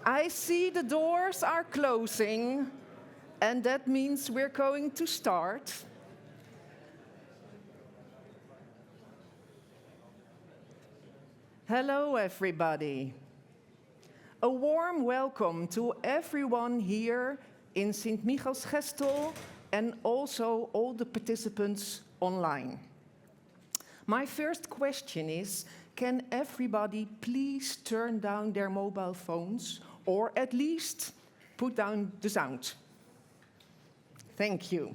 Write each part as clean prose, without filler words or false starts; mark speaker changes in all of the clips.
Speaker 1: I see the doors are closing, and that means we're going to start. Hello, everybody. A warm welcome to everyone here in 𝗪𝗁𝗁𝗁𝗁𝗁𝗁 and also all the participants online. My first question is, can everybody please turn down their mobile phones or at least put down the sound? Thank you.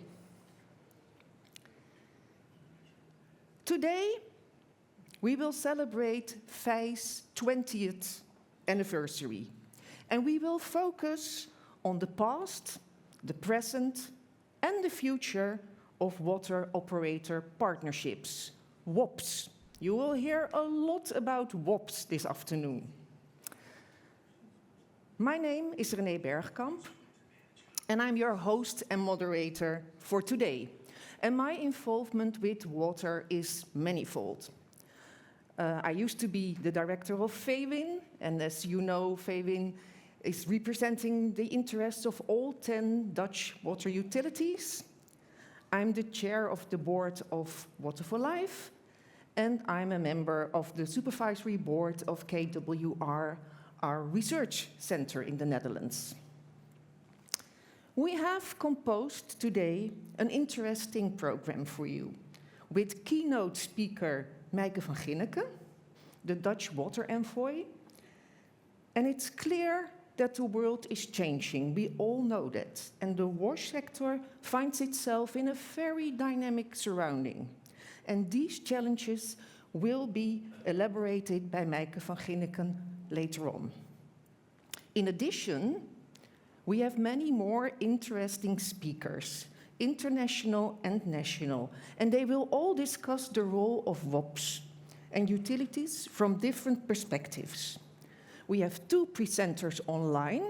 Speaker 1: Today, we will celebrate VEI's 20th anniversary, and we will focus on the past, the present, and the future of water operator partnerships, WOPs. You will hear a lot about WOPs this afternoon. My name is 𝗪𝘂𝗿𝗪𝗁𝗁𝗁𝗁, and I'm your host and moderator for today. And my involvement with water is manifold. I used to be the director of VEWIN, and as you know, VEWIN is representing the interests of all 10 Dutch water utilities. I'm the chair of the board of Water for Life, and I'm a member of the supervisory board of KWR, our research center in the Netherlands. We have composed today an interesting program for you with keynote speaker 𝗪𝘂𝗁𝗁𝗁𝗁𝗁, the Dutch water envoy. And it's clear that the world is changing. We all know that. And the wash sector finds itself in a very dynamic surrounding. And these challenges will be elaborated by 𝗪𝘂𝗁𝗁𝗁𝗁 later on. In addition, we have many more interesting speakers, international and national, and they will all discuss the role of WOPs and utilities from different perspectives. We have 2 presenters online.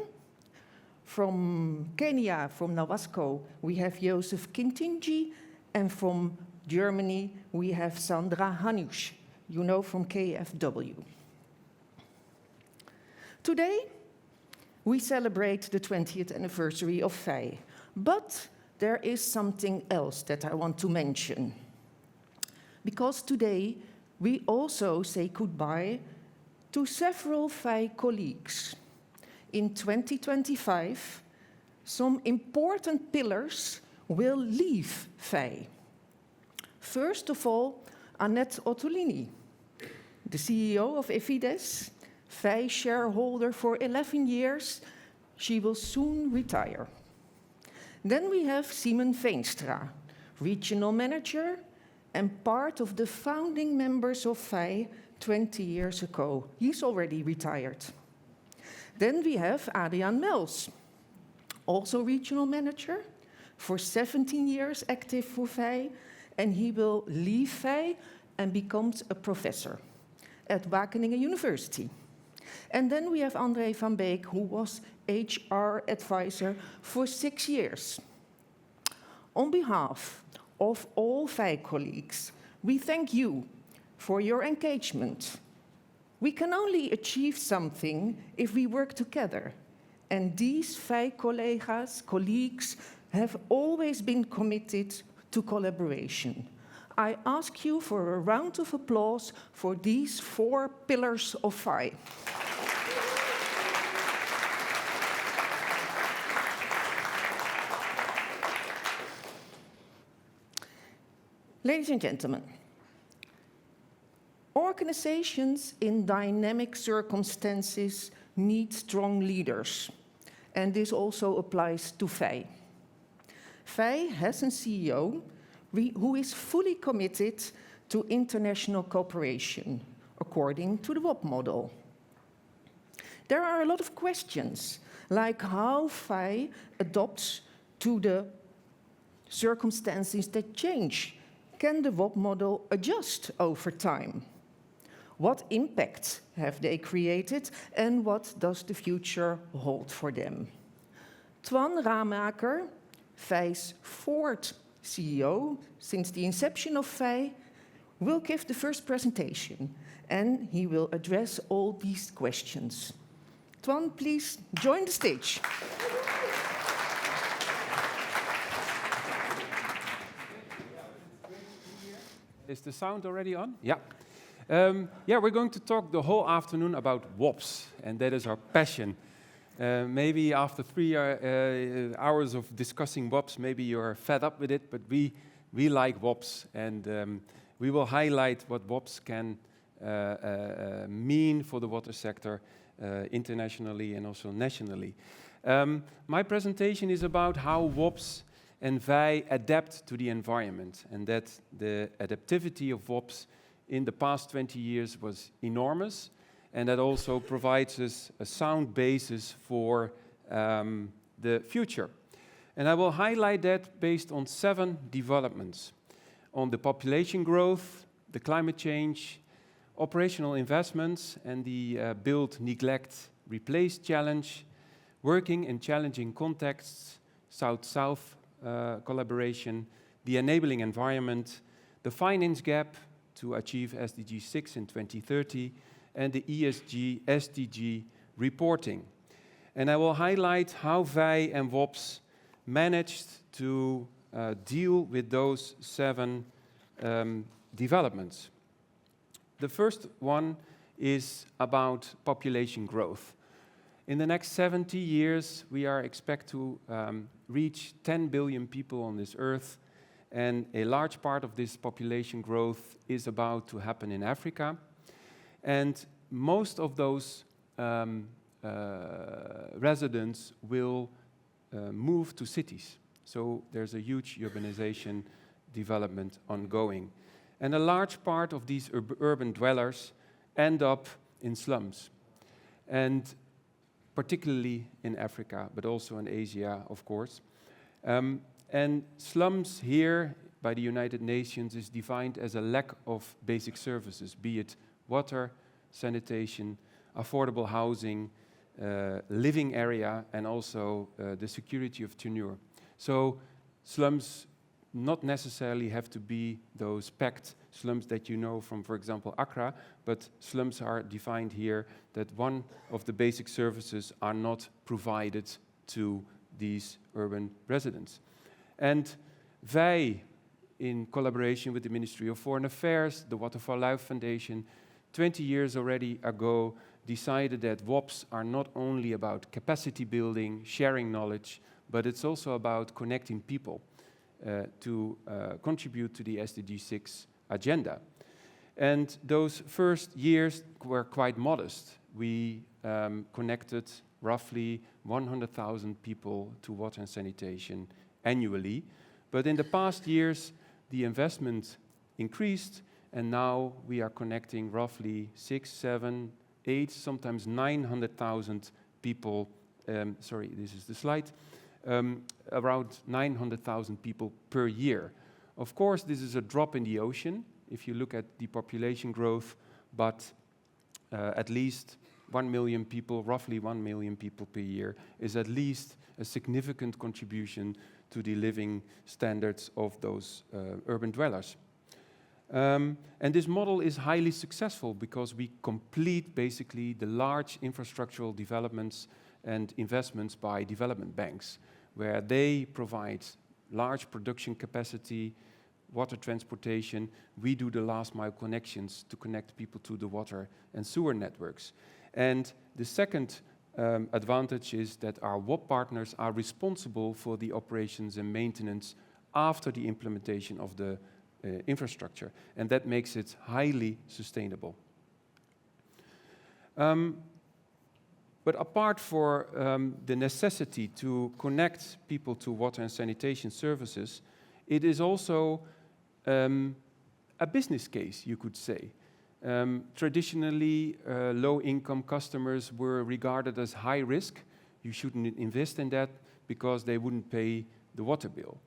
Speaker 1: From Kenya, from Nawasco, we have Joseph Kintinji, and from Germany, we have Sandra Hanusch, you know, from KfW. Today, we celebrate the 20th anniversary of VEI, but there is something else that I want to mention. Because today, we also say goodbye to several VEI colleagues. In 2025, some important pillars will leave VEI. First of all, Annette Ottolini, the CEO of Evides, VEI shareholder for 11 years, she will soon retire. Then we have Simon Veenstra, regional manager and part of the founding members of VEI 20 years ago. He's already retired. Then we have Adriaan Mels, also regional manager, for 17 years active for VEI, and he will leave VEI and becomes a professor at Wageningen University. And then we have André van Beek, who was HR advisor for 6 years. On behalf of all VEI colleagues, we thank you for your engagement. We can only achieve something if we work together. And these VEI colleagues have always been committed to collaboration. I ask you for a round of applause for these 4 pillars of VEI. Ladies and gentlemen, organizations in dynamic circumstances need strong leaders, and this also applies to VEI. VEI has a CEO who is fully committed to international cooperation, according to the WOP model. There are a lot of questions, like how VEI adopts to the circumstances that change. Can the WOP model adjust over time? What impact have they created, and what does the future hold for them? Twan Ramaker, VEI's 4th CEO since the inception of VEI, will give the first presentation, and he will address all these questions. Twan, please join the stage.
Speaker 2: Is the sound already on? Yeah. We're going to talk the whole afternoon about WOPs, and that is our passion. Maybe after 3 hours of discussing WOPs, maybe you're fed up with it, but we like WOPs, and we will highlight what WOPs can mean for the water sector internationally and also nationally. My presentation is about how WOPs and VEI adapt to the environment, and that the adaptivity of WOPs in the past 20 years was enormous, and that also provides us a sound basis for the future. And I will highlight that based on 7 developments: on the population growth, the climate change, operational investments, and the build, neglect, replace challenge, working in challenging contexts, South-South collaboration, the enabling environment, the finance gap to achieve SDG 6 in 2030, and the ESG, SDG reporting. And I will highlight how VEI and WOPs managed to deal with those 7 developments. The first one is about population growth. In the next 70 years, we are expected to reach 10 billion people on this earth, and a large part of this population growth is about to happen in Africa. And most of those residents will move to cities. So there's a huge urbanization development ongoing. And a large part of these urban dwellers end up in slums, and particularly in Africa, but also in Asia, of course. And slums here by the United Nations is defined as a lack of basic services, be it water, sanitation, affordable housing, living area, and also the security of tenure. So slums not necessarily have to be those packed slums that you know from, for example, Accra, but slums are defined here that one of the basic services are not provided to these urban residents. And VEI, in collaboration with the Ministry of Foreign Affairs, the Water for Life Foundation, 20 years already ago, decided that WOPs are not only about capacity building, sharing knowledge, but it's also about connecting people to contribute to the SDG 6 agenda. And those first years were quite modest. We connected roughly 100,000 people to water and sanitation annually. But in the past years, the investment increased, and now we are connecting roughly 6, 7, 8, sometimes 900,000 people. Sorry, this is the slide. Around 900,000 people per year. Of course, this is a drop in the ocean if you look at the population growth, but at least 1 million people, roughly 1 million people per year, is at least a significant contribution to the living standards of those urban dwellers. And this model is highly successful because we complete basically the large infrastructural developments and investments by development banks, where they provide large production capacity, water transportation. We do the last mile connections to connect people to the water and sewer networks. And the second advantage is that our WOP partners are responsible for the operations and maintenance after the implementation of the infrastructure, and that makes it highly sustainable. But apart from the necessity to connect people to water and sanitation services, it is also a business case, you could say. Traditionally, low-income customers were regarded as high risk. You shouldn't invest in that because they wouldn't pay the water bill.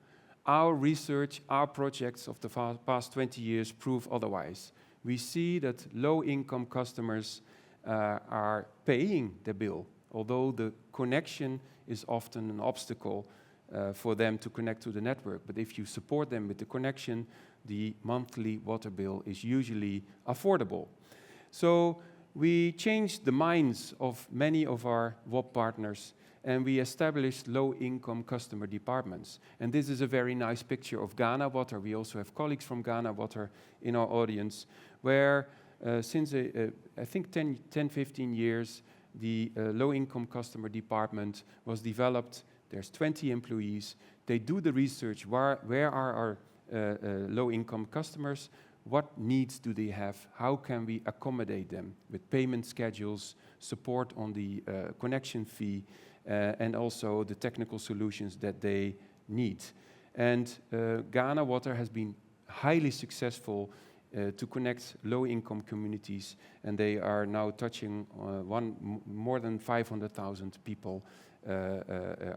Speaker 2: Our research, our projects of the past 20 years prove otherwise. We see that low-income customers are paying the bill, although the connection is often an obstacle for them to connect to the network. But if you support them with the connection, the monthly water bill is usually affordable. So we changed the minds of many of our WOP partners, and we established low-income customer departments. And this is a very nice picture of 𝗪𝗲𝗿. We also have colleagues from 𝗪𝗲𝗿 in our audience, where since I think 10, 15 years, the low-income customer department was developed. There's 20 employees. They do the research. Where are our low-income customers? What needs do they have? How can we accommodate them with payment schedules, support on the connection fee, and also the technical solutions that they need? And 𝗪𝗲𝗿 has been highly successful to connect low-income communities, and they are now touching more than 500,000 people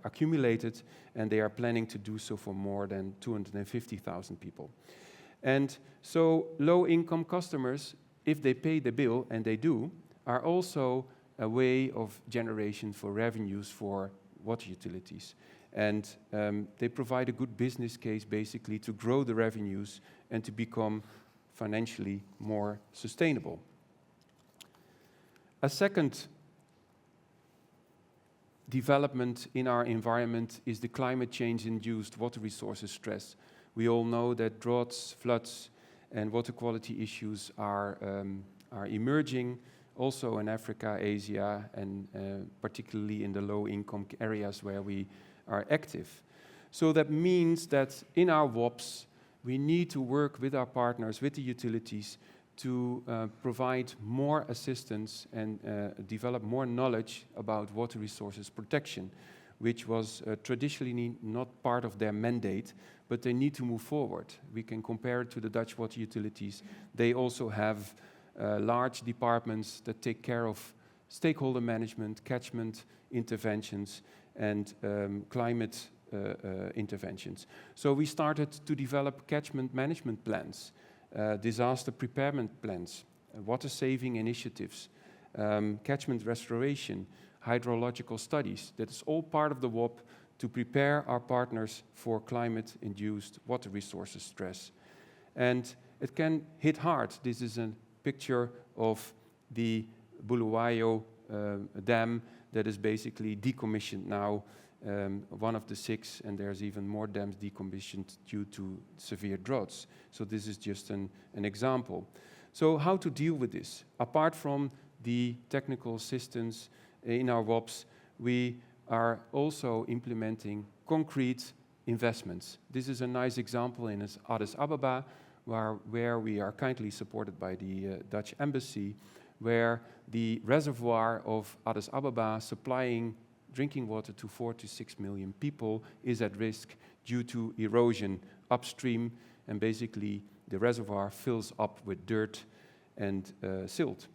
Speaker 2: accumulated, and they are planning to do so for more than 250,000 people. And so low-income customers, if they pay the bill, and they do, are also a way of generation for revenues for water utilities. And they provide a good business case, basically, to grow the revenues and to become financially more sustainable. A second development in our environment is the climate change-induced water resources stress. We all know that droughts, floods, and water quality issues are emerging, also in Africa, Asia, and particularly in the low-income areas where we are active. So that means that in our WOPs, we need to work with our partners, with the utilities, to provide more assistance and develop more knowledge about water resources protection, which was traditionally not part of their mandate, but they need to move forward. We can compare it to the Dutch water utilities. They also have large departments that take care of stakeholder management, catchment interventions, and climate interventions. So we started to develop catchment management plans, disaster preparedness plans, water saving initiatives, catchment restoration, hydrological studies. That is all part of the WOP to prepare our partners for climate-induced water resources stress. And it can hit hard. This is a picture of the Bulawayo dam that is basically decommissioned now, one of the 6, and there's even more dams decommissioned due to severe droughts. So this is just an example. So how to deal with this? Apart from the technical assistance in our WOPs, we are also implementing concrete investments. This is a nice example in Addis Ababa, where we are kindly supported by the Dutch embassy, where the reservoir of Addis Ababa supplying drinking water to 4 to 6 million people is at risk due to erosion upstream, and basically the reservoir fills up with dirt and silt.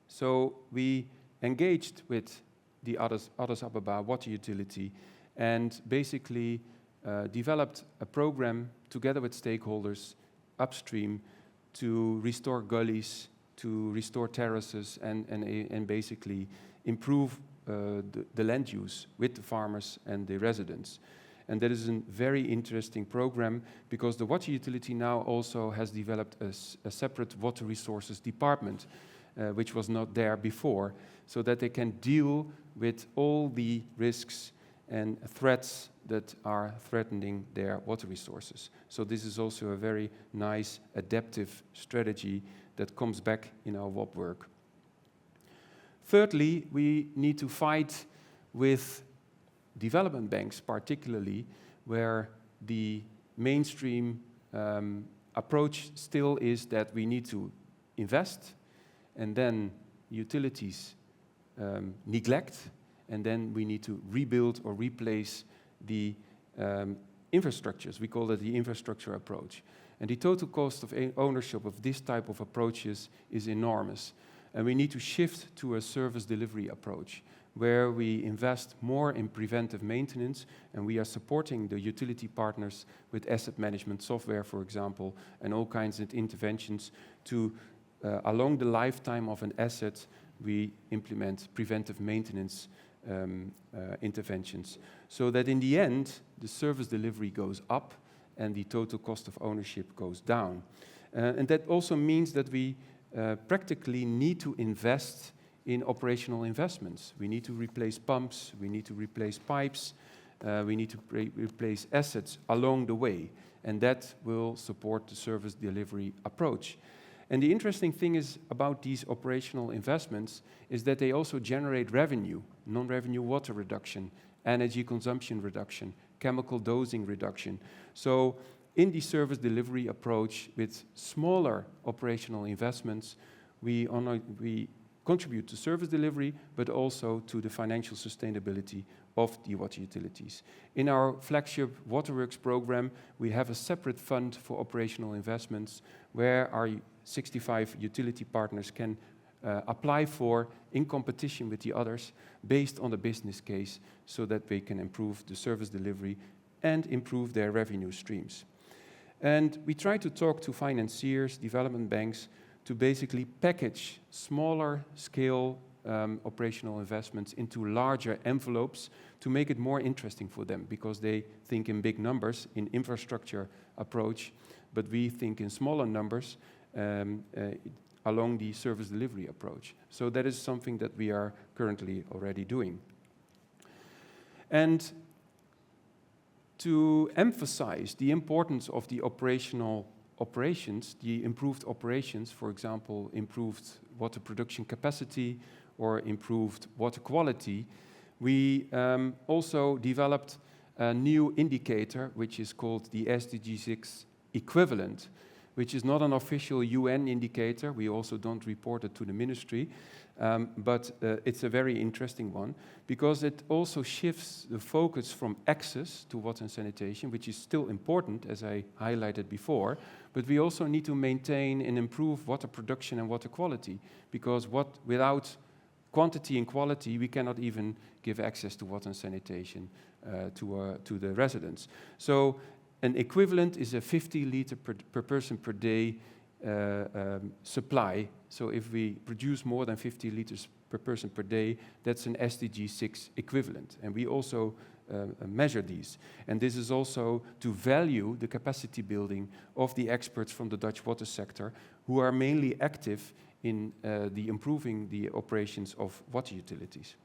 Speaker 2: So we engaged with the Addis Ababa water utility and basically developed a program together with stakeholders upstream to restore gullies, to restore terraces, and basically improve the land use with the farmers and the residents. And that is a very interesting program because the water utility now also has developed a separate water resources department, which was not there before, so that they can deal with all the risks and threats that are threatening their water resources. So this is also a very nice adaptive strategy that comes back in our WOP work. Thirdly, we need to fight with development banks, particularly where the mainstream approach still is that we need to invest, and then utilities neglect, and then we need to rebuild or replace the infrastructures. We call that the infrastructure approach. And the total cost of ownership of this type of approaches is enormous. And we need to shift to a service delivery approach, where we invest more in preventive maintenance, and we are supporting the utility partners with asset management software, for example, and all kinds of interventions to, along the lifetime of an asset, we implement preventive maintenance interventions, so that in the end, the service delivery goes up and the total cost of ownership goes down. And that also means that we practically need to invest in operational investments. We need to replace pumps, we need to replace pipes, we need to replace assets along the way, and that will support the service delivery approach. And the interesting thing is about these operational investments is that they also generate revenue, non-revenue water reduction, energy consumption reduction, chemical dosing reduction. So in the service delivery approach with smaller operational investments, we contribute to service delivery, but also to the financial sustainability of the water utilities. In our flagship Waterworks program, we have a separate fund for operational investments where our 65 utility partners can apply for in competition with the others based on the business case so that they can improve the service delivery and improve their revenue streams. And we try to talk to financiers, development banks, to basically package smaller scale operational investments into larger envelopes to make it more interesting for them, because they think in big numbers in infrastructure approach, but we think in smaller numbers along the service delivery approach. So that is something that we are currently already doing. And to emphasize the importance of the operations, the improved operations, for example, improved water production capacity or improved water quality, we also developed a new indicator which is called the SDG 6 equivalent, which is not an official UN indicator. We also don't report it to the ministry, but it's a very interesting one because it also shifts the focus from access to water and sanitation, which is still important, as I highlighted before, but we also need to maintain and improve water production and water quality, because without quantity and quality, we cannot even give access to water and sanitation to the residents. So an equivalent is a 50 liter per person per day supply. So if we produce more than 50 liters per person per day, that's an SDG 6 equivalent. And we also measure these. And this is also to value the capacity building of the experts from the Dutch water sector who are mainly active in improving the operations of water utilities.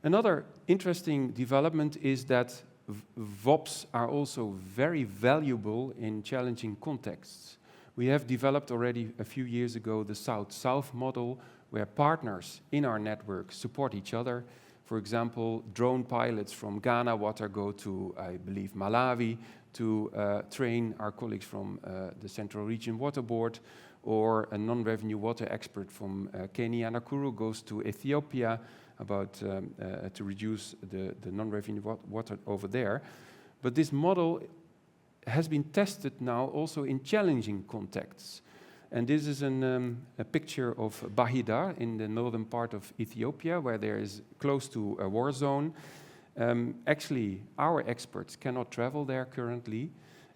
Speaker 2: Another interesting development is that VOPs are also very valuable in challenging contexts. We have developed already a few years ago the South-South model, where partners in our network support each other. For example, drone pilots from Ghana Water go to, I believe, Malawi to train our colleagues from the Central Region Water Board, or a non-revenue water expert from Kenya Nakuru goes to Ethiopia to reduce the non-revenue water over there. But this model has been tested now also in challenging contexts. And this is a picture of 𝗪𝗲𝗲 in the northern part of Ethiopia, where there is close to a war zone. Actually, our experts cannot travel there currently,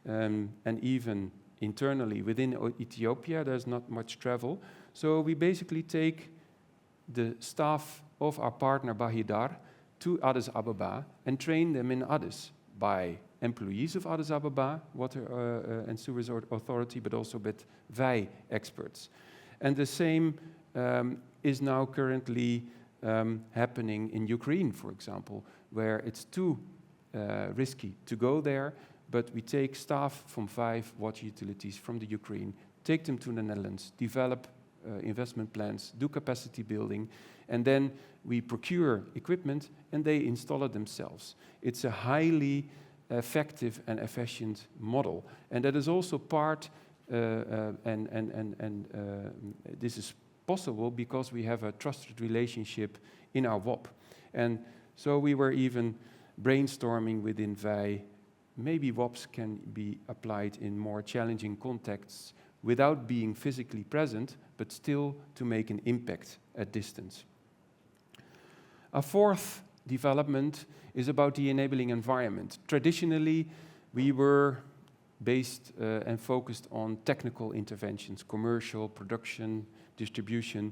Speaker 2: and even internally within Ethiopia, there's not much travel. So we basically take the staff of our partner 𝗪𝗲𝗲 to Addis Ababa and train them in Addis by employees of Addis Ababa Water and Sewage Authority, but also with VEI experts. And the same is now currently happening in Ukraine, for example, where it's too risky to go there, but we take staff from 5 water utilities from the Ukraine, take them to the Netherlands, develop investment plans, do capacity building, and then we procure equipment and they install it themselves. It's a highly effective and efficient model. And that is also part, this is possible because we have a trusted relationship in our WOP. And so we were even brainstorming within VEI, maybe WOPs can be applied in more challenging contexts without being physically present, but still to make an impact at distance. A fourth development is about the enabling environment. Traditionally, we were based and focused on technical interventions, commercial, production, distribution,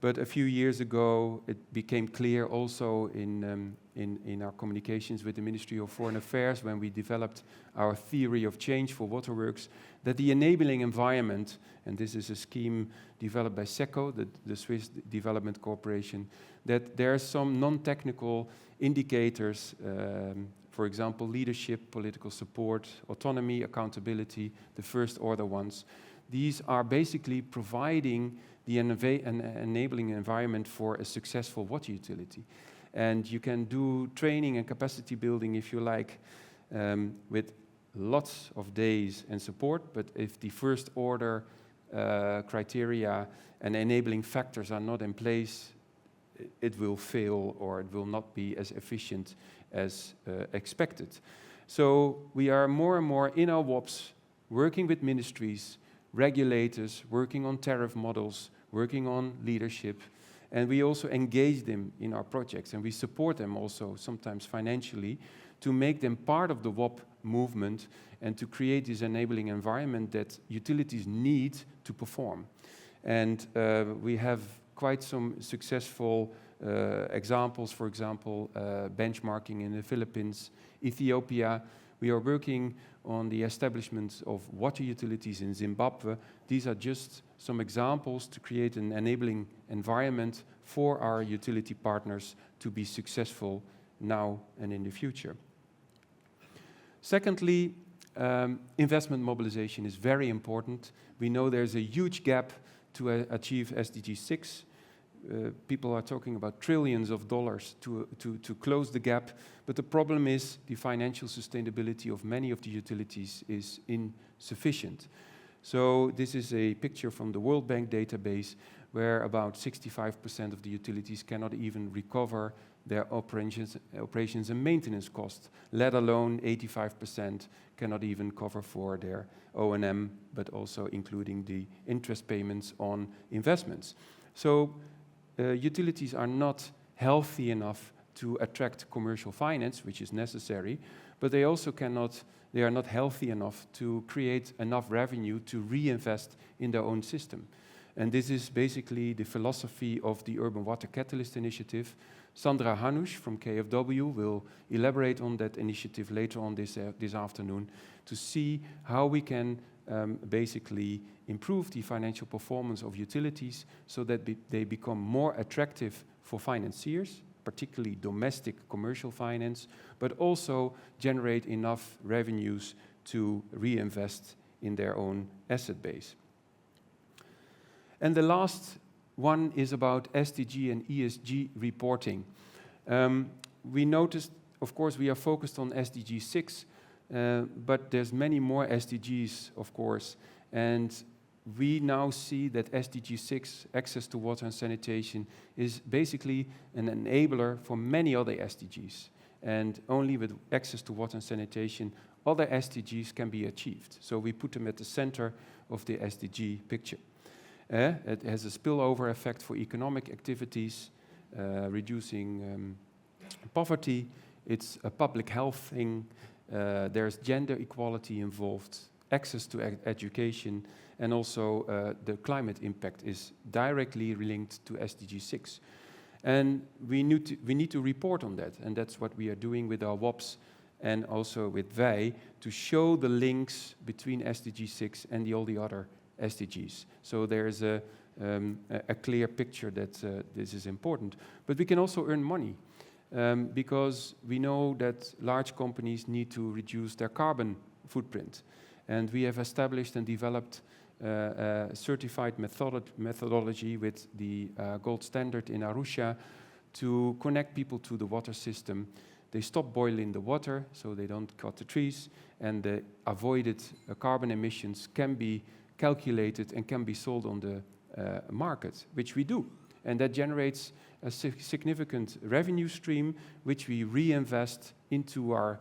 Speaker 2: But a few years ago, it became clear also in our communications with the Ministry of Foreign Affairs when we developed our theory of change for waterworks, that the enabling environment, and this is a scheme developed by SECO, the Swiss Development Corporation, that there are some non-technical indicators, for example, leadership, political support, autonomy, accountability, the first order ones. These are basically providing the enabling environment for a successful water utility. And you can do training and capacity building, if you like, with lots of days and support, but if the first order criteria and enabling factors are not in place, it will fail or it will not be as efficient as expected. So we are more and more in our WOPs working with ministries, regulators, working on tariff models, working on leadership, and we also engage them in our projects, and we support them also sometimes financially to make them part of the WOP movement and to create this enabling environment that utilities need to perform. And we have quite some successful examples, for example, benchmarking in the Philippines, Ethiopia. We are working on the establishment of water utilities in Zimbabwe. These are just some examples to create an enabling environment for our utility partners to be successful now and in the future. Secondly, investment mobilization is very important. We know there's a huge gap to achieve SDG 6. People are talking about trillions of dollars to close the gap, but the problem is the financial sustainability of many of the utilities is insufficient. So this is a picture from the World Bank database where about 65% of the utilities cannot even recover their operations and maintenance costs, let alone 85% cannot even cover for their O&M, but also including the interest payments on investments. So utilities are not healthy enough to attract commercial finance, which is necessary, but they also they are not healthy enough to create enough revenue to reinvest in their own system. And this is basically the philosophy of the Urban Water Catalyst Initiative. Sandra Hanusch from KfW will elaborate on that initiative later on this afternoon to see how we can basically improve the financial performance of utilities so that they become more attractive for financiers, particularly domestic commercial finance, but also generate enough revenues to reinvest in their own asset base. And the last one is about SDG and ESG reporting. We noticed, of course, we are focused on SDG 6, but there's many more SDGs, of course, and we now see that SDG 6, access to water and sanitation, is basically an enabler for many other SDGs. And only with access to water and sanitation, other SDGs can be achieved. So we put them at the center of the SDG picture. It has a spillover effect for economic activities, reducing poverty. It's a public health thing. There's gender equality involved, access to education, and also the climate impact is directly linked to SDG 6. And we need to report on that, and that's what we are doing with our WOPs and also with VEI to show the links between SDG 6 and all the other SDGs. So there's a clear picture that this is important. But we can also earn money because we know that large companies need to reduce their carbon footprint. And we have established and developed a certified methodology with the gold standard in Arusha to connect people to the water system. They stop boiling the water, so they don't cut the trees, and the avoided carbon emissions can be calculated and can be sold on the market, which we do. And that generates a significant revenue stream, which we reinvest into our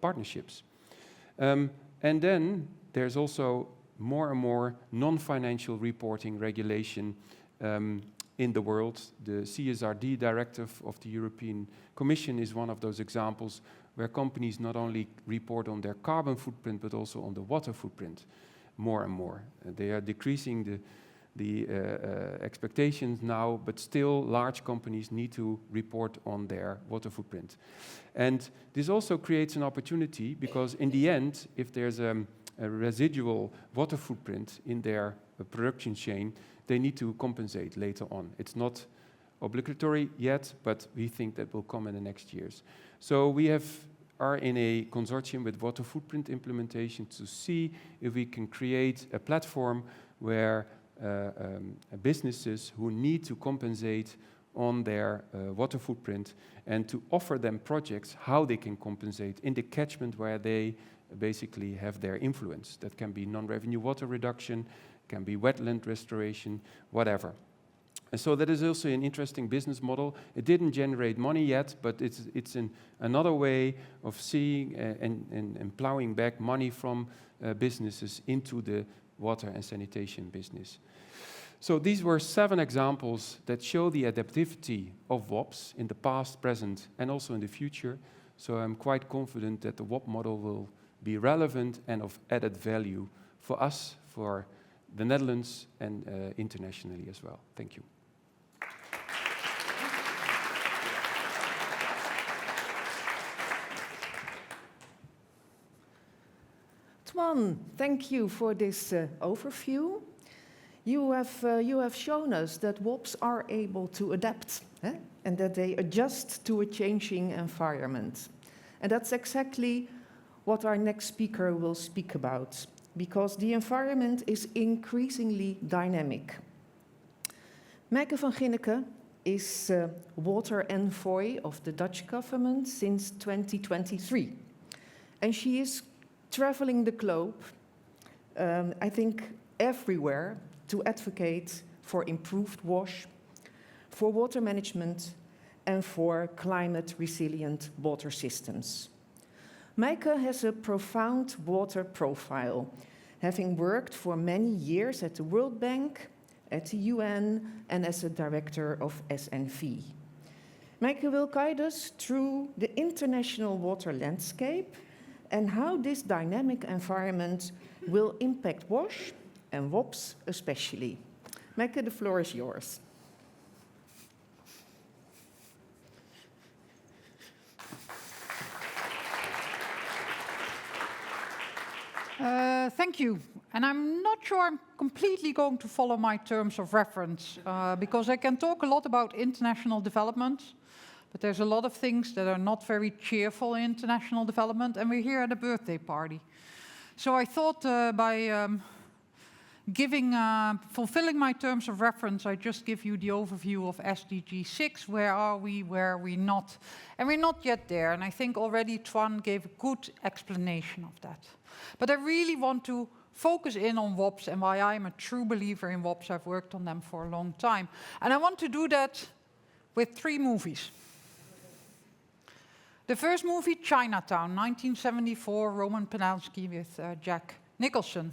Speaker 2: partnerships. And then there's also more and more non-financial reporting regulation in the world. The CSRD directive of the European Commission is one of those examples where companies not only report on their carbon footprint, but also on the water footprint more and more. They are decreasing the expectations now, but still large companies need to report on their water footprint. And this also creates an opportunity because in the end, if there's a residual water footprint in their production chain, they need to compensate later on. It's not obligatory yet, but we think that will come in the next years. So we are in a consortium with water footprint implementation to see if we can create a platform where businesses who need to compensate on their water footprint and to offer them projects how they can compensate in the catchment where they basically have their influence. That can be non-revenue water reduction, can be wetland restoration, whatever. And so that is also an interesting business model. It didn't generate money yet, but it's another way of seeing and plowing back money from businesses into the water and sanitation business. So these were 7 examples that show the adaptivity of WOPs in the past, present, and also in the future. So I'm quite confident that the WOP model will be relevant and of added value for us, for the Netherlands, and internationally as well. Thank you.
Speaker 1: Twan, thank you for this overview. You have shown us that WOPs are able to adapt and that they adjust to a changing environment. And that's exactly what our next speaker will speak about, because the environment is increasingly dynamic. Mayke van Ginneke is water envoy of the Dutch government since 2023. And she is traveling the globe, I think everywhere, to advocate for improved WASH, for water management, and for climate-resilient water systems. Mayke has a profound water profile, having worked for many years at the World Bank, at the UN, and as a director of SNV. Mayke will guide us through the international water landscape and how this dynamic environment will impact WASH and WOPs especially. Mayke, the floor is yours.
Speaker 3: Thank you. And I'm not sure I'm completely going to follow my terms of reference because I can talk a lot about international development, but there's a lot of things that are not very cheerful in international development, and we're here at a birthday party. So I thought by fulfilling my terms of reference, I just give you the overview of SDG 6. Where are we not? And we're not yet there, and I think already Twan gave a good explanation of that. But I really want to focus in on WOPs and why I'm a true believer in WOPs. I've worked on them for a long time. And I want to do that with 3 movies. The first movie, Chinatown, 1974, Roman Polanski with Jack Nicholson.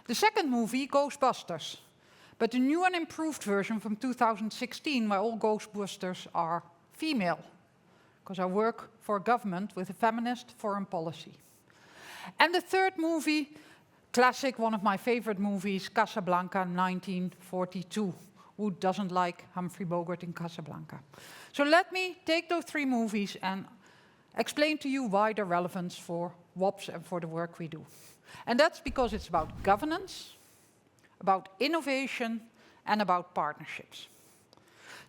Speaker 3: The second movie, Ghostbusters, but the new and improved version from 2016, where all Ghostbusters are female, because I work for a government with a feminist foreign policy. And the third movie, classic, one of my favorite movies, Casablanca, 1942. Who doesn't like Humphrey Bogart in Casablanca? So let me take those 3 movies and explain to you why they're relevant for WOPs and for the work we do. And that's because it's about governance, about innovation, and about partnerships.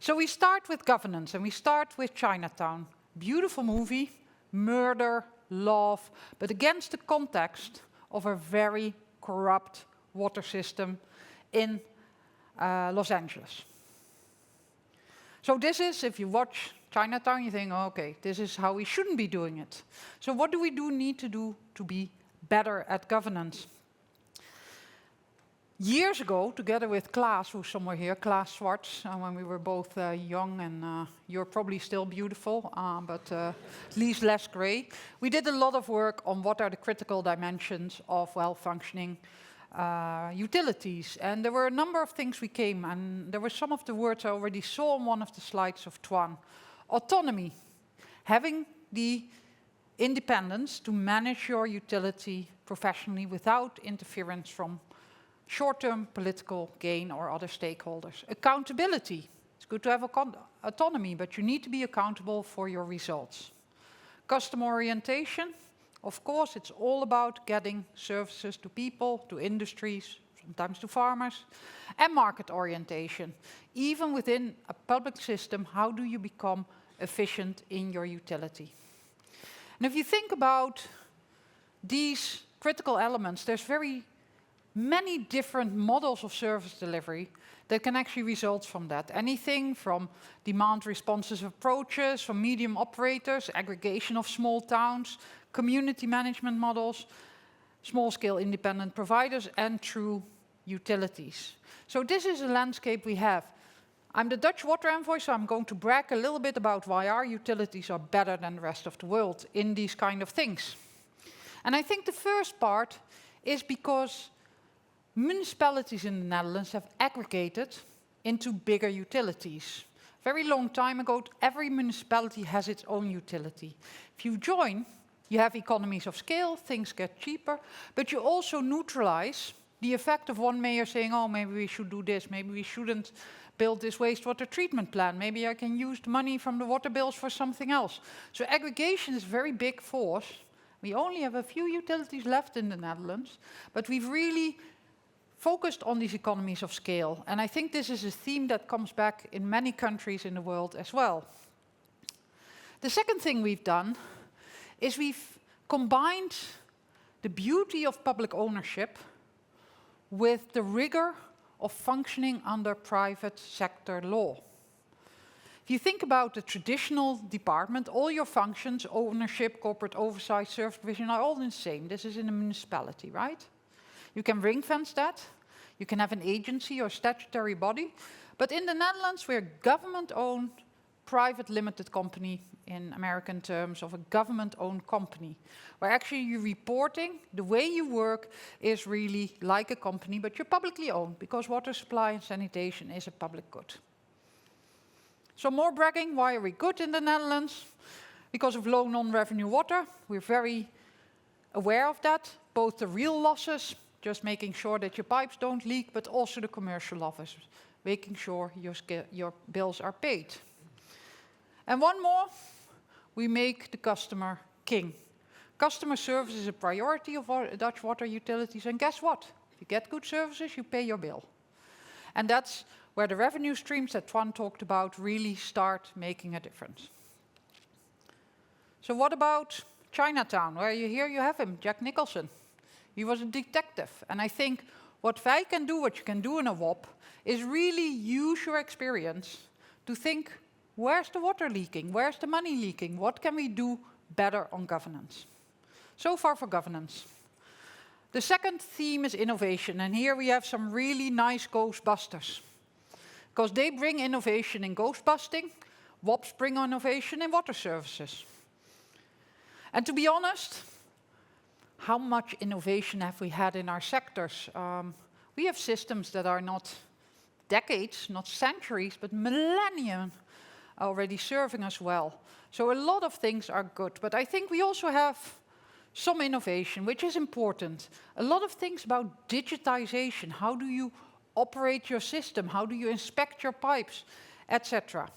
Speaker 3: So we start with governance, and we start with Chinatown. Beautiful movie, murder, love, but against the context of a very corrupt water system in Los Angeles. So this is, if you watch Chinatown, you think, oh, okay, this is how we shouldn't be doing it. So what do we need to do to be better at governance? Years ago, together with Klaas, who's somewhere here, Klaas Swartz, when we were both young, and you're probably still beautiful, but at least less gray, we did a lot of work on what are the critical dimensions of well-functioning utilities. And there were a number of things we came, and there were some of the words I already saw on one of the slides of Twan. Autonomy, having the independence to manage your utility professionally without interference from short-term political gain or other stakeholders. Accountability. It's good to have autonomy, but you need to be accountable for your results. Customer orientation. Of course, it's all about getting services to people, to industries, sometimes to farmers. And market orientation. Even within a public system, how do you become efficient in your utility? And if you think about these critical elements, there's very many different models of service delivery that can actually result from that. Anything from demand responsive approaches, from medium operators, aggregation of small towns, community management models, small-scale independent providers, and true utilities. So this is a landscape we have. I'm the Dutch water envoy, so I'm going to brag a little bit about why our utilities are better than the rest of the world in these kind of things. And I think the first part is because municipalities in the Netherlands have aggregated into bigger utilities. Very long time ago, every municipality has its own utility. If you join, you have economies of scale, things get cheaper, but you also neutralize the effect of one mayor saying, oh, maybe we should do this, maybe we shouldn't build this wastewater treatment plant, maybe I can use the money from the water bills for something else. So aggregation is a very big force. We only have a few utilities left in the Netherlands, but we've really focused on these economies of scale. And I think this is a theme that comes back in many countries in the world as well. The second thing we've done is we've combined the beauty of public ownership with the rigor of functioning under private sector law. If you think about the traditional department, all your functions, ownership, corporate oversight, service provision, are all the same. This is in a municipality, right? You can ring-fence that. You can have an agency or statutory body. But in the Netherlands, we're a government-owned, private limited company in American terms of a government-owned company, where actually you're reporting, the way you work is really like a company, but you're publicly owned because water supply and sanitation is a public good. So more bragging, why are we good in the Netherlands? Because of low non-revenue water. We're very aware of that, both the real losses, just making sure that your pipes don't leak, but also the commercial losses, making sure your bills are paid. And one more, we make the customer king. Customer service is a priority of our Dutch water utilities, and guess what? If you get good services, you pay your bill. And that's where the revenue streams that Twan talked about really start making a difference. So what about Chinatown, where you have him, Jack Nicholson. He was a detective, and I think what VEI can do, what you can do in a WOP, is really use your experience to think, where's the water leaking? Where's the money leaking? What can we do better on governance? So far for governance. The second theme is innovation, and here we have some really nice ghostbusters. Because they bring innovation in ghostbusting, WOPs bring innovation in water services. And to be honest, how much innovation have we had in our sectors? We have systems that are not decades, not centuries, but millennia already serving us well. So a lot of things are good, but I think we also have some innovation, which is important. A lot of things about digitization. How do you operate your system? How do you inspect your pipes, etc.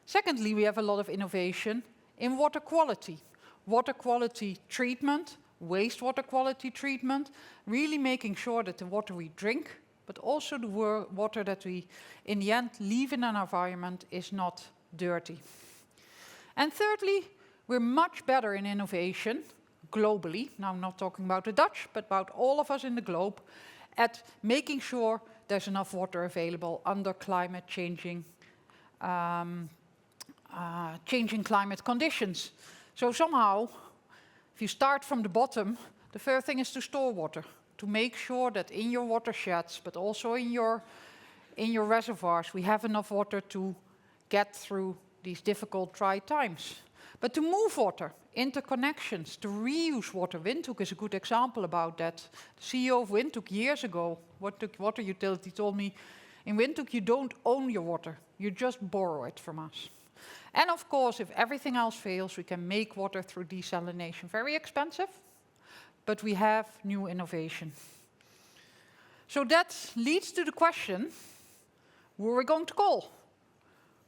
Speaker 3: Secondly, we have a lot of innovation in water quality. Water quality treatment, wastewater quality treatment, really making sure that the water we drink, but also the water that we, in the end, leave in an environment is not dirty. And thirdly, we're much better in innovation globally. Now I'm not talking about the Dutch, but about all of us in the globe, at making sure there's enough water available under climate changing climate conditions. So somehow, if you start from the bottom, the first thing is to store water, to make sure that in your watersheds, but also in your reservoirs, we have enough water to get through these difficult dry times. But to move water, interconnections, to reuse water. Windhoek is a good example about that. The CEO of Windhoek years ago, water utility, told me, in Windhoek you don't own your water, you just borrow it from us. And of course, if everything else fails, we can make water through desalination. Very expensive, but we have new innovation. So that leads to the question, who are we going to call?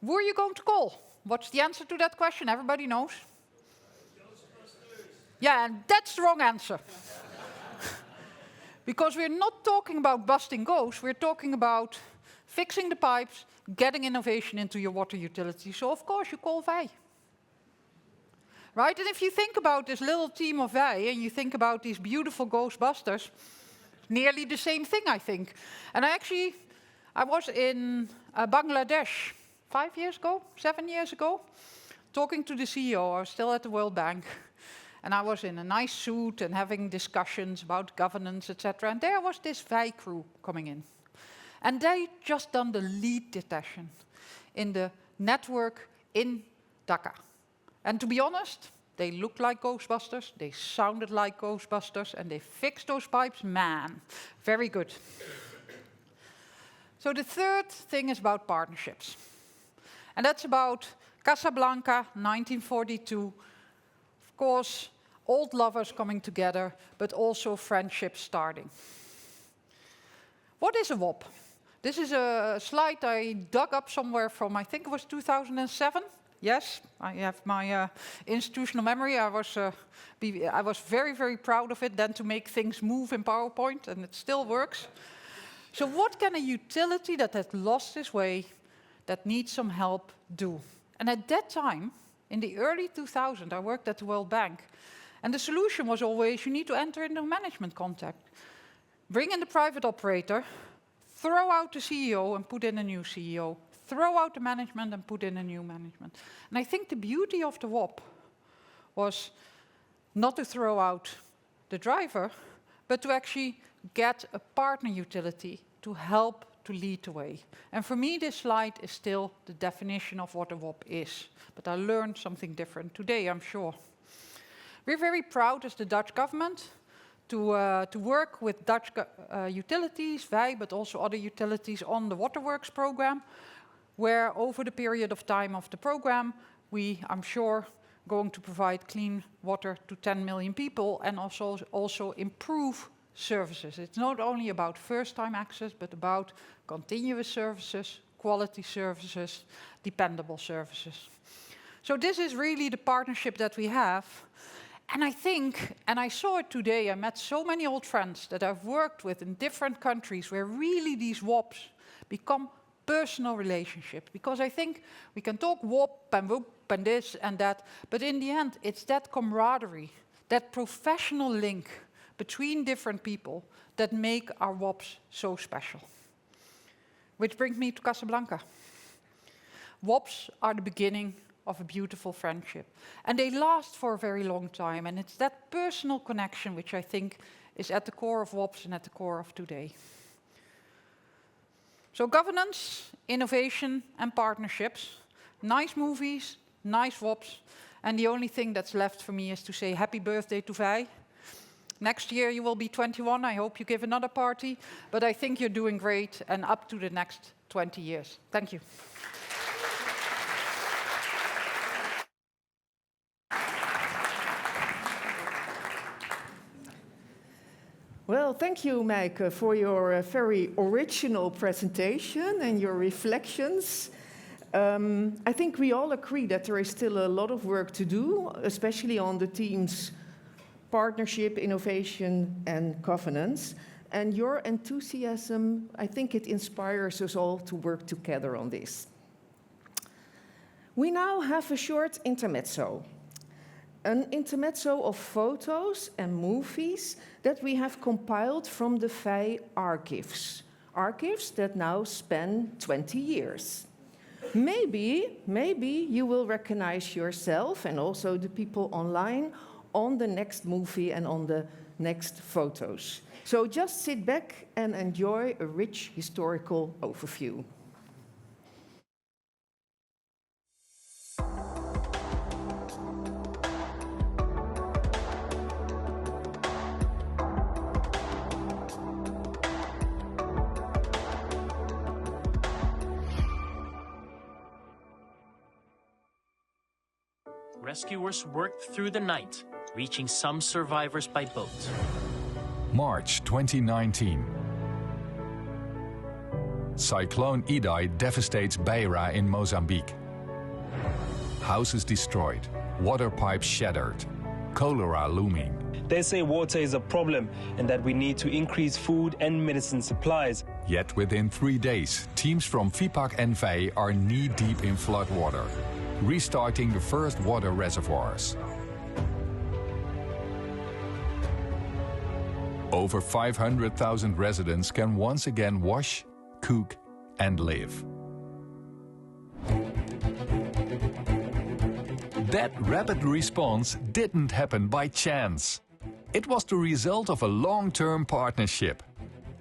Speaker 3: Who are you going to call? What's the answer to that question? Everybody knows. Yeah, and that's the wrong answer. Because we're not talking about busting ghosts, we're talking about fixing the pipes, getting innovation into your water utility. So of course you call VEI. Right? And if you think about this little team of VEI, and you think about these beautiful Ghostbusters, nearly the same thing, I think. And I was in Bangladesh 5 years ago, 7 years ago, talking to the CEO. I was still at the World Bank. And I was in a nice suit and having discussions about governance, etc. And there was this VEI crew coming in. And they just done the lead detection in the network in Dhaka. And to be honest, they looked like Ghostbusters, they sounded like Ghostbusters, and they fixed those pipes, man. Very good. So the third thing is about partnerships. And that's about Casablanca, 1942. Of course, old lovers coming together, but also friendships starting. What is a WOP? This is a slide I dug up somewhere from, I think it was 2007. Yes, I have my institutional memory. I was very, very proud of it, then to make things move in PowerPoint, and it still works. So what can a utility that has lost its way, that needs some help, do? And at that time, in the early 2000s, I worked at the World Bank. And the solution was always, you need to enter into management contact. Bring in the private operator, throw out the CEO and put in a new CEO. Throw out the management and put in a new management. And I think the beauty of the WOP was not to throw out the driver, but to actually get a partner utility to help to lead the way. And for me, this slide is still the definition of what a WOP is. But I learned something different today, I'm sure. We're very proud as the Dutch government to work with Dutch utilities, VEI, but also other utilities on the Waterworks program, where over the period of time of the program, we, I'm sure, going to provide clean water to 10 million people and also improve services. It's not only about first-time access, but about continuous services, quality services, dependable services. So this is really the partnership that we have. And I think, and I saw it today, I met so many old friends that I've worked with in different countries where really these WOPs become personal relationships. Because I think we can talk WOP and WOP and this and that, but in the end, it's that camaraderie, that professional link between different people that make our WOPs so special. Which brings me to Casablanca. WOPs are the beginning of a beautiful friendship. And they last for a very long time. And it's that personal connection which I think is at the core of WOPs and at the core of today. So governance, innovation, and partnerships. Nice movies, nice WOPs. And the only thing that's left for me is to say happy birthday to VEI. Next year you will be 21. I hope you give another party. But I think you're doing great and up to the next 20 years. Thank you.
Speaker 1: Well, thank you, Meike, for your very original presentation and your reflections. I think we all agree that there is still a lot of work to do, especially on the themes partnership, innovation, and governance. And your enthusiasm, I think it inspires us all to work together on this. We now have a short intermezzo. An intermezzo of photos and movies that we have compiled from the VEI archives. Archives that now span 20 years. Maybe you will recognize yourself and also the people online on the next movie and on the next photos. So just sit back and enjoy a rich historical overview.
Speaker 4: Rescuers worked through the night, reaching some survivors by boat.
Speaker 5: March 2019. Cyclone Idai devastates Beira in Mozambique. Houses destroyed, water pipes shattered, cholera looming.
Speaker 6: They say water is a problem and that we need to increase food and medicine supplies.
Speaker 5: Yet within 3 days, teams from 𝗲𝗍𝗿 and VEI are knee-deep in flood water, restarting the first water reservoirs. Over 500,000 residents can once again wash, cook and live. That rapid response didn't happen by chance. It was the result of a long-term partnership.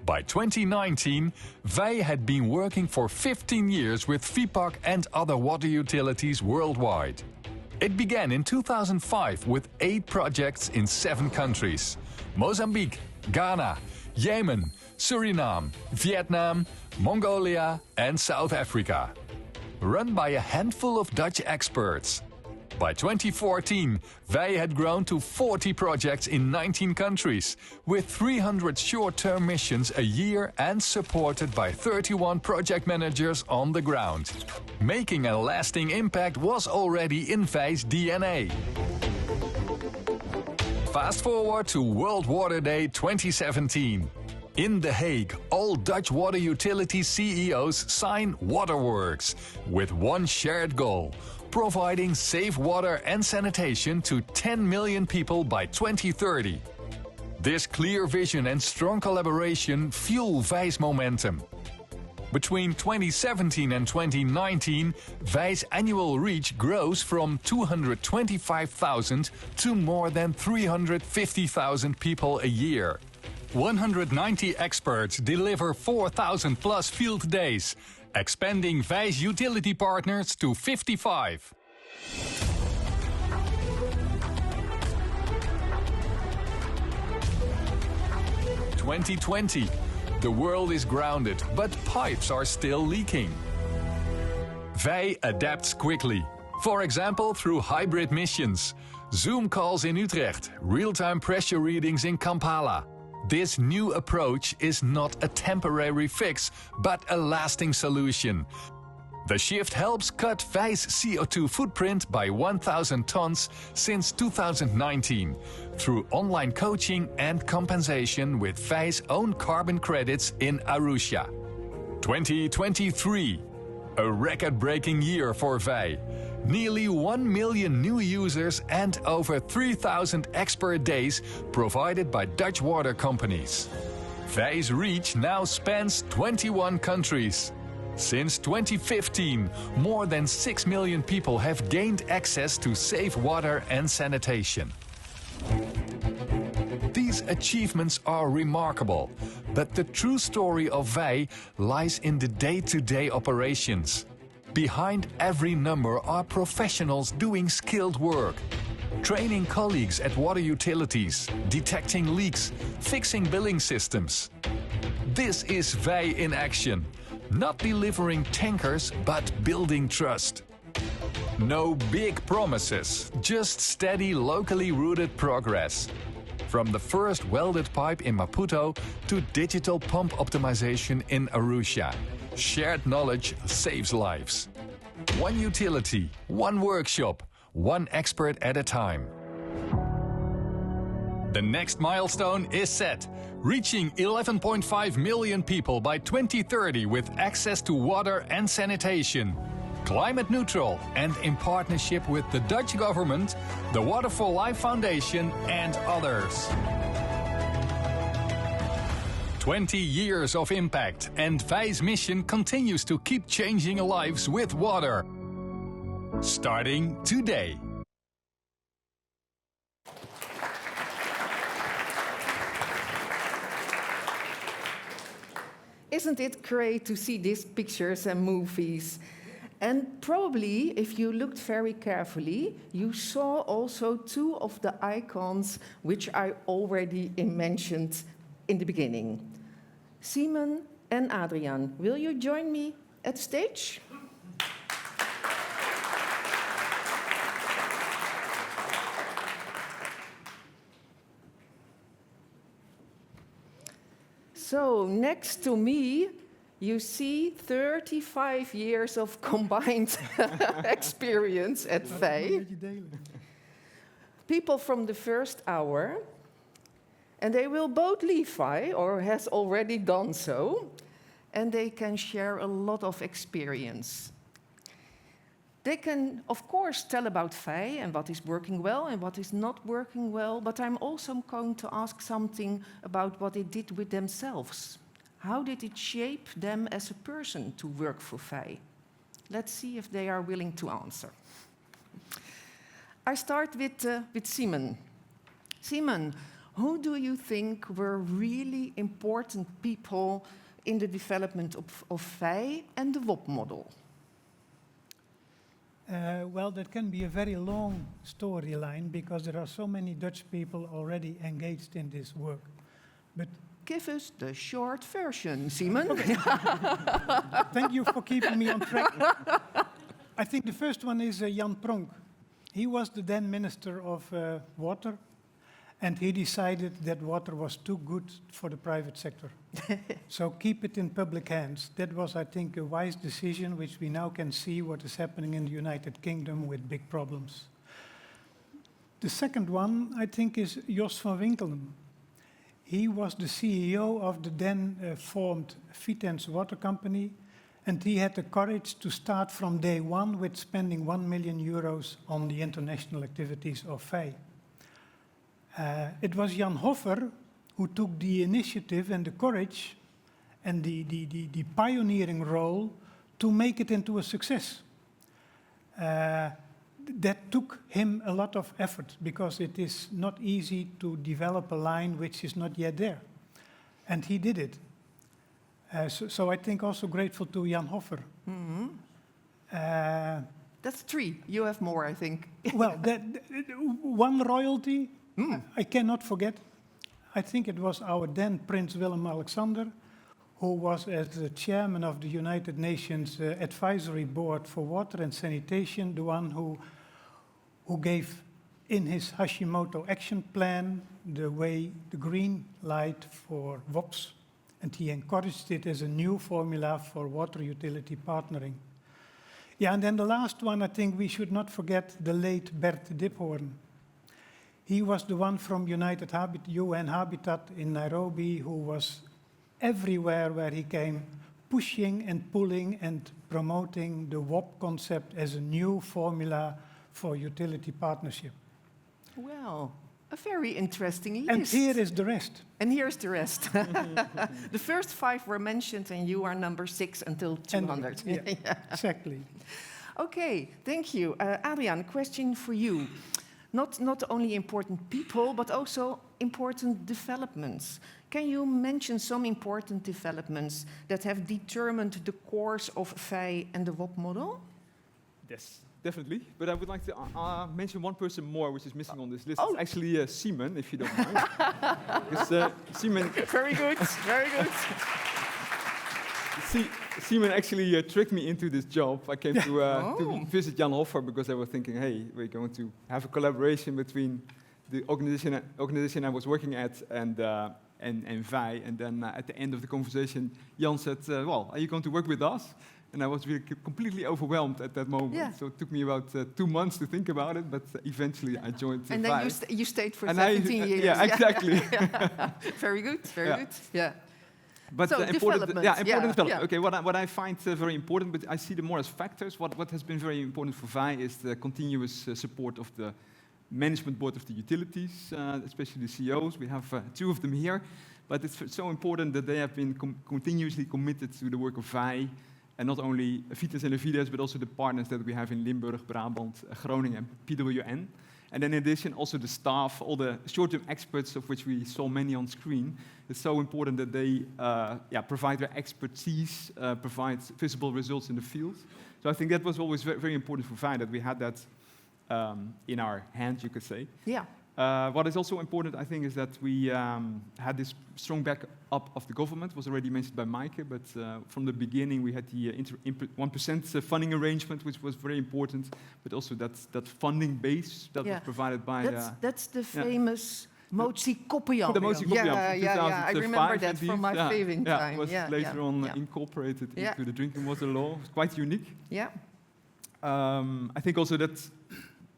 Speaker 5: By 2019, VEI had been working for 15 years with 𝗲𝗍𝗿 and other water utilities worldwide. It began in 2005 with 8 projects in 7 countries: Mozambique, Ghana, Yemen, Suriname, Vietnam, Mongolia and South Africa. Run by a handful of Dutch experts. By 2014, VEI had grown to 40 projects in 19 countries, with 300 short-term missions a year and supported by 31 project managers on the ground. Making a lasting impact was already in VEI's DNA. Fast forward to World Water Day 2017. In The Hague, all Dutch water utility CEOs sign Waterworks with one shared goal: providing safe water and sanitation to 10 million people by 2030. This clear vision and strong collaboration fuel VEI's momentum. Between 2017 and 2019, VEI's annual reach grows from 225,000 to more than 350,000 people a year. 190 experts deliver 4,000 plus field days, expanding VEI's utility partners to 55. In 2020, the world is grounded, but pipes are still leaking. VEI adapts quickly. For example, through hybrid missions, Zoom calls in Utrecht, real-time pressure readings in Kampala. This new approach is not a temporary fix, but a lasting solution. The shift helps cut VEI's CO2 footprint by 1,000 tons since 2019 through online coaching and compensation with VEI's own carbon credits in Arusha. 2023, a record-breaking year for VEI. Nearly 1 million new users and over 3,000 expert days provided by Dutch water companies. VEI's reach now spans 21 countries. Since 2015, more than 6 million people have gained access to safe water and sanitation. These achievements are remarkable, but the true story of VEI lies in the day-to-day operations. Behind every number are professionals doing skilled work, training colleagues at water utilities, detecting leaks, fixing billing systems. This is VEI in action, not delivering tankers, but building trust. No big promises, just steady, locally rooted progress. From the first welded pipe in Maputo to digital pump optimization in Arusha. Shared knowledge saves lives. One utility, one workshop, one expert at a time. The next milestone is set, reaching 11.5 million people by 2030 with access to water and sanitation. Climate neutral and in partnership with the Dutch government, the Water for Life Foundation and others. 20 years of impact, and VEI's mission continues to keep changing lives with water. Starting today.
Speaker 1: Isn't it great to see these pictures and movies? And probably, if you looked very carefully, you saw also 2 of the icons which I already mentioned in the beginning. Simon and Adrian, will you join me at stage? So next to me, You see 35 years of combined experience at VEI. People from the first hour, and they will both leave VEI, or has already done so, and they can share a lot of experience. They can, of course, tell about VEI and what is working well and what is not working well, but I'm also going to ask something about what they did with themselves. How did it shape them as a person to work for VEI? Let's see if they are willing to answer. I start with Simon. Simon, who do you think were really important people in the development of VEI and the WOP model?
Speaker 7: Well, that can be a very long storyline because there are so many Dutch people already engaged in this work. But
Speaker 1: give us the short version, Simon.
Speaker 7: thank you for keeping me on track. I think the first one is Jan Pronk. He was the then Minister of Water, and he decided that water was too good for the private sector. So keep it in public hands. That was, I think, a wise decision, which we now can see what is happening in the United Kingdom with big problems. The second one, I think, is Jos van Winkelen. He was the CEO of the then formed 𝗽𝘀𝗀𝗿 water company, and he had the courage to start from day one with spending €1 million on the international activities of VEI. It was Jan Hoffer who took the initiative and the courage and the pioneering role to make it into a success. That took him a lot of effort because it is not easy to develop a line which is not yet there. And he did it. So I think also grateful to Jan Hoffer.
Speaker 1: Mm-hmm. That's 3. You have more, I think.
Speaker 7: Well, one royalty I cannot forget. I think it was our then Prince Willem-Alexander, who was as the chairman of the United Nations Advisory Board for Water and Sanitation, the one who gave in his Hashimoto action plan the green light for WOPs, and he encouraged it as a new formula for water utility partnering. Yeah, and then the last one, I think we should not forget the late Bert Diphoorn. He was the one from UN Habitat in Nairobi who was everywhere where he came, pushing and pulling and promoting the WOP concept as a new formula for utility partnership.
Speaker 1: Well, a very interesting list.
Speaker 7: And here is the rest.
Speaker 1: And here's the rest. The first 5 were mentioned, and you are number 6 until 200.
Speaker 7: Yeah, exactly.
Speaker 1: Okay, thank you. Adriaan, question for you. Not only important people, but also important developments. Can you mention some important developments that have determined the course of VEI and the WOP model?
Speaker 8: Yes, definitely. But I would like to mention one person more, which is missing on this list.
Speaker 1: Oh.
Speaker 8: It's actually Simon, if you don't mind. Because Simon...
Speaker 1: Very good, very good.
Speaker 8: Simon actually tricked me into this job. I came to visit Jan Hoffer because I was thinking, hey, we're going to have a collaboration between the organization I was working at and VEI. And then at the end of the conversation, Jan said, well, are you going to work with us? And I was really completely overwhelmed at that moment. Yeah. So it took me about 2 months to think about it, but eventually I joined VEI.
Speaker 1: And then you stayed for 17 years.
Speaker 8: Yeah, exactly.
Speaker 1: Very good, very good. Yeah.
Speaker 8: But
Speaker 1: so
Speaker 8: important development.
Speaker 1: Yeah.
Speaker 8: Okay, what I find very important, but I see them more as factors. What has been very important for VEI is the continuous support of the management board of the utilities, especially the CEOs. We have 2 of them here, but it's so important that they have been continuously committed to the work of VEI, and not only 𝗽𝘀𝗀𝗿 and 𝗽𝘀𝗃𝗿, but also the partners that we have in Limburg, Brabant, Groningen, and PWN. And then in addition, also the staff, all the short-term experts, of which we saw many on screen. It's so important that they provide their expertise, provide visible results in the field. So I think that was always very important for VEI, that we had that in our hands, you could say.
Speaker 1: Yeah.
Speaker 8: What is also important, I think, is that we had this strong backup of the government. It was already mentioned by Maaike, but from the beginning we had the 1% funding arrangement, which was very important, but also that funding base that was provided by...
Speaker 1: That's the famous 𝗪𝘁𝗲𝗿
Speaker 8: 𝗪𝘁𝗲𝗿
Speaker 1: Yeah,
Speaker 8: from
Speaker 1: yeah, yeah. I
Speaker 8: 2005
Speaker 1: remember that
Speaker 8: indeed.
Speaker 1: from my
Speaker 8: Yeah,
Speaker 1: saving
Speaker 8: yeah,
Speaker 1: time.
Speaker 8: was
Speaker 1: Yeah,
Speaker 8: later
Speaker 1: yeah,
Speaker 8: on
Speaker 1: yeah.
Speaker 8: incorporated
Speaker 1: Yeah.
Speaker 8: into the drinking water law. It's quite unique.
Speaker 1: Yeah.
Speaker 8: I think also that,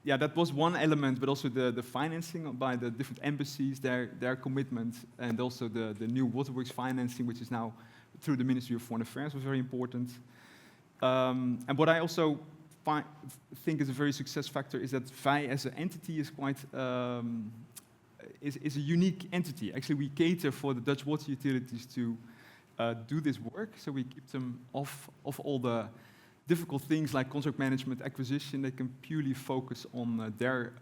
Speaker 8: that was one element, but also the financing by the different embassies, their commitment, and also the new waterworks financing, which is now through the Ministry of Foreign Affairs, was very important. And what I also think is a very success factor is that VEI as an entity is quite is a unique entity. Actually, we cater for the Dutch water utilities to do this work, so we keep them off all the difficult things like contract management, acquisition. They can purely focus on their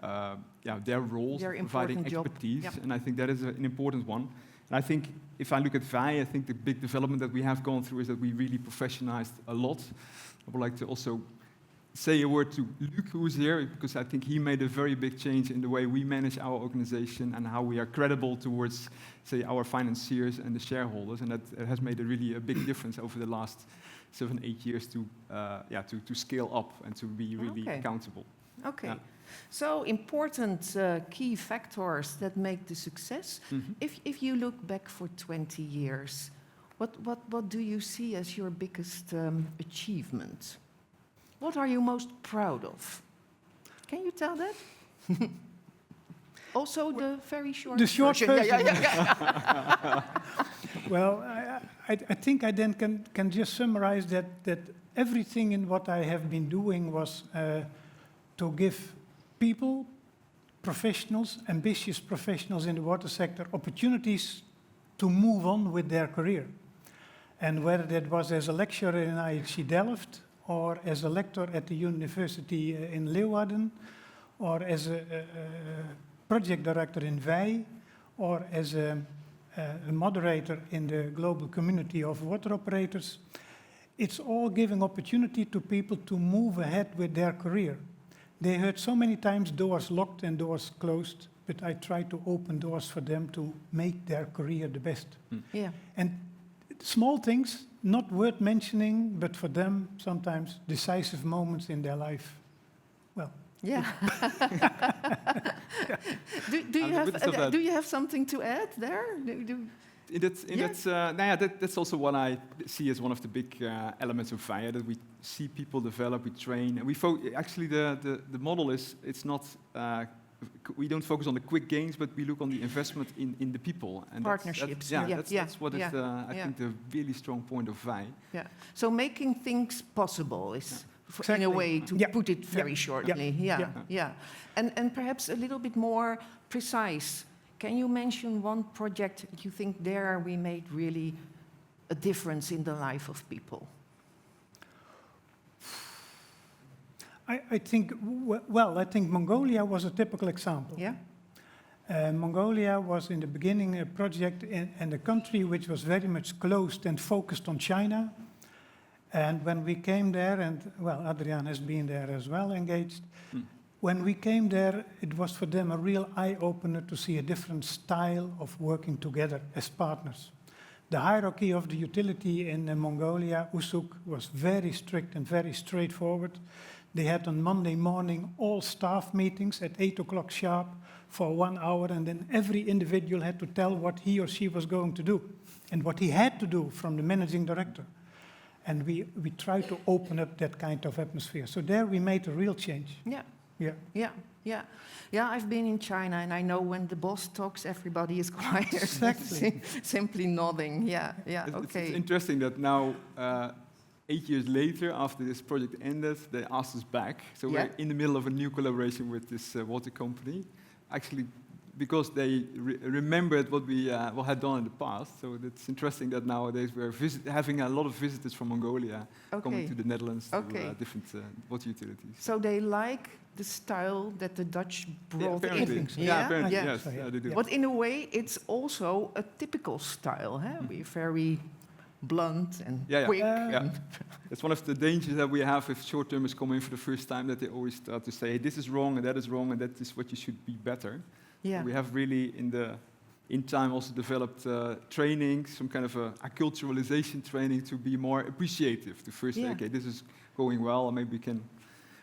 Speaker 8: roles,
Speaker 1: Their
Speaker 8: providing
Speaker 1: important job.
Speaker 8: expertise,
Speaker 1: Yep.
Speaker 8: and I think that is an important one. And I think if I look at VEI, I think the big development that we have gone through is that we really professionalized a lot. I would like to also say a word to Luc, who is here, because I think he made a very big change in the way we manage our organization and how we are credible towards, say, our financiers and the shareholders, and that has made a big difference over the last 7-8 years to scale up and to be really accountable.
Speaker 1: Okay.
Speaker 8: Yeah.
Speaker 1: So important key factors that make the success.
Speaker 8: Mm-hmm.
Speaker 1: If you look back for 20 years, what do you see as your biggest achievement? What are you most proud of? Can you tell that? Also the very short
Speaker 7: The short
Speaker 1: version.
Speaker 7: version.
Speaker 1: Yeah.
Speaker 7: Well, I think I then can just summarize that everything in what I have been doing was to give people, professionals, ambitious professionals in the water sector, opportunities to move on with their career. And whether that was as a lecturer in IHC Delft, or as a lecturer at the university in Leeuwarden, or as a project director in VEI, or as a moderator in the global community of water operators, it's all giving opportunity to people to move ahead with their career. They heard so many times doors locked and doors closed, but I try to open doors for them to make their career the best.
Speaker 1: Yeah.
Speaker 7: And small things, not worth mentioning, but for them, sometimes decisive moments in their life. Well.
Speaker 1: Yeah. Do you have something to add there?
Speaker 8: That's also what I see as one of the big elements of VEI, that we see people develop, we train, and we actually the model is, it's not, we don't focus on the quick gains, but we look on the investment in the people. And
Speaker 1: partnerships.
Speaker 8: That's what is, I think, the really strong point of VEI.
Speaker 1: Yeah. So making things possible is,
Speaker 7: Exactly.
Speaker 1: in a way, to put it very shortly.
Speaker 7: Yeah.
Speaker 1: And perhaps a little bit more precise. Can you mention one project you think there we made really a difference in the life of people?
Speaker 7: I think Mongolia was a typical example.
Speaker 1: Yeah.
Speaker 7: Mongolia was in the beginning a project in a country which was very much closed and focused on China. And when we came there, and Adriaan has been there as well, engaged. When we came there, it was for them a real eye-opener to see a different style of working together as partners. The hierarchy of the utility in Mongolia, Usuk, was very strict and very straightforward. They had on Monday morning all staff meetings at 8 o'clock sharp for 1 hour, and then every individual had to tell what he or she was going to do and what he had to do from the managing director. And we tried to open up that kind of atmosphere. So there we made a real change.
Speaker 1: Yeah, I've been in China, and I know when the boss talks, everybody is quiet.
Speaker 7: Exactly.
Speaker 1: Simply nodding. Yeah, okay.
Speaker 8: It's interesting that now, 8 years later, after this project ended, they asked us back. So we're in the middle of a new collaboration with this water company. Actually, because they remembered what we had done in the past. So it's interesting that nowadays we're having a lot of visitors from Mongolia coming to the Netherlands to different water utilities.
Speaker 1: So they like the style that the Dutch brought in.
Speaker 8: Apparently,
Speaker 1: yes,
Speaker 8: they do.
Speaker 1: But in a way, it's also a typical style. We're very blunt and quick.
Speaker 8: It's one of the dangers that we have if short-termers come in for the first time, that they always start to say, hey, this is wrong and that is what you should be better.
Speaker 1: Yeah.
Speaker 8: We have really, in time, also developed training, some kind of a acculturalization training to be more appreciative. To first say, okay, this is going well, and maybe we can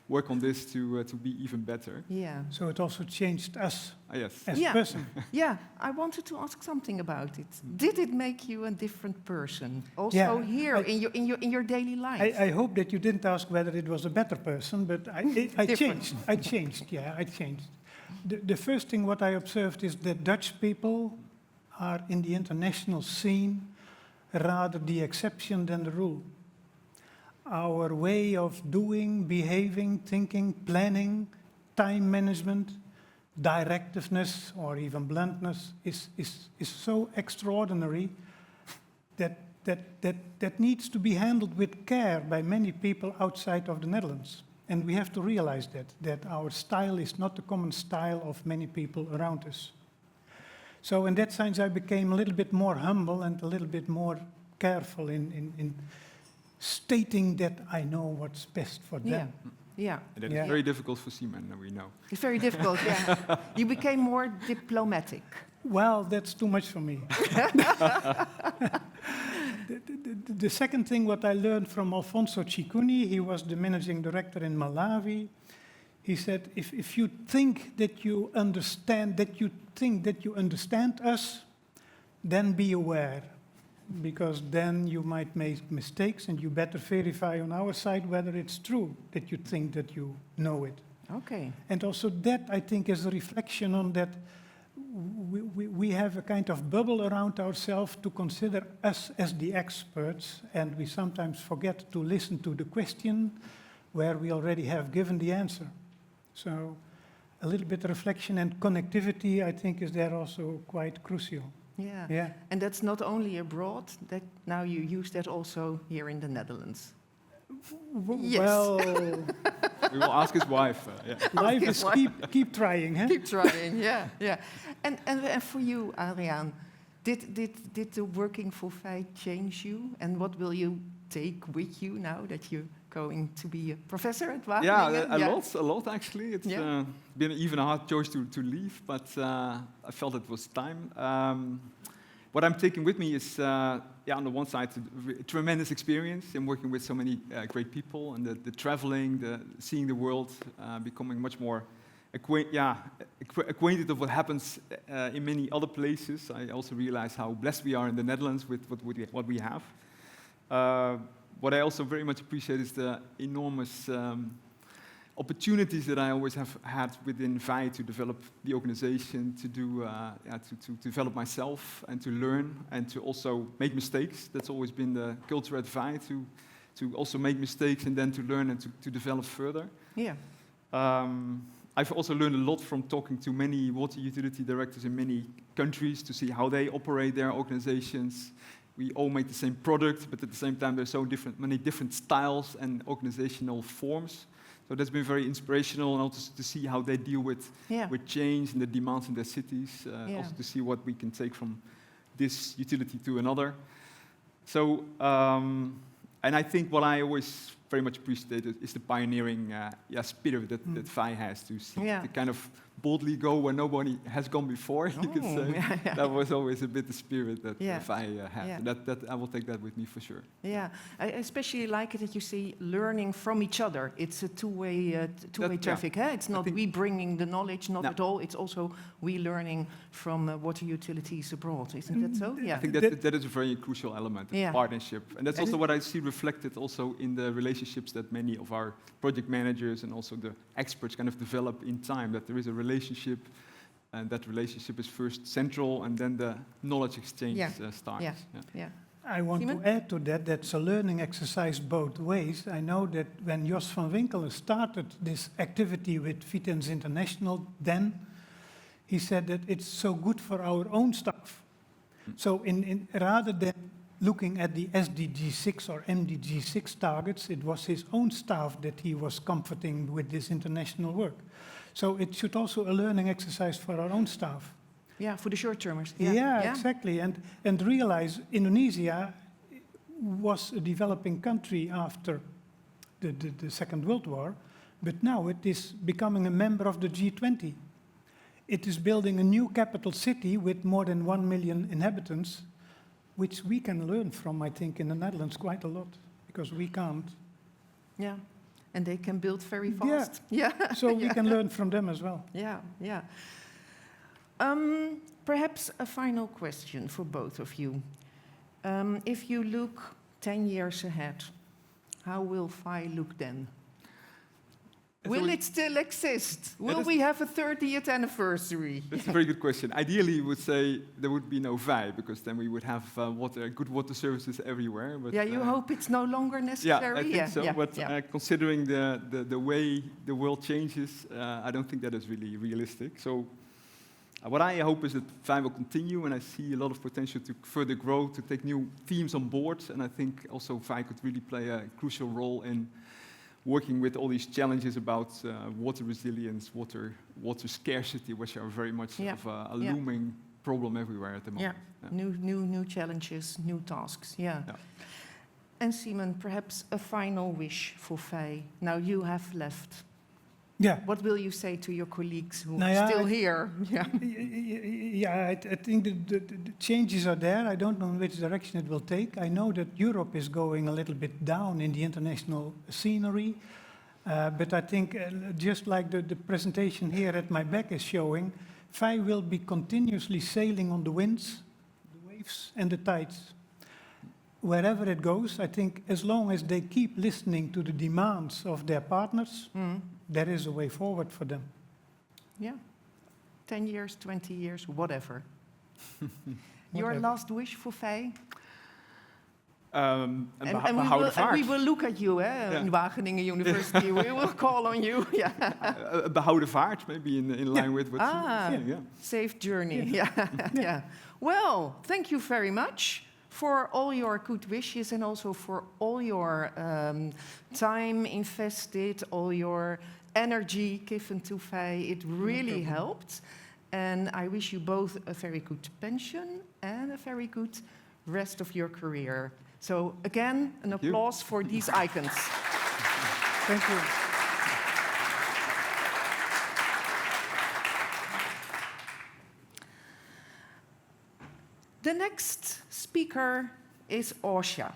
Speaker 8: work on this to be even better.
Speaker 1: Yeah.
Speaker 7: So it also changed us
Speaker 8: Yes.
Speaker 7: as
Speaker 1: Yeah.
Speaker 7: person.
Speaker 1: Yeah, I wanted to ask something about it. Did it make you a different person? Also
Speaker 7: Yeah,
Speaker 1: here
Speaker 7: I-
Speaker 1: in your daily life?
Speaker 7: I hope that you didn't ask whether it was a better person, but I
Speaker 1: Different.
Speaker 7: changed. Yeah, I changed. The first thing what I observed is that Dutch people are in the international scene rather the exception than the rule. Our way of doing, behaving, thinking, planning, time management, directiveness or even bluntness is so extraordinary that needs to be handled with care by many people outside of the Netherlands. And we have to realize that our style is not the common style of many people around us. So in that sense, I became a little bit more humble and a little bit more careful in stating that I know what's best for them.
Speaker 1: Yeah, yeah.
Speaker 8: And that
Speaker 7: Yeah.
Speaker 8: is very difficult for seamen, we know.
Speaker 1: It's very difficult, yeah. You became more diplomatic.
Speaker 7: Well, that's too much for me. The second thing what I learned from 𝗪𝘀𝗁𝗁𝗁𝗁, he was the managing director in Malawi. He said, if you think that you understand us, then be aware, because then you might make mistakes and you better verify on our side whether it's true that you think that you know it.
Speaker 1: Okay.
Speaker 7: And also that, I think, is a reflection on that we have a kind of bubble around ourselves to consider us as the experts, and we sometimes forget to listen to the question where we already have given the answer. So a little bit of reflection and connectivity, I think, is there also quite crucial.
Speaker 1: Yeah.
Speaker 7: Yeah.
Speaker 1: And that's not only abroad, that now you use that also here in the Netherlands. Yes.
Speaker 7: Well,
Speaker 8: We will ask his wife. Yeah.
Speaker 7: life is keep trying, huh?
Speaker 1: Keep trying, yeah, yeah. And for you, Adriaan, did the working for VEI change you? And what will you take with you now that you're going to be a professor at Wageningen?
Speaker 8: Yeah, a lot actually. It's
Speaker 1: Yeah.
Speaker 8: been even a hard choice to leave, but I felt it was time. What I'm taking with me is, on the one side, a tremendous experience in working with so many great people, and the traveling, seeing the world, becoming much more acquainted of what happens in many other places. I also realize how blessed we are in the Netherlands with what we have. What I also very much appreciate is the enormous opportunities that I always have had within VEI to develop the organization, to develop myself and to learn and to also make mistakes. That's always been the culture at VEI, to also make mistakes and then to learn and to develop further.
Speaker 1: Yeah.
Speaker 8: I've also learned a lot from talking to many water utility directors in many countries to see how they operate their organizations. We all make the same product, but at the same time there's many different styles and organizational forms. So that's been very inspirational, and also to see how they deal with change and the demands in their cities. Also to see what we can take from this utility to another. So, and I think what I always very much appreciate is the pioneering spirit that VEI has to see, to kind of boldly go where nobody has gone before, you could say.
Speaker 1: Yeah.
Speaker 8: That was always a bit the spirit that VEI had.
Speaker 1: Yeah.
Speaker 8: And that I will take that with me for sure.
Speaker 1: Yeah, I especially like it that you see learning from each other. It's a two-way traffic. Huh? It's not we bringing the knowledge, not at all. It's also we learning from water utilities abroad. Isn't that so? Yeah.
Speaker 8: I think that is a very crucial element, partnership. And that's also what I see reflected also in the relationships that many of our project managers and also the experts kind of develop in time, that there is a relationship, and that relationship is first central, and then the knowledge exchange starts.
Speaker 1: Yeah.
Speaker 7: I want
Speaker 1: Simon?
Speaker 7: to add to that, that's a learning exercise both ways. I know that when Jos van Winkelen started this activity with Vitens International, then he said that it's so good for our own staff. So rather than looking at the SDG 6 or MDG 6 targets, it was his own staff that he was comforting with this international work. So it should also a learning exercise for our own staff.
Speaker 1: Yeah, for the short-termers.
Speaker 7: Yeah, exactly. And realize Indonesia was a developing country after the Second World War, but now it is becoming a member of the G20. It is building a new capital city with more than 1 million inhabitants, which we can learn from, I think, in the Netherlands quite a lot, because we can't.
Speaker 1: Yeah. And they can build very
Speaker 7: Yeah.
Speaker 1: fast. Yeah.
Speaker 7: So we can learn from them as well.
Speaker 1: Yeah, yeah. Perhaps a final question for both of you. If you look 10 years ahead, how will VEI look then? Will it still exist? Will we have a 30th anniversary?
Speaker 8: That's a very good question. Ideally, you would say there would be no VEI, because then we would have good water services everywhere. But,
Speaker 1: yeah, you hope it's no longer necessary?
Speaker 8: Yeah, I think so. But considering the way the world changes, I don't think that is really realistic. So what I hope is that VEI will continue, and I see a lot of potential to further grow, to take new themes on board. And I think also VEI could really play a crucial role in working with all these challenges about water resilience, water scarcity, which are very much of a looming problem everywhere at the moment.
Speaker 1: Yeah, new challenges, new tasks, yeah. And Simon, perhaps a final wish for VEI. Now you have left.
Speaker 7: Yeah.
Speaker 1: What will you say to your colleagues who are still here?
Speaker 7: Yeah, I think the changes are there. I don't know in which direction it will take. I know that Europe is going a little bit down in the international scenery. But I think, just like the presentation here at my back is showing, VEI will be continuously sailing on the winds, the waves, and the tides. Wherever it goes, I think as long as they keep listening to the demands of their partners, there is a way forward for them.
Speaker 1: Yeah, 10 years, 20 years, whatever. Your last wish for VEI?
Speaker 8: And
Speaker 1: we will look at you, in Wageningen University. We will call on you.
Speaker 8: 𝗪𝗿𝗲𝗿, maybe in line with what you're saying.
Speaker 1: Safe journey. Yeah. Well, thank you very much for all your good wishes and also for all your time invested, all your energy given to VEI. It really helped. And I wish you both a very good pension and a very good rest of your career. So again, an applause for these icons.
Speaker 7: Thank you.
Speaker 1: The next speaker is 𝗪𝘁𝗲.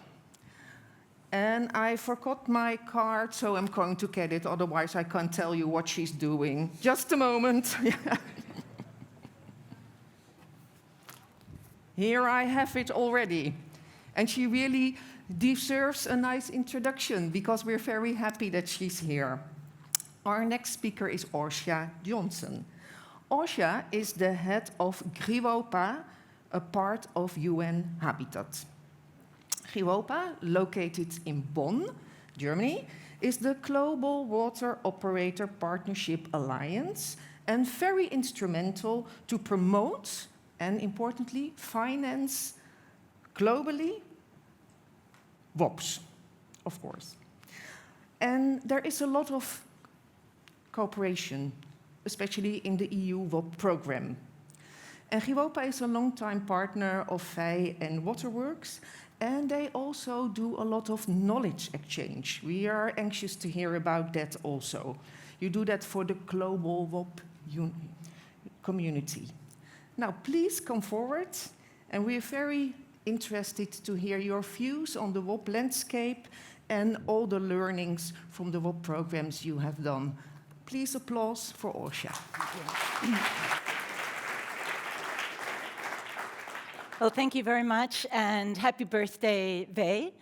Speaker 1: And I forgot my card, so I'm going to get it, otherwise I can't tell you what she's doing. Just a moment. Here I have it already. And she really deserves a nice introduction, because we're very happy that she's here. Our next speaker is 𝗪𝘁𝗲 Johnson. 𝗪𝘁𝗲 is the head of 𝗽𝗂𝗲𝗏, a part of UN Habitat. 𝗽𝗂𝗏, located in Bonn, Germany, is the Global Water Operator Partnership Alliance and very instrumental to promote and, importantly, finance globally WOPs, of course. And there is a lot of cooperation, especially in the EU WOP program. And 𝗽𝗂𝗏 is a long-time partner of VEI and Waterworks, and they also do a lot of knowledge exchange. We are anxious to hear about that also. You do that for the global WOP community. Now, please come forward, and we're very interested to hear your views on the WOP landscape and all the learnings from the WOP programs you have done. Please applause for 𝗪𝘁𝗲.
Speaker 9: Well, thank you very much, and happy birthday, VEI.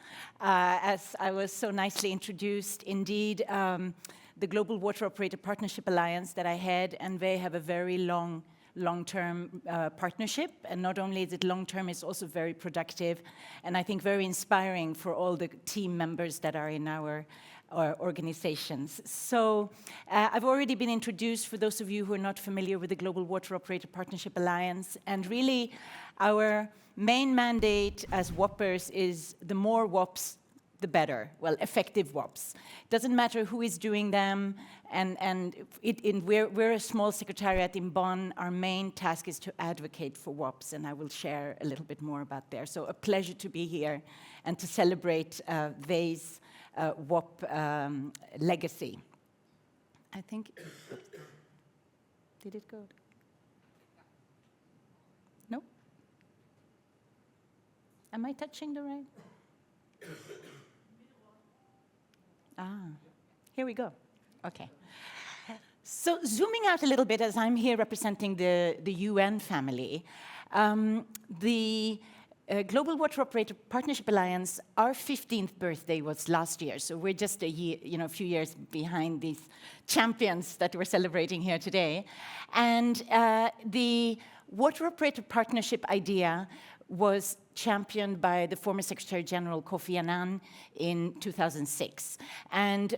Speaker 9: As I was so nicely introduced, indeed, the Global Water Operator Partnership Alliance that I head and VEI have a very long-term partnership, and not only is it long-term, it's also very productive, and I think very inspiring for all the team members that are in our organizations. So I've already been introduced for those of you who are not familiar with the Global Water Operator Partnership Alliance, and really our main mandate as WOPers is the more WOPs, the better, well, effective WOPs. Doesn't matter who is doing them, and we're a small secretariat in Bonn. Our main task is to advocate for WOPs, and I will share a little bit more about there. So a pleasure to be here and to celebrate VEI's WOP legacy. I think, did it go? No? Am I touching the right? Here we go. Okay. So zooming out a little bit, as I'm here representing the UN family, the Global Water Operator Partnership Alliance, our 15th birthday was last year, so we're just a few years behind these champions that we're celebrating here today. And the Water Operator Partnership idea was championed by the former Secretary General Kofi Annan in 2006. And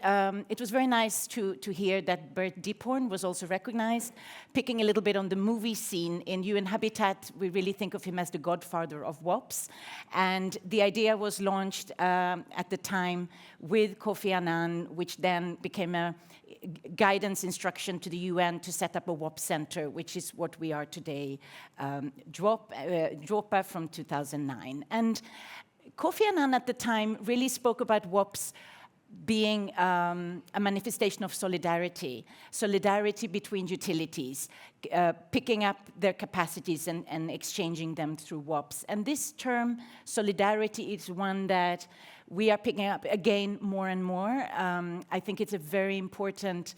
Speaker 9: it was very nice to hear that 𝗪𝗿 was also recognized. Picking a little bit on the movie scene, in UN Habitat, we really think of him as the godfather of WOPs. And the idea was launched at the time with Kofi Annan, which then became a guidance instruction to the UN to set up a WOP center, which is what we are today, 𝗪𝗿𝗲 from 2009. And Kofi Annan at the time really spoke about WOPs being a manifestation of solidarity between utilities, picking up their capacities and exchanging them through WOPs. And this term, solidarity, is one that we are picking up again more and more. I think it's a very important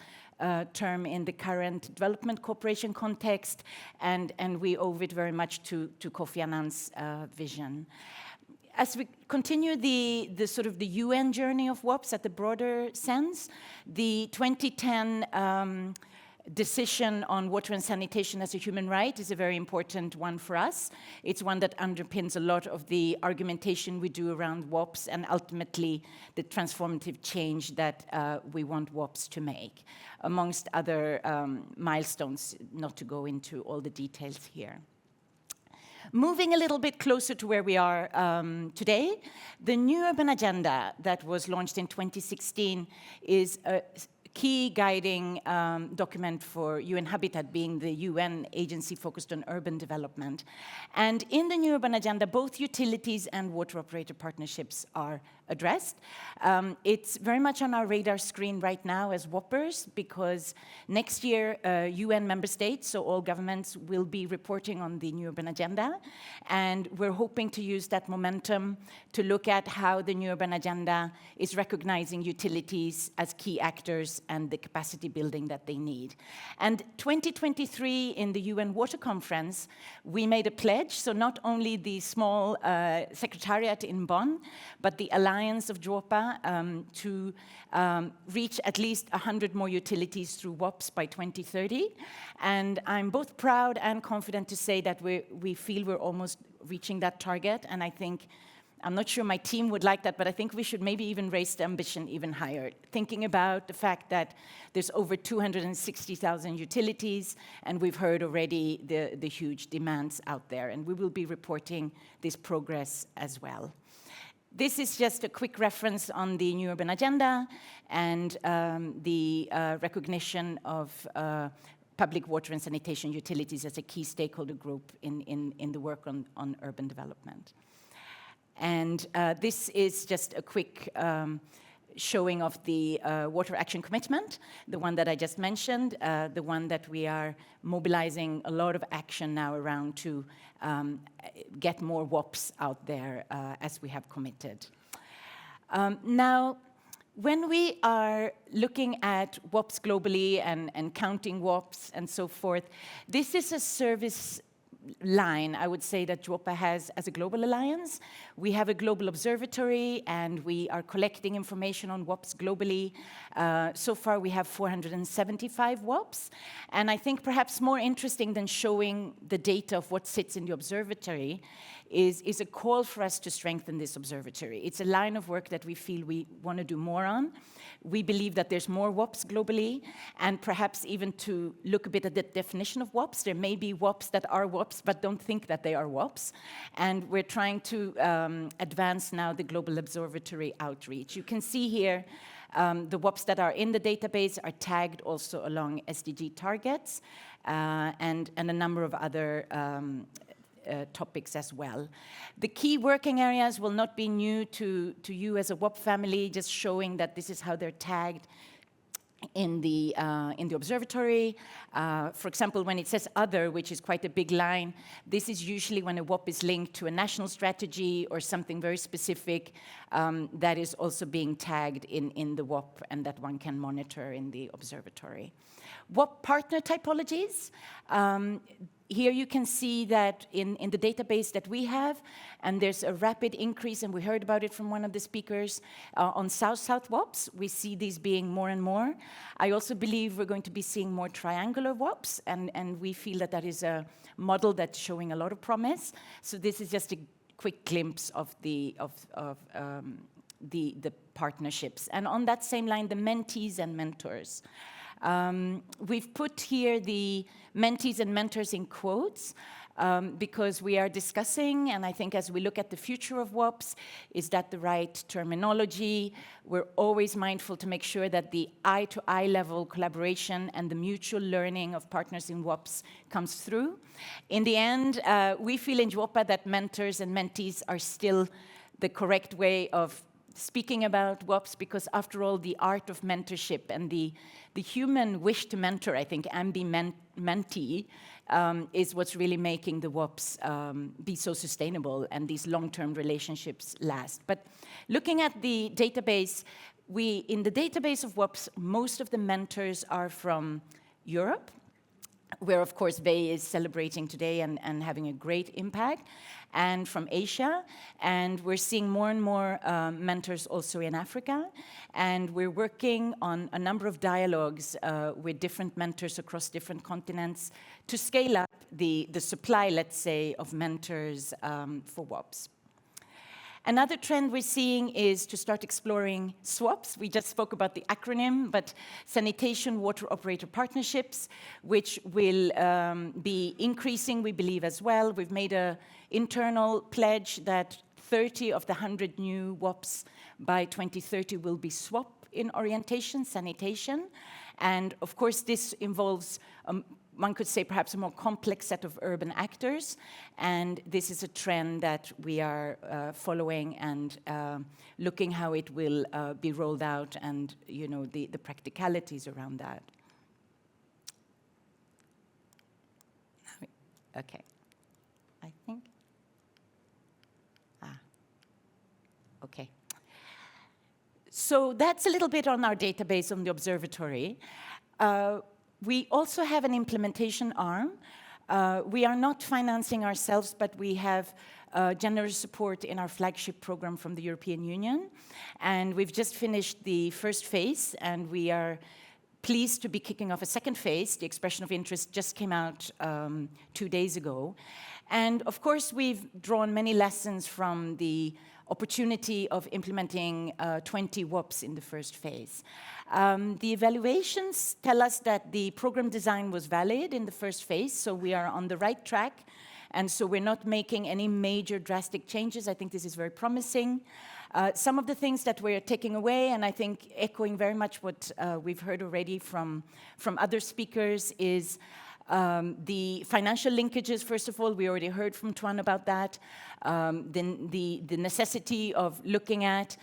Speaker 9: term in the current development cooperation context, and we owe it very much to Kofi Annan's vision. As we continue the sort of the UN journey of WOPs at the broader sense, the 2010 decision on water and sanitation as a human right is a very important one for us. It's one that underpins a lot of the argumentation we do around WOPs and ultimately the transformative change that we want WOPs to make, amongst other milestones, not to go into all the details here. Moving a little bit closer to where we are today, the New Urban Agenda that was launched in 2016 is a key guiding document for UN Habitat, being the UN agency focused on urban development. And in the New Urban Agenda, both utilities and water operator partnerships are addressed. It's very much on our radar screen right now as WOPers, because next year UN member states, so all governments, will be reporting on the New Urban Agenda. And we're hoping to use that momentum to look at how the New Urban Agenda is recognizing utilities as key actors and the capacity building that they need. And 2023, in the UN Water Conference, we made a pledge, so not only the small secretariat in Bonn, but the Alliance of 𝗪𝗲𝗄 to reach at least 100 more utilities through WOPs by 2030. And I'm both proud and confident to say that we feel we're almost reaching that target, and I think, I'm not sure my team would like that, but I think we should maybe even raise the ambition even higher, thinking about the fact that there's over 260,000 utilities, and we've heard already the huge demands out there, and we will be reporting this progress as well. This is just a quick reference on the New Urban Agenda and the recognition of public water and sanitation utilities as a key stakeholder group in the work on urban development. And this is just a quick showing of the Water Action Commitment, the one that I just mentioned, the one that we are mobilizing a lot of action now around to get more WOPs out there as we have committed. Now, when we are looking at WOPs globally and counting WOPs and so forth, this is a service line, I would say, that 𝗪𝗲𝗲 has as a global alliance. We have a global observatory, and we are collecting information on WOPs globally. So far, we have 475 WOPs. And I think perhaps more interesting than showing the data of what sits in the observatory is a call for us to strengthen this observatory. It's a line of work that we feel we want to do more on. We believe that there's more WOPs globally, and perhaps even to look a bit at the definition of WOPs. There may be WOPs that are WOPs, but don't think that they are WOPs. And we're trying to advance now the global observatory outreach. You can see here the WOPs that are in the database are tagged also along SDG targets and a number of other topics as well. The key working areas will not be new to you as a WOP family, just showing that this is how they're tagged in the observatory. For example, when it says other, which is quite a big line, this is usually when a WOP is linked to a national strategy or something very specific that is also being tagged in the WOP and that one can monitor in the observatory. WOP partner typologies. Here you can see that in the database that we have, and there's a rapid increase, and we heard about it from one of the speakers, on South-South WOPs. We see these being more and more. I also believe we're going to be seeing more triangular WOPs, and we feel that that is a model that's showing a lot of promise. So this is just a quick glimpse of the partnerships. And on that same line, the mentees and mentors. We've put here the mentees and mentors in quotes because we are discussing, and I think as we look at the future of WOPs, is that the right terminology? We're always mindful to make sure that the eye-to-eye level collaboration and the mutual learning of partners in WOPs comes through. In the end, we feel in JWOPA that mentors and mentees are still the correct way of speaking about WOPs, because after all, the art of mentorship and the human wish to mentor, I think, and be mentee, is what's really making the WOPs be so sustainable and these long-term relationships last. But looking at the database, in the database of WOPs, most of the mentors are from Europe, where, of course, VEI is celebrating today and having a great impact, and from Asia. And we're seeing more and more mentors also in Africa. And we're working on a number of dialogues with different mentors across different continents to scale up the supply, let's say, of mentors for WOPs. Another trend we're seeing is to start exploring SWOPs. We just spoke about the acronym, but Sanitation Water Operator Partnerships, which will be increasing, we believe, as well. We've made an internal pledge that 30 of the 100 new WOPs by 2030 will be SWOP in orientation, sanitation. And of course, this involves one could say perhaps a more complex set of urban actors, and this is a trend that we are following and looking how it will be rolled out and, you know, the practicalities around that. Okay, I think. Okay. So that's a little bit on our database on the observatory. We also have an implementation arm. We are not financing ourselves, but we have generous support in our flagship program from the European Union. And we've just finished the first phase, and we are pleased to be kicking off a second phase. The expression of interest just came out 2 days ago. And of course, we've drawn many lessons from the opportunity of implementing 20 WOPs in the first phase. The evaluations tell us that the program design was valid in the first phase, so we are on the right track, and so we're not making any major drastic changes. I think this is very promising. Some of the things that we're taking away, and I think echoing very much what we've heard already from other speakers, is the financial linkages. First of all, we already heard from Tuan about that. Then the necessity of looking at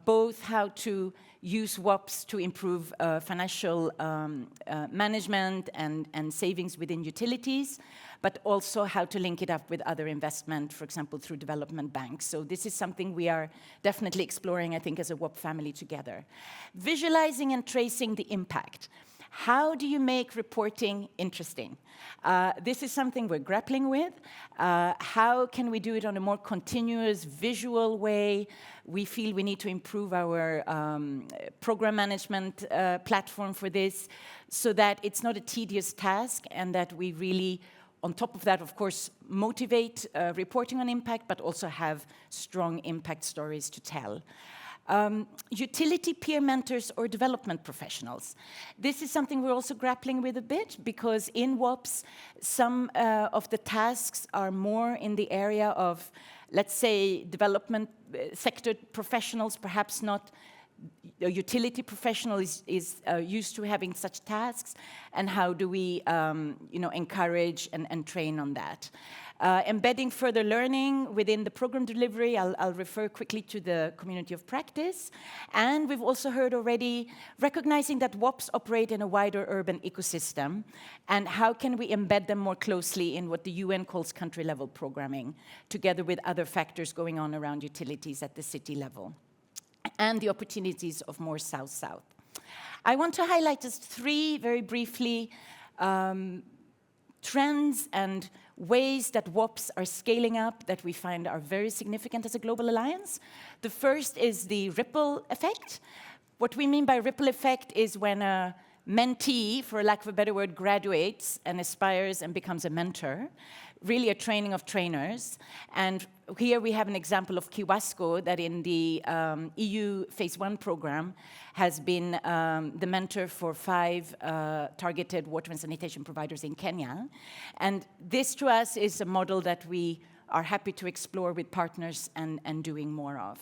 Speaker 9: both how to use WOPs to improve financial management and savings within utilities, but also how to link it up with other investment, for example, through development banks. So this is something we are definitely exploring, I think, as a WOP family together. Visualizing and tracing the impact. How do you make reporting interesting? This is something we're grappling with. How can we do it on a more continuous, visual way? We feel we need to improve our program management platform for this so that it's not a tedious task and that we really, on top of that, of course, motivate reporting on impact, but also have strong impact stories to tell. Utility peer mentors or development professionals. This is something we're also grappling with a bit, because in WOPs, some of the tasks are more in the area of, let's say, development sector professionals, perhaps not a utility professional is used to having such tasks, and how do we encourage and train on that. Embedding further learning within the program delivery, I'll refer quickly to the community of practice. And we've also heard already, recognizing that WOPs operate in a wider urban ecosystem, and how can we embed them more closely in what the UN calls country-level programming, together with other factors going on around utilities at the city level, and the opportunities of more South-South. I want to highlight just three, very briefly, trends and ways that WOPs are scaling up that we find are very significant as a global alliance. The first is the ripple effect. What we mean by ripple effect is when a mentee, for lack of a better word, graduates and aspires and becomes a mentor, really a training of trainers. And here we have an example of 𝗪𝘀𝗁𝗂 that in the EU Phase 1 program has been the mentor for 5 targeted water and sanitation providers in Kenya. And this to us is a model that we are happy to explore with partners and doing more of.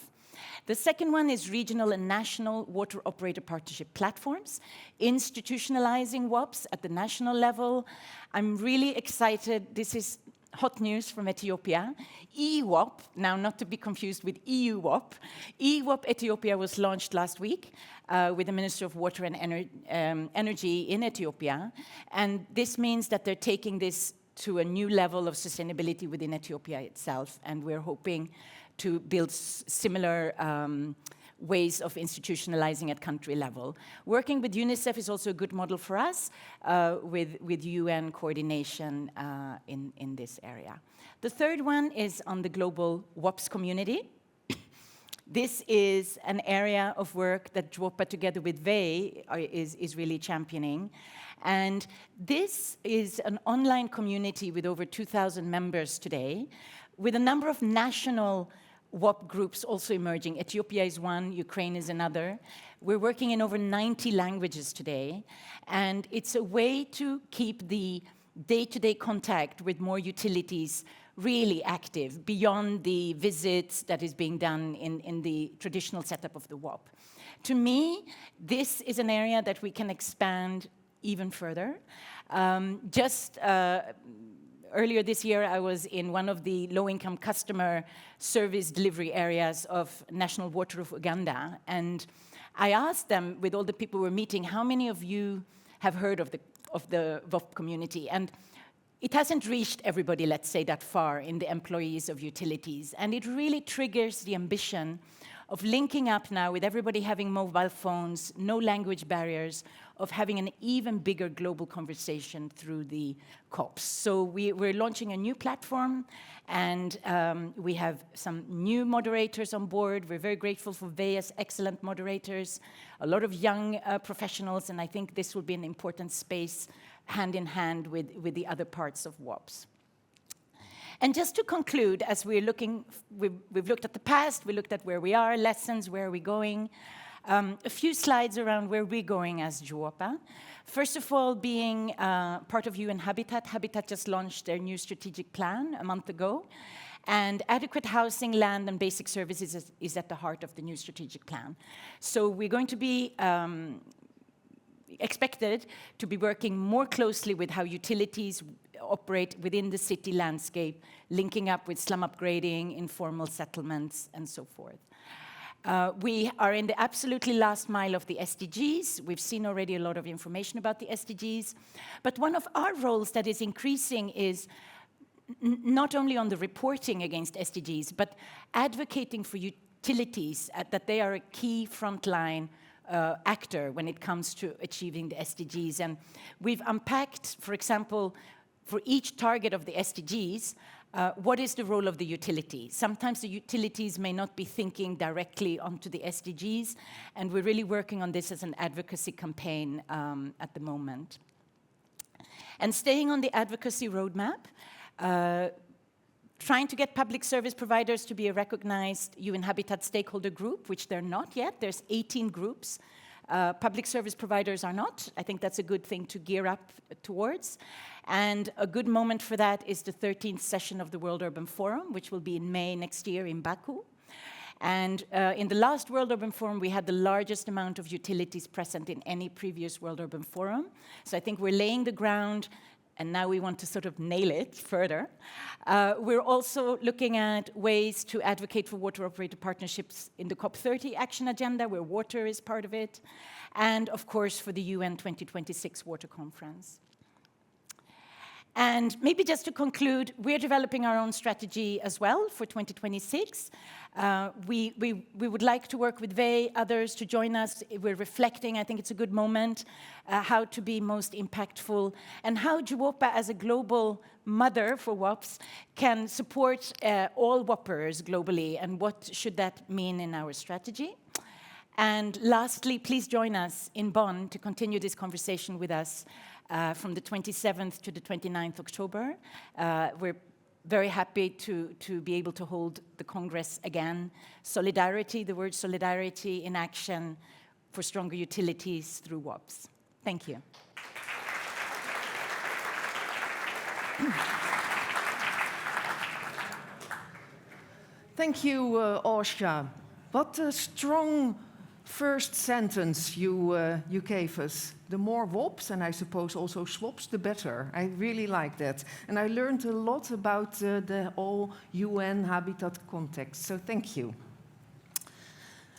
Speaker 9: The second one is regional and national water operator partnership platforms, institutionalizing WOPs at the national level. I'm really excited. This is hot news from Ethiopia. EWOP, now not to be confused with EUWOP. EWOP Ethiopia was launched last week with the Minister of Water and Energy in Ethiopia. And this means that they're taking this to a new level of sustainability within Ethiopia itself. And we're hoping to build similar ways of institutionalizing at country level. Working with UNICEF is also a good model for us with UN coordination in this area. The third one is on the global WOPs community. This is an area of work that JWOPA together with VEI is really championing. And this is an online community with over 2,000 members today, with a number of national WOP groups also emerging. Ethiopia is one, Ukraine is another. We're working in over 90 languages today, and it's a way to keep the day-to-day contact with more utilities really active, beyond the visits that is being done in the traditional setup of the WOP. To me, this is an area that we can expand even further. Earlier this year, I was in one of the low-income customer service delivery areas of National Water of Uganda, and I asked them, with all the people we're meeting, how many of you have heard of the WOP community? And it hasn't reached everybody, let's say, that far in the employees of utilities, and it really triggers the ambition of linking up now with everybody having mobile phones, no language barriers, of having an even bigger global conversation through the COPs. So we're launching a new platform, and we have some new moderators on board. We're very grateful for VEI's excellent moderators, a lot of young professionals, and I think this will be an important space hand in hand with the other parts of WOPs. And just to conclude, as we've looked at the past, we looked at where we are, lessons, where are we going, a few slides around where we're going as JWOPA. First of all, being part of UN Habitat. Habitat just launched their new strategic plan a month ago, and adequate housing, land, and basic services is at the heart of the new strategic plan. So we're going to be expected to be working more closely with how utilities operate within the city landscape, linking up with slum upgrading, informal settlements, and so forth. We are in the absolutely last mile of the SDGs. We've seen already a lot of information about the SDGs. But one of our roles that is increasing is not only on the reporting against SDGs, but advocating for utilities that they are a key frontline actor when it comes to achieving the SDGs. And we've unpacked, for example, for each target of the SDGs, what is the role of the utility? Sometimes the utilities may not be thinking directly onto the SDGs, and we're really working on this as an advocacy campaign at the moment. And staying on the advocacy roadmap, trying to get public service providers to be a recognized UN Habitat stakeholder group, which they're not yet. There's 18 groups. Public service providers are not. I think that's a good thing to gear up towards. And a good moment for that is the 13th session of the World Urban Forum, which will be in May next year in Baku. And in the last World Urban Forum, we had the largest amount of utilities present in any previous World Urban Forum. So I think we're laying the ground, and now we want to sort of nail it further. We're also looking at ways to advocate for water operator partnerships in the COP30 action agenda, where water is part of it, and of course for the UN 2026 Water Conference. And maybe just to conclude, we're developing our own strategy as well for 2026. We would like to work with VEI, others to join us. We're reflecting, I think it's a good moment, how to be most impactful and how JWOPA as a global mother for WOPs can support all WOPers globally and what should that mean in our strategy. And lastly, please join us in Bonn to continue this conversation with us from the 27th to the 29th October. We're very happy to be able to hold the Congress again. Solidarity, the word solidarity in action for stronger utilities through WOPs. Thank you.
Speaker 1: Thank you, 𝗪𝘁𝗲𝗿. What a strong first sentence you gave us. The more WOPs, and I suppose also SWOPs, the better. I really like that. And I learned a lot about the whole UN habitat context, so thank you.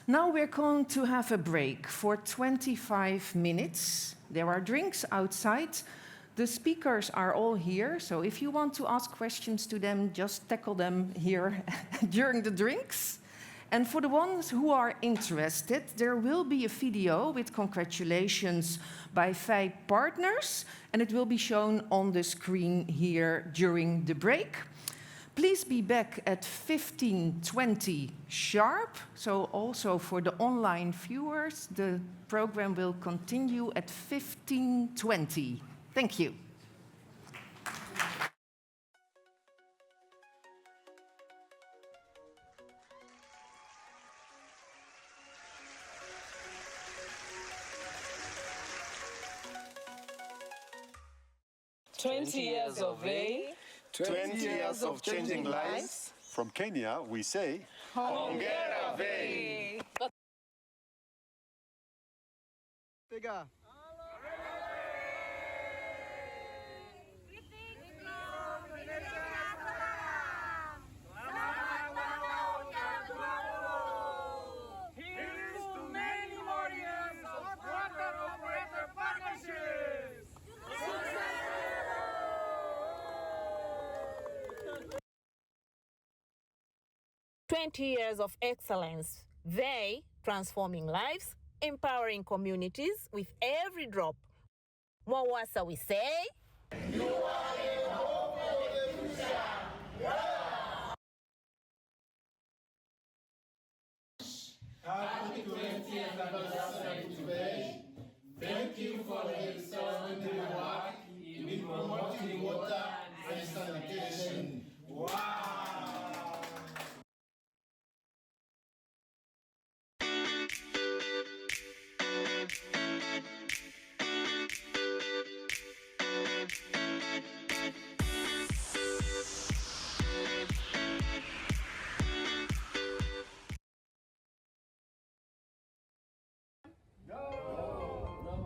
Speaker 1: Now we're going to have a break for 25 minutes. There are drinks outside. The speakers are all here, so if you want to ask questions to them, just tackle them here during the drinks. And for the ones who are interested, there will be a video with congratulations by VEI partners, and it will be shown on the screen here during the break. Please be back at 15:20 sharp. So also for the online viewers, the program will continue at 15:20. Thank you.
Speaker 10: Years of VEI, 20 years of changing lives.
Speaker 11: From Kenya, we say,
Speaker 10: Hongera VEI. Here's to many more years of water operator partnerships.
Speaker 12: 20 years of excellence. VEI, transforming lives, empowering communities with every drop. Mwawasa we say.
Speaker 10: You are the hope for the future. Happy 20th anniversary to VEI. Thank you for the extraordinary work in promoting water and sanitation. Wow!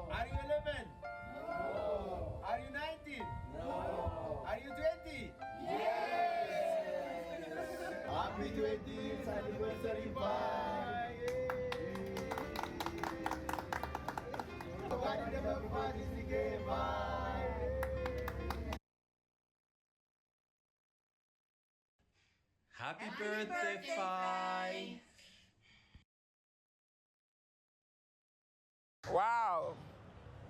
Speaker 13: Are you 11? No. Are you 19? No. Are you 20? Yes! Happy 20th anniversary, bye!
Speaker 10: Happy birthday, VEI!
Speaker 14: Wow,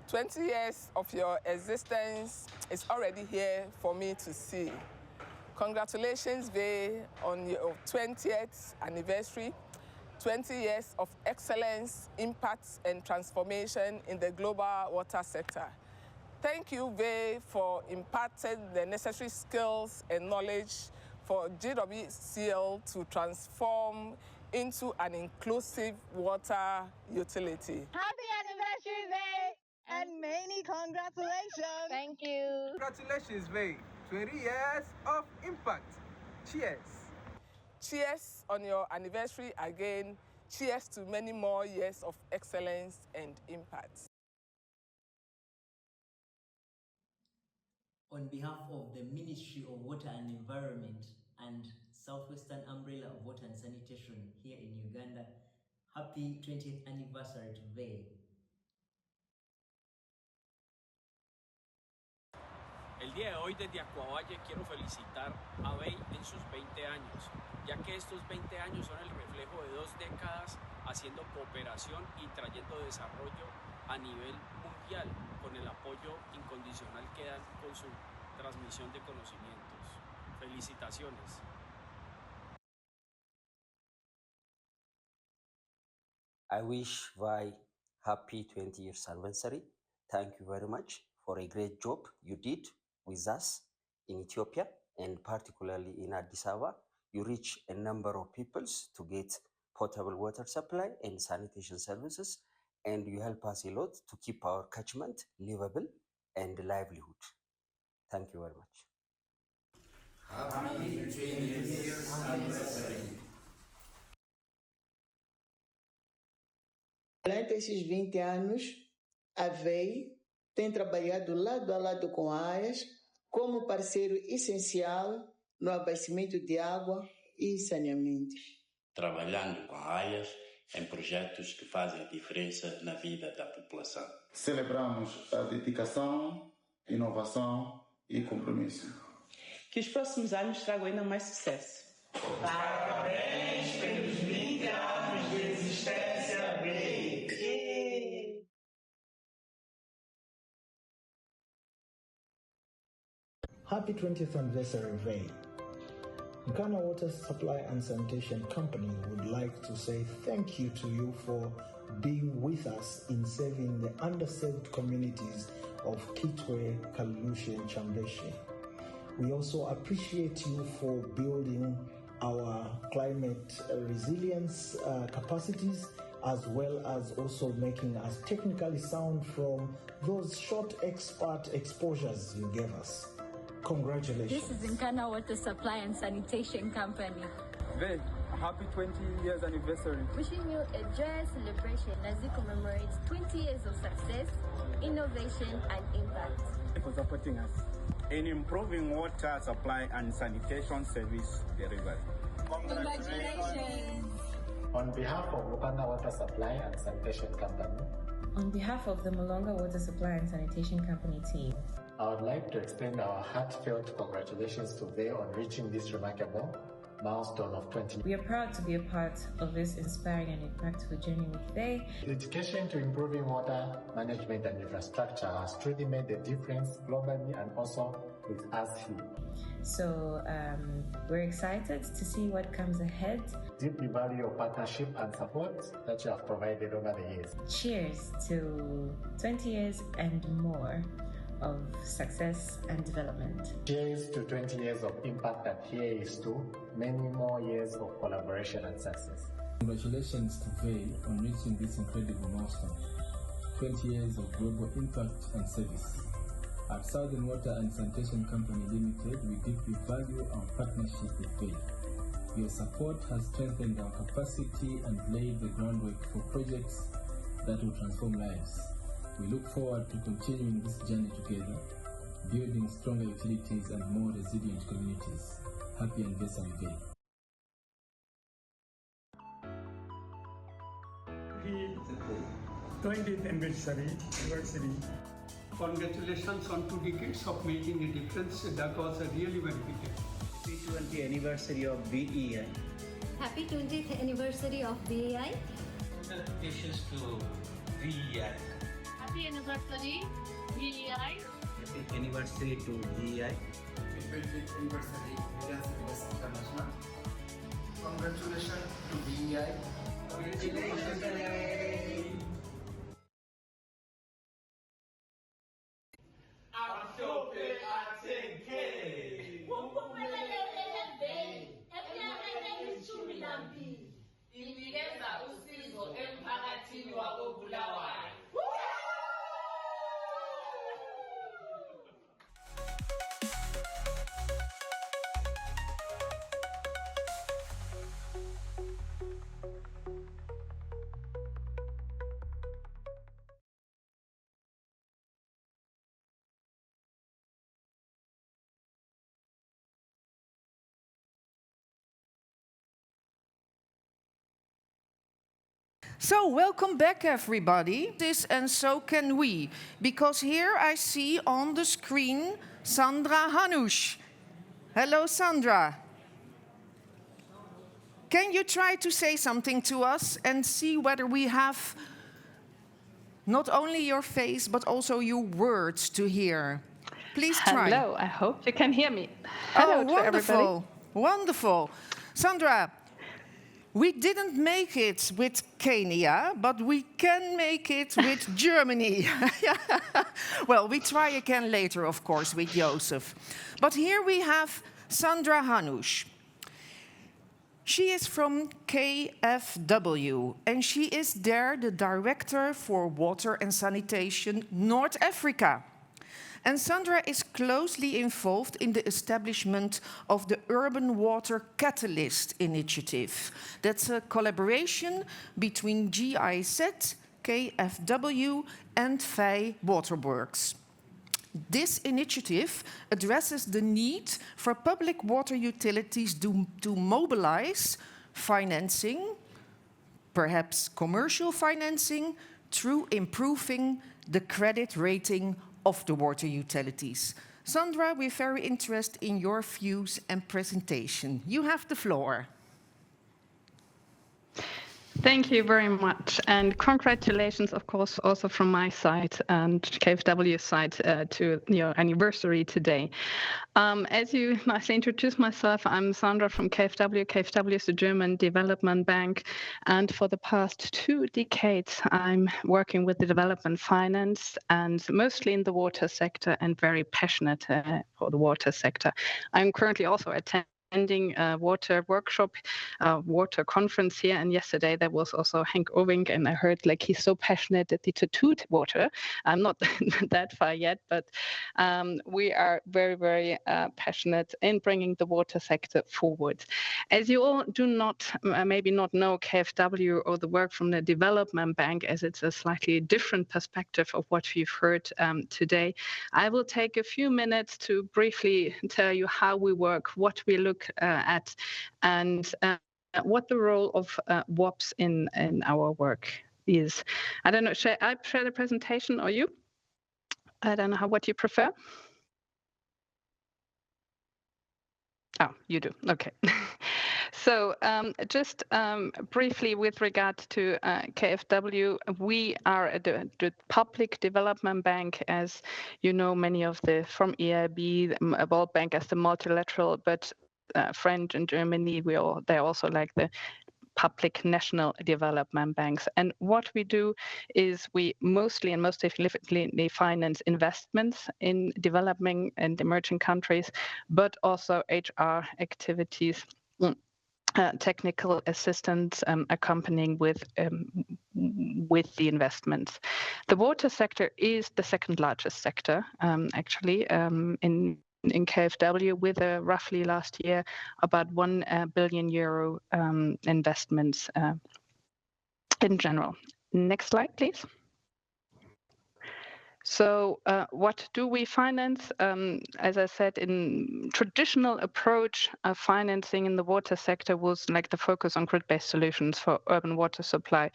Speaker 14: 20 years of your existence is already here for me to see. Congratulations, VEI, on your 20th anniversary, 20 years of excellence, impact, and transformation in the global water sector. Thank you, VEI, for imparting the necessary skills and knowledge for JWCL to transform into an inclusive water utility.
Speaker 15: Happy anniversary, VEI, and many congratulations.
Speaker 16: Thank you.
Speaker 13: Congratulations, VEI. 20 years of impact. Cheers.
Speaker 14: cheers on your anniversary again. Cheers to many more years of excellence and impact.
Speaker 16: On behalf of the Ministry of Water and Environment and Southwestern Umbrella of Water and Sanitation here in Uganda, happy 20th anniversary to VEI.
Speaker 17: El día de hoy desde 𝗪𝗂𝗿 quiero felicitar a VEI en sus 20 años, ya que estos 20 años son el reflejo de 2 décadas haciendo cooperación y trayendo desarrollo a nivel mundial con el apoyo incondicional que dan con su transmisión de conocimientos. Felicitaciones.
Speaker 18: I wish VEI happy 20 years anniversary. Thank you very much for a great job you did with us in Ethiopia and particularly in Addis Ababa. You reach a number of peoples to get potable water supply and sanitation services, and you help us a lot to keep our catchment livable and livelihood. Thank you very much.
Speaker 13: Happy 20 years anniversary.
Speaker 19: Durante esses 20 anos, a VEI tem trabalhado lado a lado com a AIAS como parceiro essencial no abastecimento de água e saneamento.
Speaker 20: Trabalhando com a AIAS em projetos que fazem a diferença na vida da população.
Speaker 21: Celebramos a dedicação, inovação e compromisso.
Speaker 22: Que os próximos anos tragam ainda mais sucesso.
Speaker 13: Parabéns pelos 20 anos de existência, VEI.
Speaker 23: Happy 20th anniversary, VEI. Ghana Water Supply and Sanitation Company would like to say thank you to you for being with us in serving the underserved communities of 𝗪𝗀𝗁𝗪𝗁. We also appreciate you for building our climate resilience capacities, as well as also making us technically sound from those short expert exposures you gave us. Congratulations.
Speaker 24: This is Ghana Water Supply and Sanitation Company.
Speaker 25: VEI, happy 20 years anniversary.
Speaker 24: Wishing you a joyous celebration as we commemorate 20 years of success, innovation and impact.
Speaker 25: Thank you for supporting us
Speaker 26: in improving water supply and sanitation service delivery.
Speaker 24: Congratulations.
Speaker 27: On behalf of Uganda Water Supply and Sanitation Company,
Speaker 28: on behalf of the Mulonga Water Supply and Sanitation Company team,
Speaker 27: I would like to extend our heartfelt congratulations to VEI on reaching this remarkable milestone of 20.
Speaker 28: We are proud to be a part of this inspiring and impactful journey with VEI.
Speaker 27: Dedication to improving water management and infrastructure has truly made a difference globally and also with us here.
Speaker 28: So we're excited to see what comes ahead.
Speaker 27: Deeply value your partnership and support that you have provided over the years.
Speaker 28: Cheers to 20 years and more of success and development.
Speaker 27: Cheers to 20 years of impact, and here is to many more years of collaboration and success.
Speaker 29: Congratulations to VEI on reaching this incredible milestone. 20 years of global impact and service. At Southern Water and Sanitation Company Limited, we deeply value our partnership with VEI. Your support has strengthened our capacity and laid the groundwork for projects that will transform lives. We look forward to continuing this journey together, building stronger utilities and more resilient communities. Happy anniversary, VEI.
Speaker 30: 20th anniversary. Congratulations on 2 decades of making a difference. That was really very big.
Speaker 31: Happy 20th anniversary of VEI.
Speaker 24: Happy 20th anniversary of VEI.
Speaker 31: Congratulations to VEI.
Speaker 24: Happy anniversary, VEI.
Speaker 31: Happy anniversary to VEI.
Speaker 13: Happy 20th anniversary, Reliance International. Congratulations to VEI. Congratulations, VEI.
Speaker 12: Inikeza usizo emphakathini wakoBulawayo.
Speaker 1: So, welcome back, everybody. This and so can we, because here I see on the screen Sandra Hanush. Hello, Sandra. Can you try to say something to us and see whether we have not only your face, but also your words to hear? Please try.
Speaker 2: Hello, I hope you can hear me. Hello to everybody.
Speaker 1: Wonderful. Sandra, we didn't make it with Kenya, but we can make it with Germany. Well, we try again later, of course, with Joseph. But here we have Sandra Hanush. She is from KfW, and she is there the director for Water and Sanitation North Africa. And Sandra is closely involved in the establishment of the Urban Water Catalyst Initiative. That's a collaboration between GIZ, KfW, and VEI Waterworks. This initiative addresses the need for public water utilities to mobilize financing, perhaps commercial financing, through improving the credit rating of the water utilities. Sandra, we're very interested in your views and presentation. You have the floor.
Speaker 2: Thank you very much, and congratulations, of course, also from my side and KfW's side to your anniversary today. As you nicely introduced myself, I'm Sandra from KfW. KfW is a German development bank, and for the past 2 decades, I'm working with the development finance and mostly in the water sector and very passionate for the water sector. I'm currently also attending a water workshop, water conference here, and yesterday there was also Henk Oving, and I heard like he's so passionate that it's a toot water. I'm not that far yet, but we are very, very passionate in bringing the water sector forward. As you all do not, maybe not know KfW or the work from the development bank, as it's a slightly different perspective of what we've heard today, I will take a few minutes to briefly tell you how we work, what we look at, and what the role of WOPs in our work is. I don't know, shall I share the presentation or you? I don't know what you prefer. Oh, you do, okay. So just briefly with regard to KfW, we are the public development bank, as you know, many of the from EIB, World Bank as the multilateral, but French and Germany, they're also like the public national development banks. And what we do is we mostly and most significantly finance investments in developing and emerging countries, but also HR activities, technical assistance accompanying with the investments. The water sector is the second largest sector, actually, in KfW, with roughly last year about €1 billion investments in general. Next slide, please. So what do we finance? As I said, in traditional approach of financing in the water sector was like the focus on grid-based solutions for urban water supply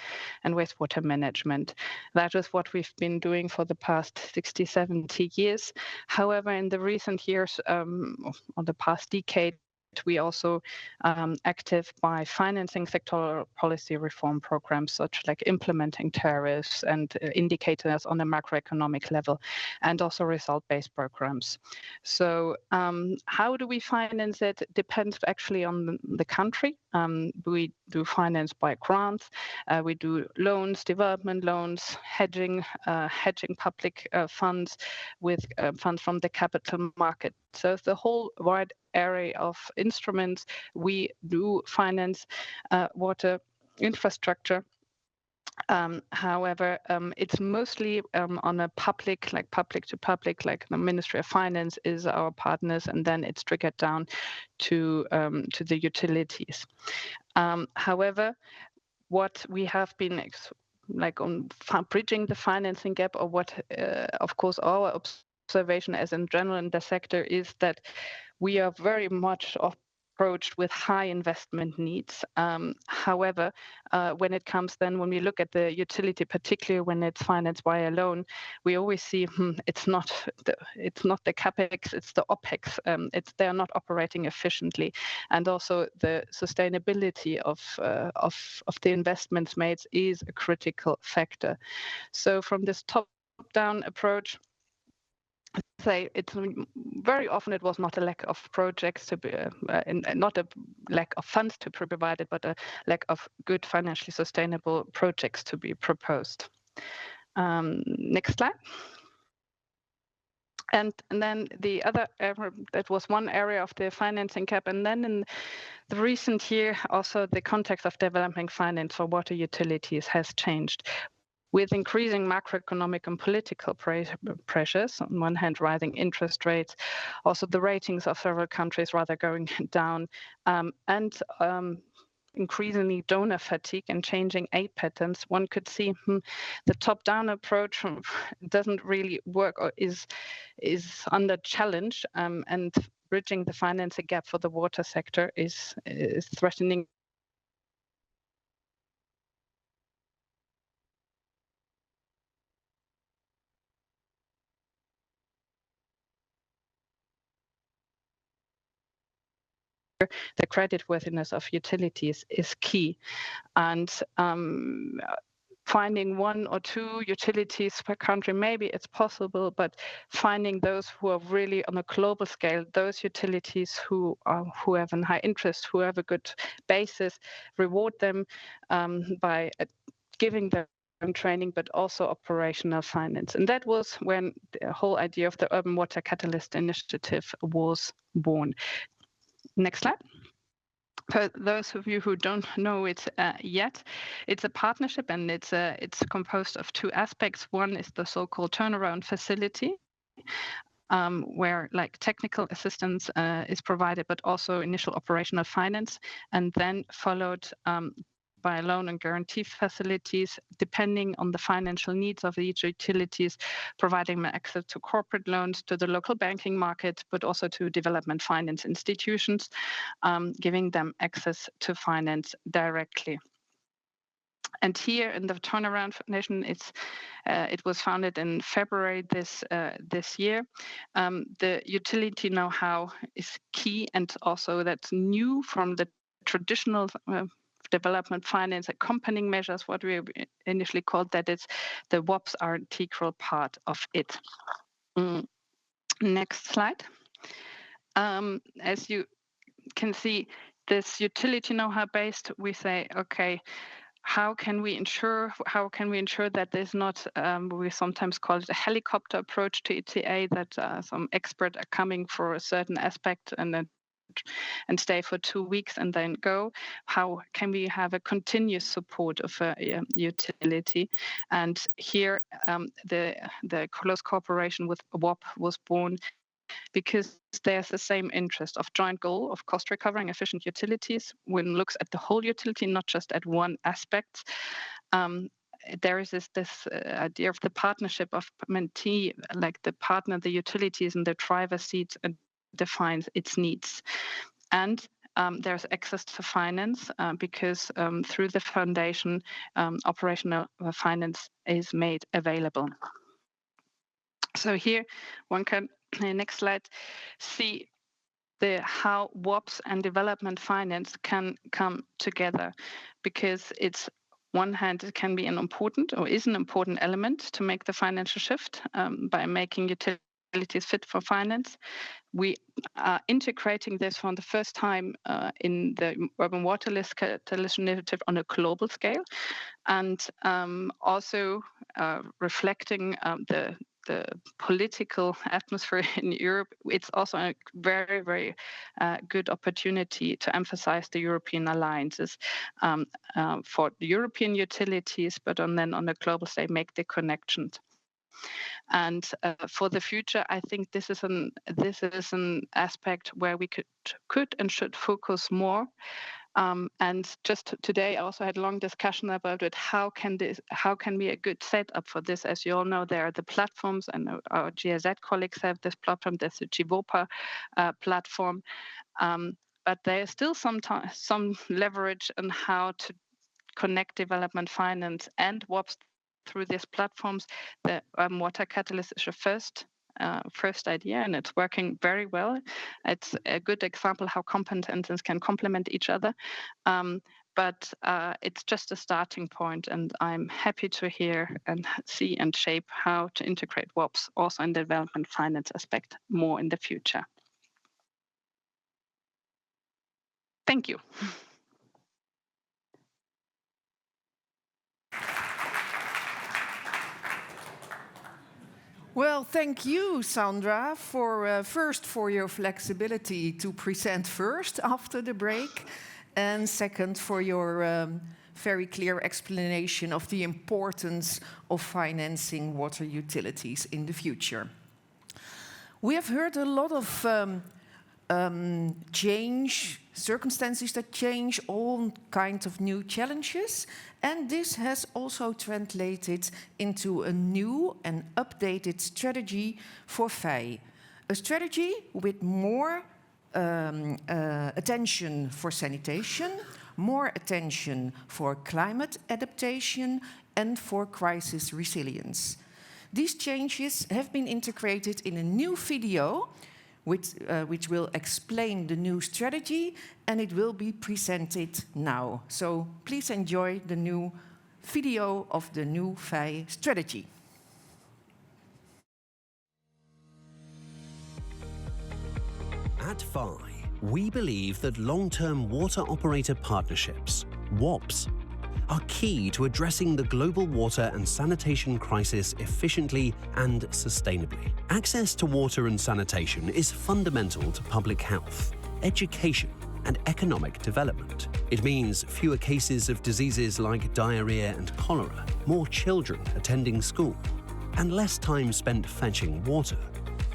Speaker 2: and wastewater management. That is what we've been doing for the past 60, 70 years. However, in the recent years, or the past decade, we also active by financing sectoral policy reform programs, such like implementing tariffs and indicators on a macroeconomic level, and also result-based programs. So how do we finance it? Depends actually on the country. We do finance by grants. We do loans, development loans, hedging public funds with funds from the capital market. So it's the whole wide array of instruments. We do finance water infrastructure. However, it's mostly on a public to public, like the Ministry of Finance is our partners, and then it's trickled down to the utilities. However, what we have been like on bridging the financing gap, or what, of course, our observation as in general in the sector is that we are very much approached with high investment needs. However, when it comes then, when we look at the utility, particularly when it's financed by a loan, we always see it's not the capex, it's the opex. They're not operating efficiently, and also the sustainability of the investments made is a critical factor. So from this top-down approach, say it's very often it was not a lack of projects to be, not a lack of funds to be provided, but a lack of good financially sustainable projects to be proposed. Next slide. And then the other, that was one area of the financing gap. And then in the recent year, also the context of developing finance for water utilities has changed. With increasing macroeconomic and political pressures, on one hand, rising interest rates, also the ratings of several countries rather going down, and increasingly donor fatigue and changing aid patterns, one could see the top-down approach doesn't really work or is under challenge, and bridging the financing gap for the water sector is threatening the creditworthiness of utilities is key. And finding one or two utilities per country, maybe it's possible, but finding those who are really on a global scale, those utilities who have a high interest, who have a good basis, reward them by giving them training, but also operational finance. And that was when the whole idea of the Urban Water Catalyst Initiative was born. Next slide. For those of you who don't know it yet, it's a partnership, and it's composed of two aspects. One is the so-called turnaround facility, where like technical assistance is provided, but also initial operational finance, and then followed by loan and guarantee facilities, depending on the financial needs of each utilities, providing them access to corporate loans, to the local banking market, but also to development finance institutions, giving them access to finance directly. And here in the Turnaround Foundation, it was founded in February this year. The utility know-how is key, and also that's new from the traditional development finance accompanying measures, what we initially called that. It's the WOPs are an integral part of it. Next slide. As you can see, this utility know-how based, we say, okay, how can we ensure that there's not, we sometimes call it a helicopter approach to ETA, that some expert are coming for a certain aspect and stay for 2 weeks and then go? How can we have a continuous support of a utility? And here the close cooperation with WOP was born, because there's the same interest of joint goal of cost recovering efficient utilities. When it looks at the whole utility, not just at one aspect, there is this idea of the partnership of mentee, like the partner, the utilities, and the driver's seat defines its needs. And there's access to finance because through the foundation, operational finance is made available. So here one can, next slide, see how WOPs and development finance can come together, because it's one hand, it can be an important or is an important element to make the financial shift by making utilities fit for finance. We are integrating this for the first time in the Urban Water Catalyst Initiative on a global scale, and also reflecting the political atmosphere in Europe. It's also a very, very good opportunity to emphasize the European alliances for the European utilities, but then on a global stage, make the connections. And for the future, I think this is an aspect where we could and should focus more. And just today, I also had a long discussion about it. How can be a good setup for this? As you all know, there are the platforms, and our GIZ colleagues have this platform, the 𝗪𝘂𝗲𝗿 platform. but there is still some leverage on how to connect development finance and WOPs through these platforms. The Water Catalyst is the first idea, and it's working very well. It's a good example how competences can complement each other. But it's just a starting point, and I'm happy to hear and see and shape how to integrate WOPs also in the development finance aspect more in the future. Thank you.
Speaker 1: Well, thank you, Sandra, first for your flexibility to present first after the break, and second for your very clear explanation of the importance of financing water utilities in the future. We have heard a lot of change, circumstances that change, all kinds of new challenges, and this has also translated into a new and updated strategy for VEI. A strategy with more attention for sanitation, more attention for climate adaptation, and for crisis resilience. These changes have been integrated in a new video which will explain the new strategy, and it will be presented now. So please enjoy the new video of the new VEI strategy.
Speaker 3: At VEI, we believe that long-term water operator partnerships, WOPs, are key to addressing the global water and sanitation crisis efficiently and sustainably. Access to water and sanitation is fundamental to public health, education, and economic development. It means fewer cases of diseases like diarrhea and cholera, more children attending school, and less time spent fetching water.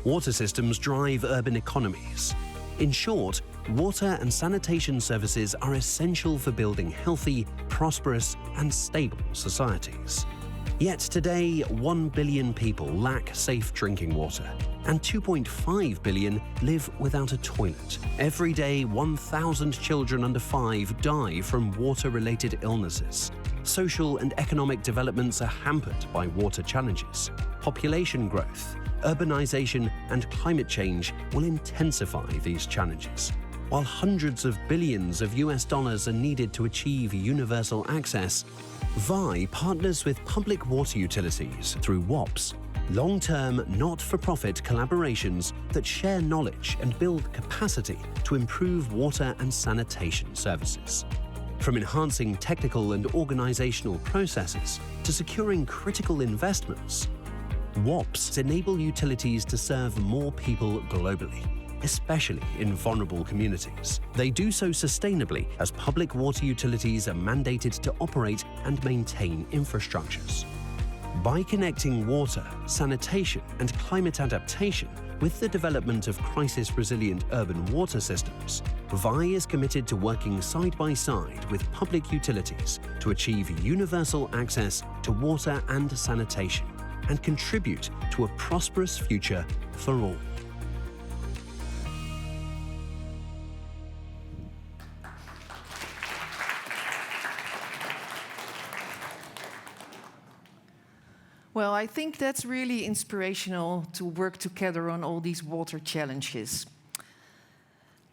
Speaker 3: Water systems drive urban economies. In short, water and sanitation services are essential for building healthy, prosperous, and stable societies. Yet today, 1 billion people lack safe drinking water, and 2.5 billion live without a toilet. Every day, 1,000 children under 5 die from water-related illnesses. Social and economic developments are hampered by water challenges. Population growth, urbanization, and climate change will intensify these challenges. While hundreds of billions of US dollars are needed to achieve universal access, VEI partners with public water utilities through WOPs, long-term not-for-profit collaborations that share knowledge and build capacity to improve water and sanitation services. From enhancing technical and organizational processes to securing critical investments, WOPs enable utilities to serve more people globally, especially in vulnerable communities. They do so sustainably as public water utilities are mandated to operate and maintain infrastructures. By connecting water, sanitation, and climate adaptation with the development of crisis-resilient urban water systems, VEI is committed to working side by side with public utilities to achieve universal access to water and sanitation and contribute to a prosperous future for all.
Speaker 1: Well, I think that's really inspirational to work together on all these water challenges.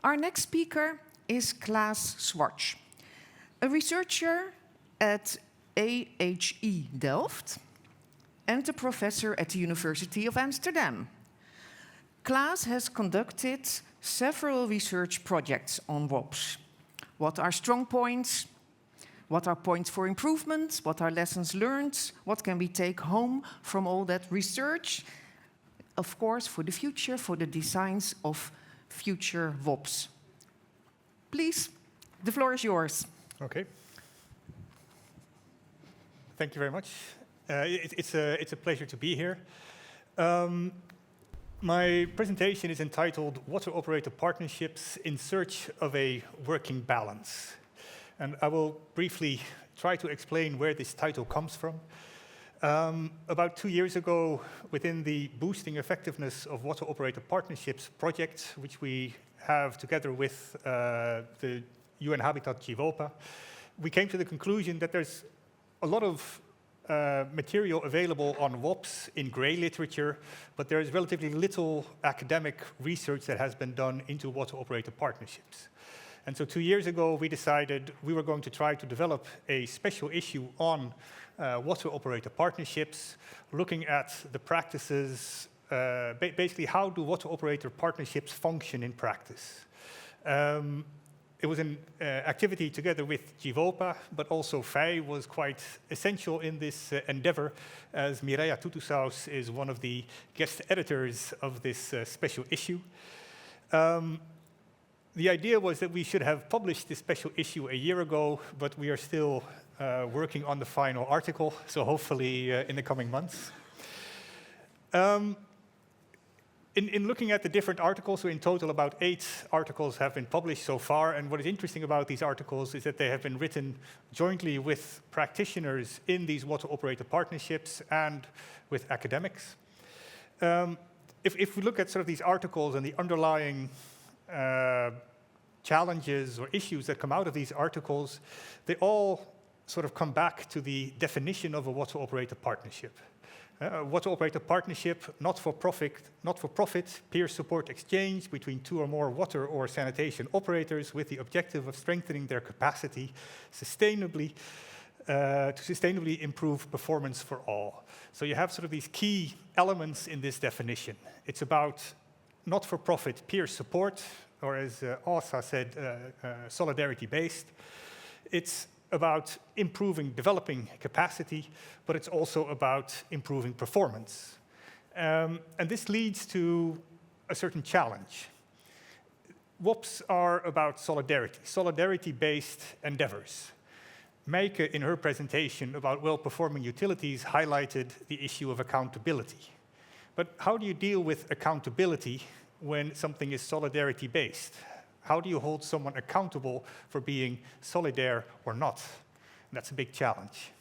Speaker 1: Our next speaker is 𝗪𝘁𝗲𝗿, a researcher at VEI Delft and a professor at the University of Amsterdam. Klaas has conducted several research projects on WOPs. What are strong points? What are points for improvement? What are lessons learned? What can we take home from all that research? Of course, for the future, for the designs of future WOPs. Please, the floor is yours.
Speaker 4: Okay. Thank you very much. It's a pleasure to be here. My presentation is entitled Water Operator Partnerships in Search of a Working Balance. And I will briefly try to explain where this title comes from. About 2 years ago, within the Boosting Effectiveness of Water Operator Partnerships project, which we have together with the UN Habitat 𝗪𝗂𝗍, we came to the conclusion that there's a lot of material available on WOPs in grey literature, but there is relatively little academic research that has been done into water operator partnerships. And so 2 years ago, we decided we were going to try to develop a special issue on water operator partnerships, looking at the practices, basically how do water operator partnerships function in practice. It was an activity together with 𝗪𝗂𝗍𝗿, but also VEI was quite essential in this endeavor, as Mireia Tutusaus is one of the guest editors of this special issue. The idea was that we should have published this special issue a year ago, but we are still working on the final article, so hopefully in the coming months. In looking at the different articles, so in total about 8 articles have been published so far, and what is interesting about these articles is that they have been written jointly with practitioners in these water operator partnerships and with academics. If we look at sort of these articles and the underlying challenges or issues that come out of these articles, they all sort of come back to the definition of a water operator partnership. Water operator partnership, not-for-profit peer support exchange between 2 or more water or sanitation operators with the objective of strengthening their capacity to sustainably improve performance for all. So you have sort of these key elements in this definition. It's about not-for-profit peer support, or as Asa said, solidarity-based. It's about developing capacity, but it's also about improving performance. And this leads to a certain challenge. WOPs are about solidarity-based endeavors. Meike, in her presentation about well-performing utilities, highlighted the issue of accountability. But how do you deal with accountability when something is solidarity-based? How do you hold someone accountable for being solidaire or not? And that's a big challenge.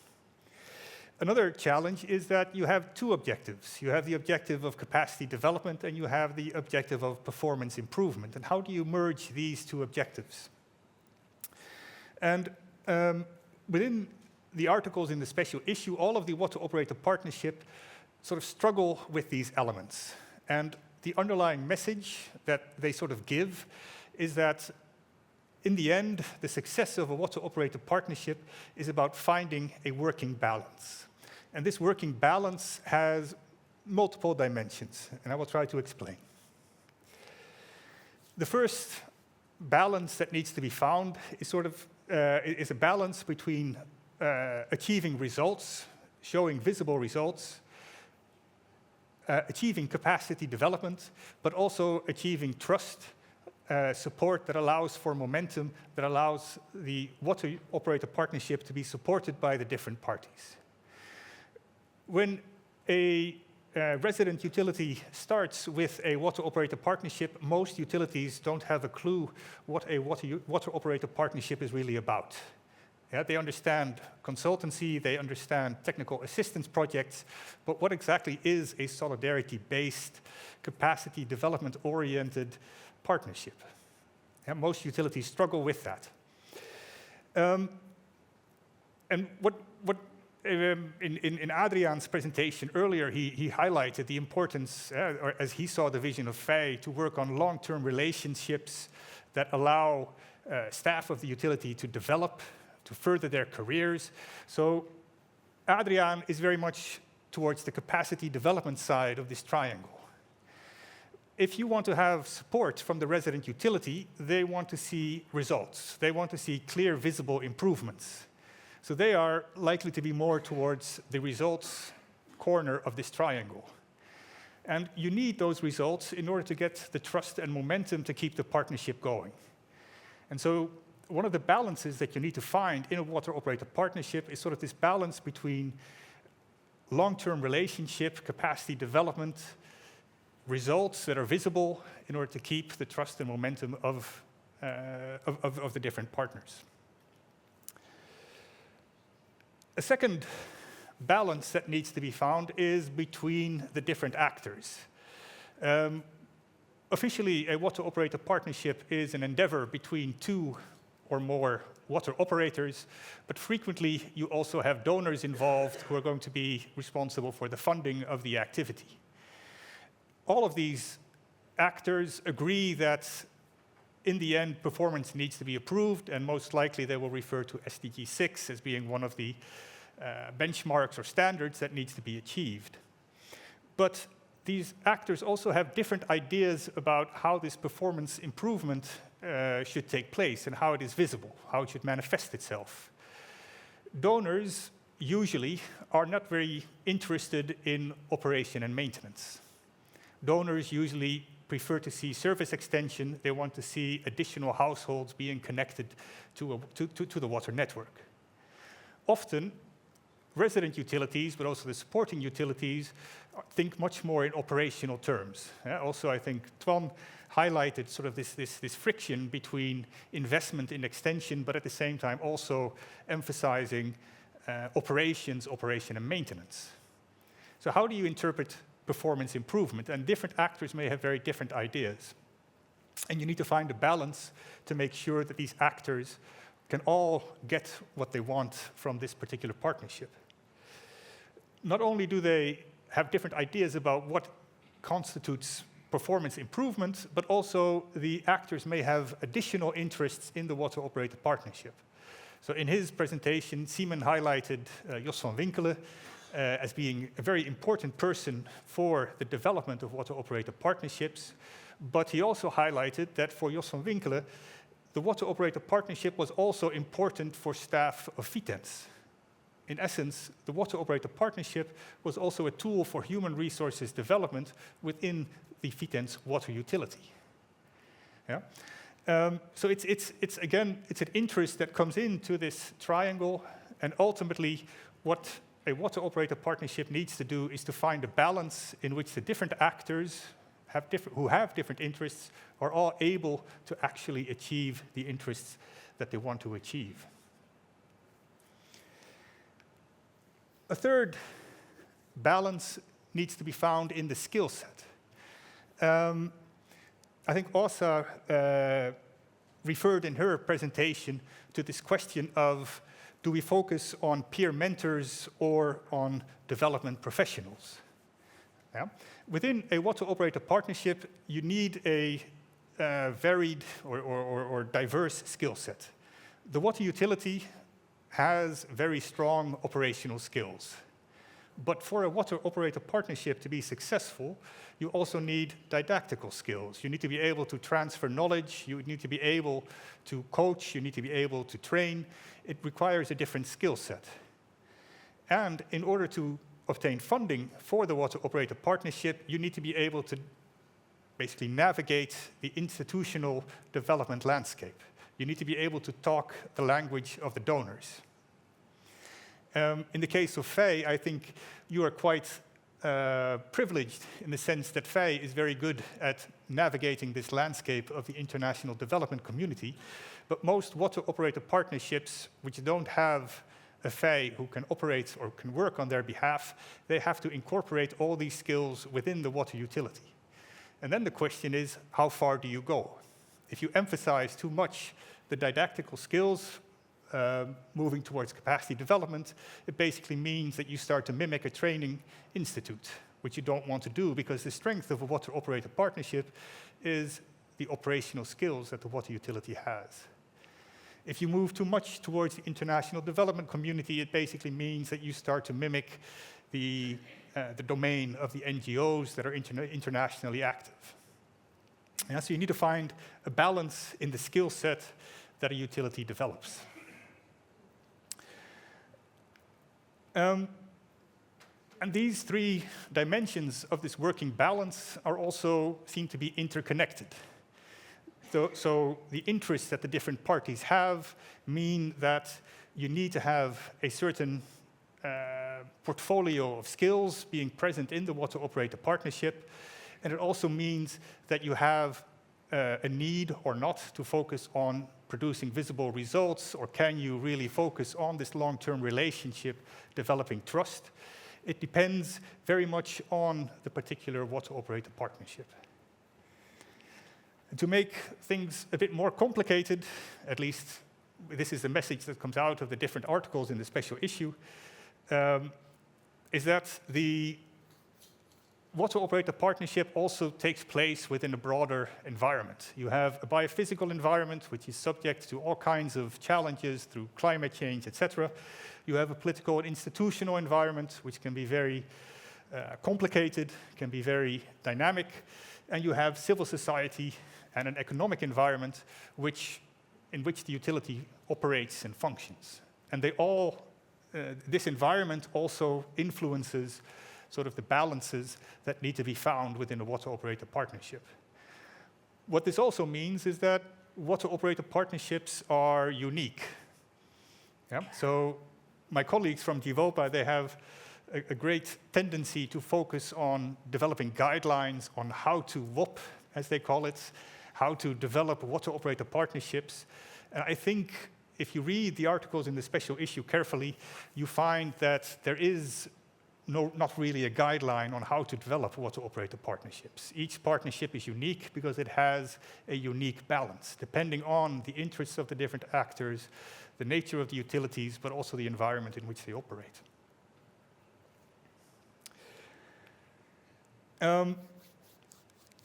Speaker 4: Another challenge is that you have 2 objectives. You have the objective of capacity development and you have the objective of performance improvement. And how do you merge these 2 objectives? And within the articles in the special issue, all of the water operator partnership sort of struggle with these elements. And the underlying message that they sort of give is that in the end, the success of a water operator partnership is about finding a working balance. And this working balance has multiple dimensions, and I will try to explain. The first balance that needs to be found is is a balance between achieving results, showing visible results, achieving capacity development, but also achieving trust, support that allows for momentum, that allows the water operator partnership to be supported by the different parties. When a resident utility starts with a water operator partnership, most utilities don't have a clue what a water operator partnership is really about. Yeah, they understand consultancy, they understand technical assistance projects, but what exactly is a solidarity-based, capacity development-oriented partnership? Yeah, most utilities struggle with that. And in Adriaan's presentation earlier, he highlighted the importance, or as he saw the vision of VEI, to work on long-term relationships that allow staff of the utility to develop, to further their careers. So Adriaan is very much towards the capacity development side of this triangle. If you want to have support from the resident utility, they want to see results. They want to see clear, visible improvements. So they are likely to be more towards the results corner of this triangle. And you need those results in order to get the trust and momentum to keep the partnership going. And so one of the balances that you need to find in a water operator partnership is sort of this balance between long-term relationship, capacity development, results that are visible in order to keep the trust and momentum of the different partners. A second balance that needs to be found is between the different actors. Officially, a water operator partnership is an endeavor between two or more water operators, but frequently you also have donors involved who are going to be responsible for the funding of the activity. All of these actors agree that in the end, performance needs to be approved, and most likely they will refer to SDG 6 as being one of the benchmarks or standards that needs to be achieved. But these actors also have different ideas about how this performance improvement should take place and how it is visible, how it should manifest itself. Donors usually are not very interested in operation and maintenance. Donors usually prefer to see service extension. They want to see additional households being connected to the water network. Often, resident utilities, but also the supporting utilities, think much more in operational terms. Also, I think Twan highlighted sort of this friction between investment in extension, but at the same time also emphasizing operation and maintenance. So how do you interpret performance improvement? And different actors may have very different ideas. And you need to find a balance to make sure that these actors can all get what they want from this particular partnership. Not only do they have different ideas about what constitutes performance improvement, but also the actors may have additional interests in the water operator partnership. So in his presentation, Simon highlighted Jos van Winkelen as being a very important person for the development of water operator partnerships, but he also highlighted that for Jos van Winkelen, the water operator partnership was also important for staff of VITENS. In essence, the water operator partnership was also a tool for human resources development within the VITENS water utility. Yeah? So it's an interest that comes into this triangle, and ultimately what a water operator partnership needs to do is to find a balance in which the different actors who have different interests are all able to actually achieve the interests that they want to achieve. A third balance needs to be found in the skill set. I think Åsa referred in her presentation to this question of, do we focus on peer mentors or on development professionals? Yeah. Within a water operator partnership, you need a varied or diverse skill set. The water utility has very strong operational skills. But for a water operator partnership to be successful, you also need didactical skills. You need to be able to transfer knowledge, you need to be able to coach, you need to be able to train. It requires a different skill set. And in order to obtain funding for the water operator partnership, you need to be able to basically navigate the institutional development landscape. You need to be able to talk the language of the donors. In the case of VEI, I think you are quite privileged in the sense that VEI is very good at navigating this landscape of the international development community. But most water operator partnerships which don't have a VEI who can operate or can work on their behalf, they have to incorporate all these skills within the water utility. And then the question is, how far do you go? If you emphasize too much the didactical skills, moving towards capacity development, it basically means that you start to mimic a training institute, which you don't want to do because the strength of a water operator partnership is the operational skills that the water utility has. If you move too much towards the international development community, it basically means that you start to mimic the domain of the NGOs that are internationally active. Yeah, so you need to find a balance in the skill set that a utility develops. And these three dimensions of this working balance are also seen to be interconnected. So the interests that the different parties have mean that you need to have a certain portfolio of skills being present in the water operator partnership. And it also means that you have a need or not to focus on producing visible results, or can you really focus on this long-term relationship, developing trust? It depends very much on the particular water operator partnership. And to make things a bit more complicated, at least this is the message that comes out of the different articles in the special issue, is that the water operator partnership also takes place within a broader environment. You have a biophysical environment which is subject to all kinds of challenges through climate change, etc. You have a political and institutional environment which can be very complicated, can be very dynamic, and you have civil society and an economic environment in which the utility operates and functions. And this environment also influences sort of the balances that need to be found within a water operator partnership. What this also means is that water operator partnerships are unique. Yeah? So my colleagues from 𝗽𝘀𝗿𝗍𝗿, they have a great tendency to focus on developing guidelines on how to WOP, as they call it, how to develop water operator partnerships. And I think if you read the articles in the special issue carefully, you find that there is not really a guideline on how to develop water operator partnerships. Each partnership is unique because it has a unique balance, depending on the interests of the different actors, the nature of the utilities, but also the environment in which they operate.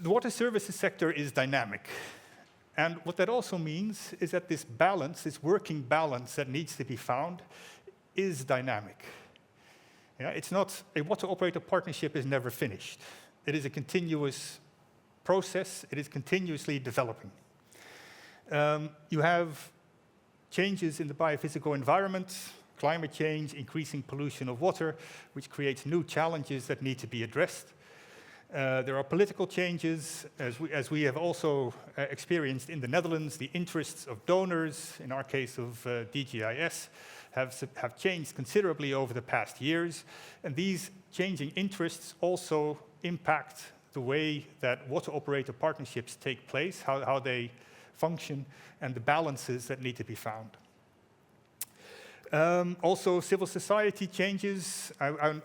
Speaker 4: The water services sector is dynamic. And what that also means is that this balance, this working balance that needs to be found, is dynamic. Yeah, it's not, a water operator partnership is never finished. It is a continuous process. It is continuously developing. You have changes in the biophysical environment, climate change, increasing pollution of water, which creates new challenges that need to be addressed. There are political changes, as we have also experienced in the Netherlands. The interests of donors, in our case of DGIS, have changed considerably over the past years. And these changing interests also impact the way that water operator partnerships take place, how they function, and the balances that need to be found. Also, civil society changes.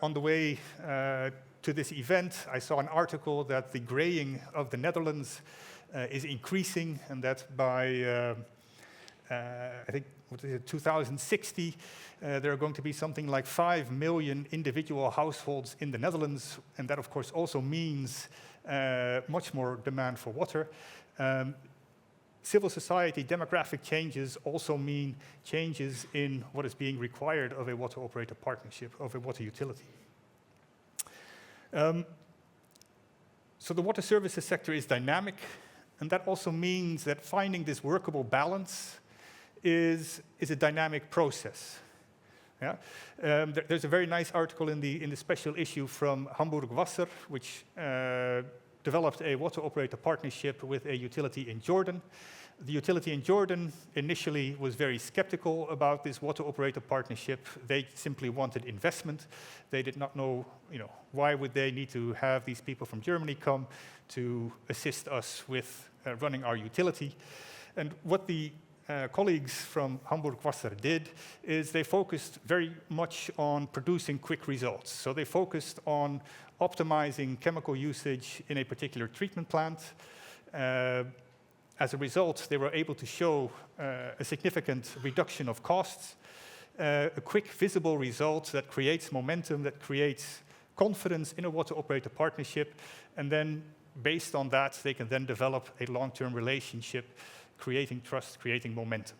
Speaker 4: On the way to this event, I saw an article that the graying of the Netherlands is increasing, and that by, I think, 2060, there are going to be something like 5 million individual households in the Netherlands, and that, of course, also means much more demand for water. Civil society demographic changes also mean changes in what is being required of a water operator partnership, of a water utility. So the water services sector is dynamic, and that also means that finding this workable balance is a dynamic process. Yeah? There's a very nice article in the special issue from Hamburg Wasser, which developed a water operator partnership with a utility in Jordan. The utility in Jordan initially was very skeptical about this water operator partnership. They simply wanted investment. They did not know, why would they need to have these people from Germany come to assist us with running our utility. And what the colleagues from Hamburg Wasser did is they focused very much on producing quick results. So they focused on optimizing chemical usage in a particular treatment plant. As a result, they were able to show a significant reduction of costs, a quick visible result that creates momentum, that creates confidence in a water operator partnership, and then based on that, they can then develop a long-term relationship, creating trust, creating momentum.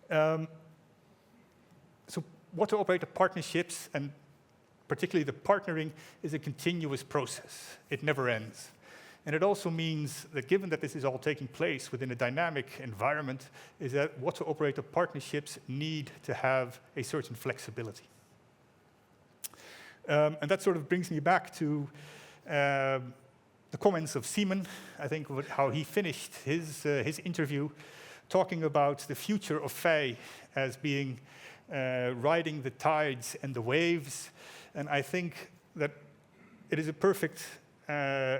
Speaker 4: So water operator partnerships, and particularly the partnering, is a continuous process. It never ends. And it also means that given that this is all taking place within a dynamic environment, is that water operator partnerships need to have a certain flexibility. And that sort of brings me back to the comments of Simon, I think, how he finished his interview, talking about the future of VEI as being riding the tides and the waves. And I think that it is a perfect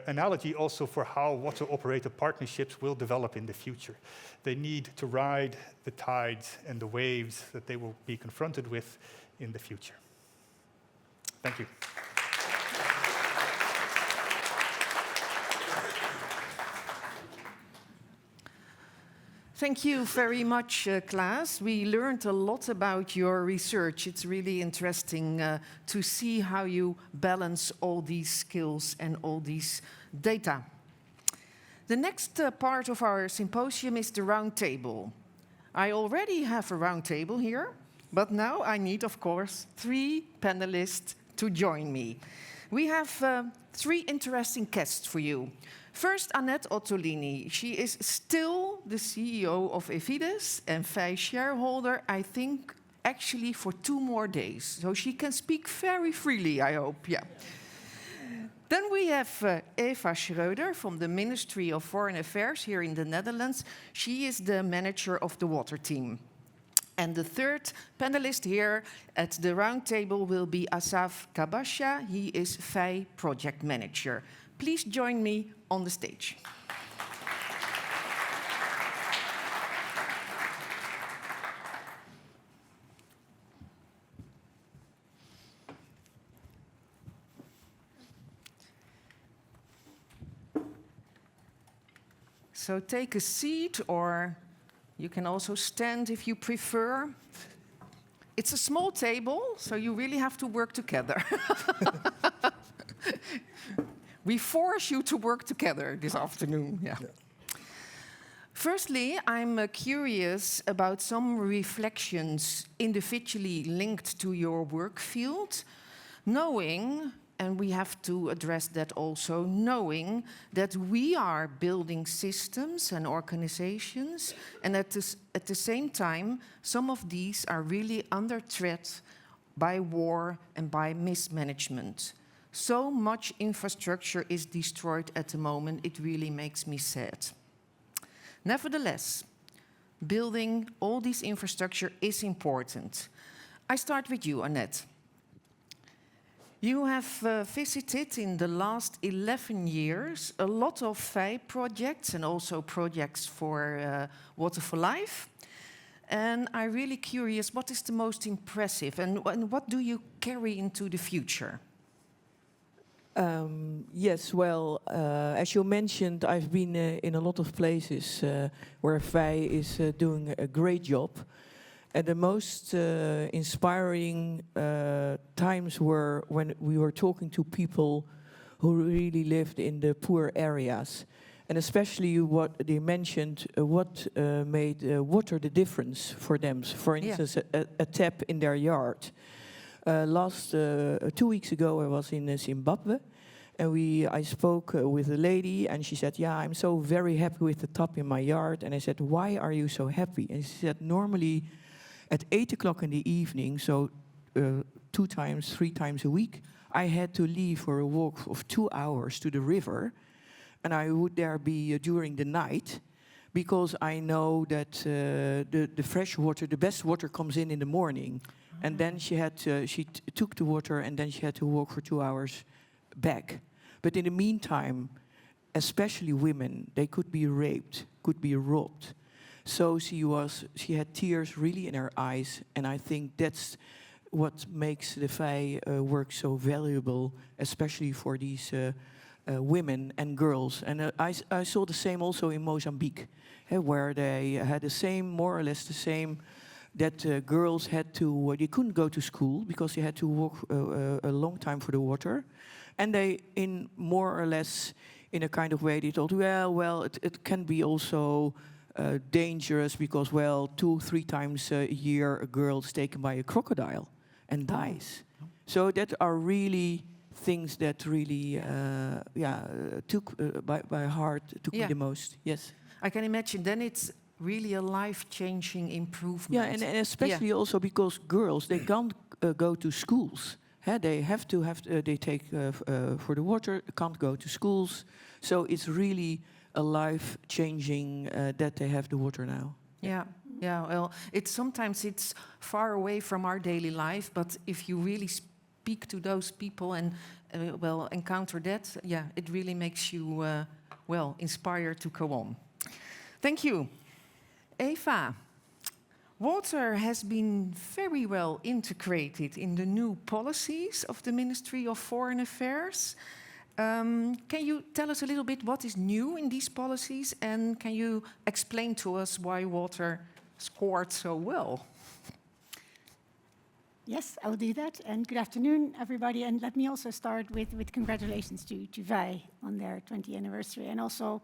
Speaker 4: analogy also for how water operator partnerships will develop in the future. They need to ride the tides and the waves that they will be confronted with in the future. Thank you.
Speaker 1: Thank you very much, Klaas. We learned a lot about your research. It's really interesting to see how you balance all these skills and all these data. The next part of our symposium is the round table. I already have a round table here, but now I need, of course, 3 panelists to join me. We have 3 interesting guests for you. First, Annette Ottolini. She is still the CEO of 𝗽𝗍𝗿𝗁 and VEI shareholder, I think, actually for 2 more days. So she can speak very freely, I hope. Yeah. Then we have Eva Schröder from the Ministry of Foreign Affairs here in the Netherlands. She is the manager of the water team. And the third panelist here at the round table will be Asaf Kabasha. He is VEI project manager. Please join me on the stage. So take a seat, or you can also stand if you prefer. It's a small table, so you really have to work together. We force you to work together this afternoon. Yeah. Firstly, I'm curious about some reflections individually linked to your work field, knowing, and we have to address that also, knowing that we are building systems and organizations, and at the same time, some of these are really under threat by war and by mismanagement. So much infrastructure is destroyed at the moment, it really makes me sad. Nevertheless, building all this infrastructure is important. I start with you, Annette. You have visited in the last 11 years a lot of VEI projects and also projects for Water for Life. And I'm really curious, what is the most impressive and what do you carry into the future?
Speaker 5: Yes, well, as you mentioned, I've been in a lot of places where VEI is doing a great job. And the most inspiring times were when we were talking to people who really lived in the poor areas. And especially what they mentioned, what made water the difference for them. For instance, a tap in their yard. 2 weeks ago, I was in Zimbabwe, and I spoke with a lady, and she said, "Yeah, I'm so very happy with the tap in my yard." And I said, "Why are you so happy?" And she said, "Normally, at 8 o'clock in the evening, so 2 times, 3 times a week, I had to leave for a walk of 2 hours to the river, and I would there be during the night, because I know that the fresh water, the best water, comes in the morning." And then she took the water, and then she had to walk for 2 hours back. But in the meantime, especially women, they could be raped, could be robbed. So she had tears really in her eyes, and I think that's what makes the VEI work so valuable, especially for these women and girls. And I saw the same also in Mozambique, where they had the same, more or less the same, that girls had to, they couldn't go to school because they had to walk a long time for the water. And they, in more or less, in a kind of way, they thought, well, it can be also dangerous because, well, 2-3 times a year a girl is taken by a crocodile and dies. So that are really things that really, took by heart, took me the most. Yes.
Speaker 1: I can imagine. Then it's really a life-changing improvement.
Speaker 5: Yeah, and especially also because girls, they can't go to schools. They have to they take for the water, can't go to schools. So it's really a life-changing that they have the water now.
Speaker 1: Yeah, well, sometimes it's far away from our daily life, but if you really speak to those people and, well, encounter that, yeah, it really makes you, well, inspired to go on. Thank you. Eva, water has been very well integrated in the new policies of the Ministry of Foreign Affairs. Can you tell us a little bit what is new in these policies, and can you explain to us why water scored so well?
Speaker 6: Yes, I will do that. And good afternoon, everybody. And let me also start with congratulations to VEI on their 20th anniversary, and also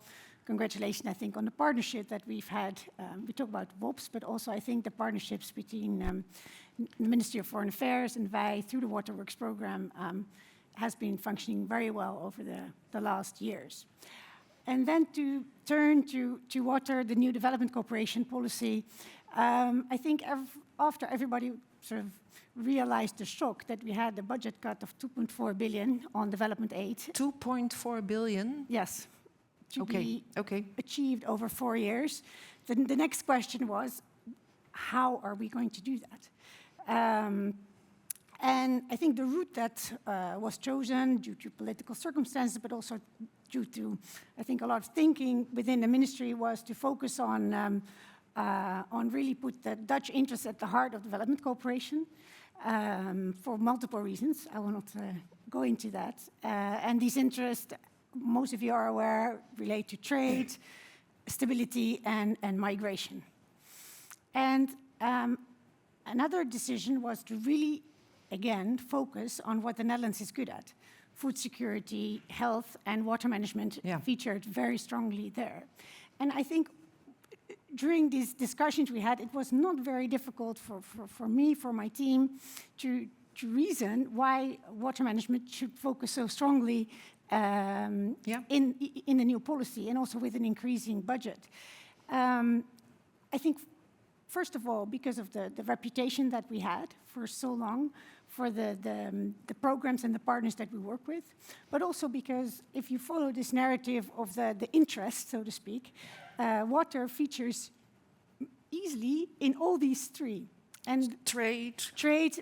Speaker 6: congratulations, I think, on the partnership that we've had. We talk about WOPs, but also I think the partnerships between the Ministry of Foreign Affairs and VEI through the Waterworks program has been functioning very well over the last years. And then to turn to water, the new development cooperation policy, I think after everybody sort of realized the shock that we had the budget cut of 2.4 billion on development aid.
Speaker 1: 2.4 billion?
Speaker 6: Yes. To be achieved over 4 years. Then the next question was, how are we going to do that? And I think the route that was chosen due to political circumstances, but also due to, I think, a lot of thinking within the ministry, was to focus on really put the Dutch interests at the heart of development cooperation for multiple reasons. I will not go into that. And these interests, most of you are aware, relate to trade, stability, and migration. And another decision was to really, again, focus on what the Netherlands is good at. Food security, health, and water management featured very strongly there. And I think during these discussions we had, it was not very difficult for me, for my team, to reason why water management should focus so strongly in the new policy, and also with an increasing budget. I think, first of all, because of the reputation that we had for so long, for the programs and the partners that we work with, but also because if you follow this narrative of the interest, so to speak, water features easily in all these three. And trade,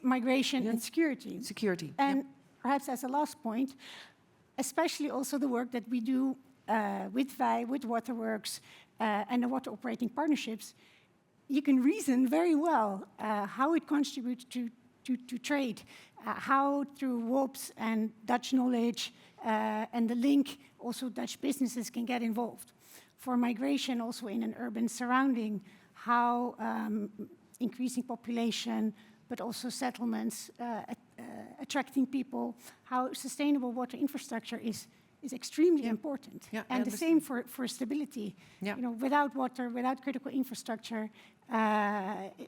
Speaker 6: migration, and security. And perhaps as a last point, especially also the work that we do with VEI, with Waterworks, and the water operating partnerships, you can reason very well how it contributes to trade, how through WOPs and Dutch knowledge and the link, also Dutch businesses can get involved. For migration, also in an urban surrounding, how increasing population, but also settlements, attracting people, how sustainable water infrastructure is extremely important. And the same for stability. You know, without water, without critical infrastructure,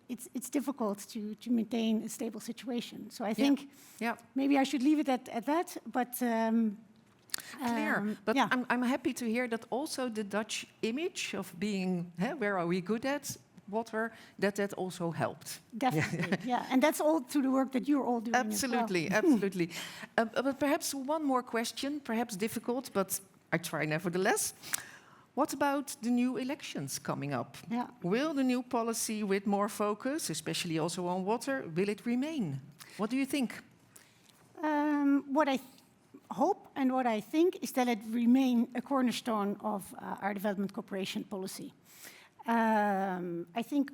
Speaker 6: it's difficult to maintain a stable situation. So I think maybe I should leave it at that, but
Speaker 1: clear. But I'm happy to hear that also the Dutch image of being, where are we good at, water, that also helped.
Speaker 6: Definitely, and that's all through the work that you're all doing.
Speaker 1: Absolutely,
Speaker 6: as well.
Speaker 1: absolutely. But perhaps one more question, perhaps difficult, but I try nevertheless. What about the new elections coming up? Will the new policy with more focus, especially also on water, will it remain? What do you think?
Speaker 6: What I hope and what I think is that it remain a cornerstone of our development cooperation policy. I think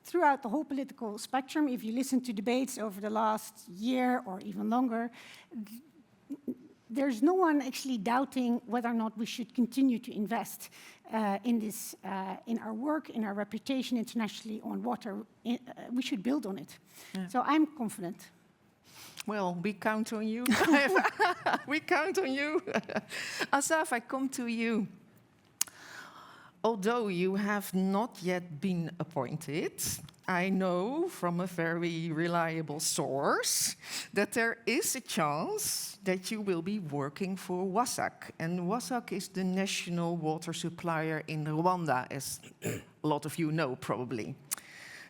Speaker 6: throughout the whole political spectrum, if you listen to debates over the last year or even longer, there's no one actually doubting whether or not we should continue to invest in this, in our work, in our reputation internationally on water. We should build on it. So I'm confident.
Speaker 1: Well, we count on you. We count on you. Asaf, I come to you. Although you have not yet been appointed, I know from a very reliable source that there is a chance that you will be working for WASAC. And WASAC is the national water supplier in Rwanda, as a lot of you know probably.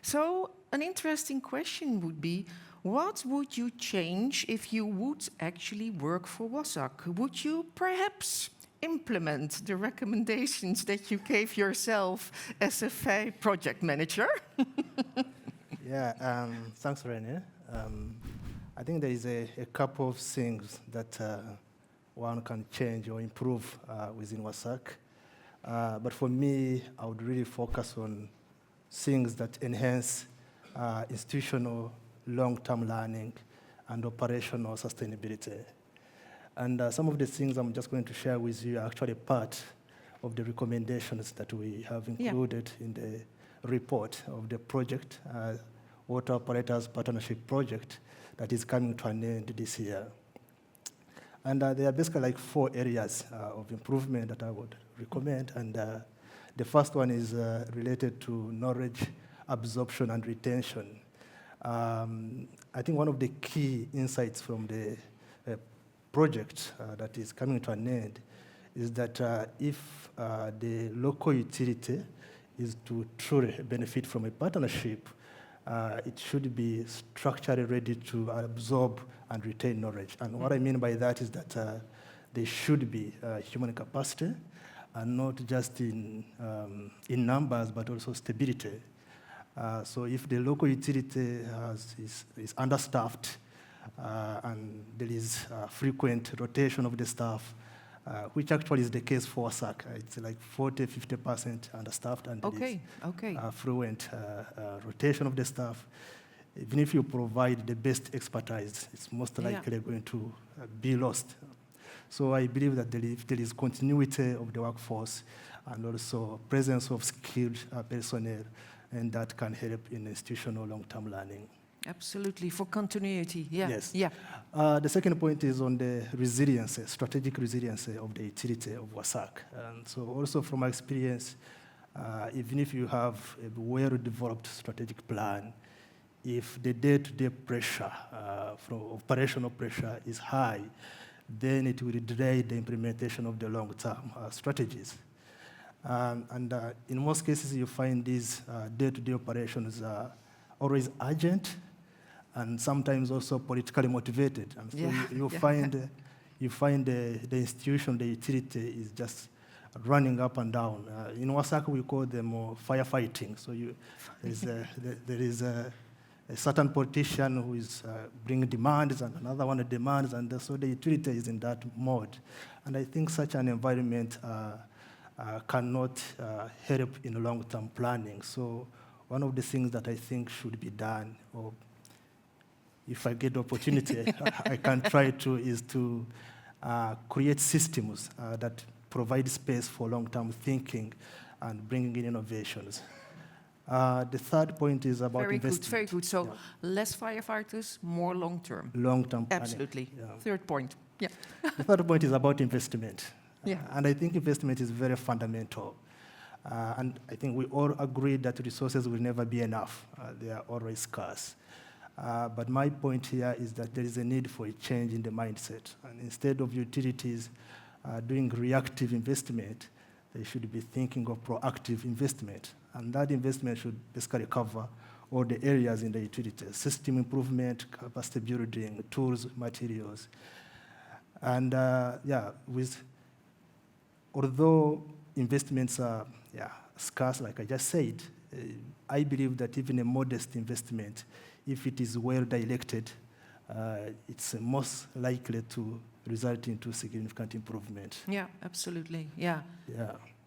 Speaker 1: So an interesting question would be, what would you change if you would actually work for WASAC? Would you perhaps implement the recommendations that you gave yourself as a VEI project manager?
Speaker 7: Thanks, René. I think there is a couple of things that one can change or improve within WASAC. But for me, I would really focus on things that enhance institutional long-term learning and operational sustainability. And some of the things I'm just going to share with you are actually part of the recommendations that we have included in the report of the project, Water Operators Partnership Project, that is coming to an end this year. And there are basically like 4 areas of improvement that I would recommend. And the first one is related to knowledge absorption and retention. I think one of the key insights from the project that is coming to an end is that if the local utility is to truly benefit from a partnership, it should be structurally ready to absorb and retain knowledge. And what I mean by that is that there should be human capacity, and not just in numbers, but also stability. So if the local utility is understaffed, and there is frequent rotation of the staff, which actually is the case for WASAC. It's like 40–50% understaffed, and there is frequent rotation of the staff. Even if you provide the best expertise, it's most likely going to be lost. So I believe that there is continuity of the workforce and also presence of skilled personnel, and that can help in institutional long-term learning.
Speaker 1: Absolutely, for continuity,
Speaker 7: Yes.
Speaker 1: Yeah.
Speaker 7: The second point is on the resiliency, strategic resiliency of the utility of WASAC. And so also from my experience, even if you have a well-developed strategic plan, if the day-to-day pressure, from operational pressure is high, then it will delay the implementation of the long-term strategies. And in most cases, you find these day-to-day operations are always urgent, and sometimes also politically motivated. And so you find the institution, the utility is just running up and down. In WASAC, we call them firefighting. So there is a certain politician who is bringing demands, and another one demands, and so the utility is in that mode. And I think such an environment cannot help in long-term planning. So one of the things that I think should be done, or if I get the opportunity, I can try to, is to create systems that provide space for long-term thinking and bringing in innovations. The third point is about investment.
Speaker 1: Very good. So less firefighters, more long-term.
Speaker 7: Long-term planning.
Speaker 1: Absolutely. Third point. Yeah.
Speaker 7: The third point is about investment.
Speaker 1: Yeah.
Speaker 7: And I think investment is very fundamental. And I think we all agree that resources will never be enough. They are always scarce. But my point here is that there is a need for a change in the mindset. And instead of utilities doing reactive investment, they should be thinking of proactive investment. And that investment should basically cover all the areas in the utility: system improvement, capacity building, tools, materials. And although investments are scarce, like I just said, I believe that even a modest investment, if it is well directed, it's most likely to result into significant improvement.
Speaker 1: Yeah, absolutely. Yeah.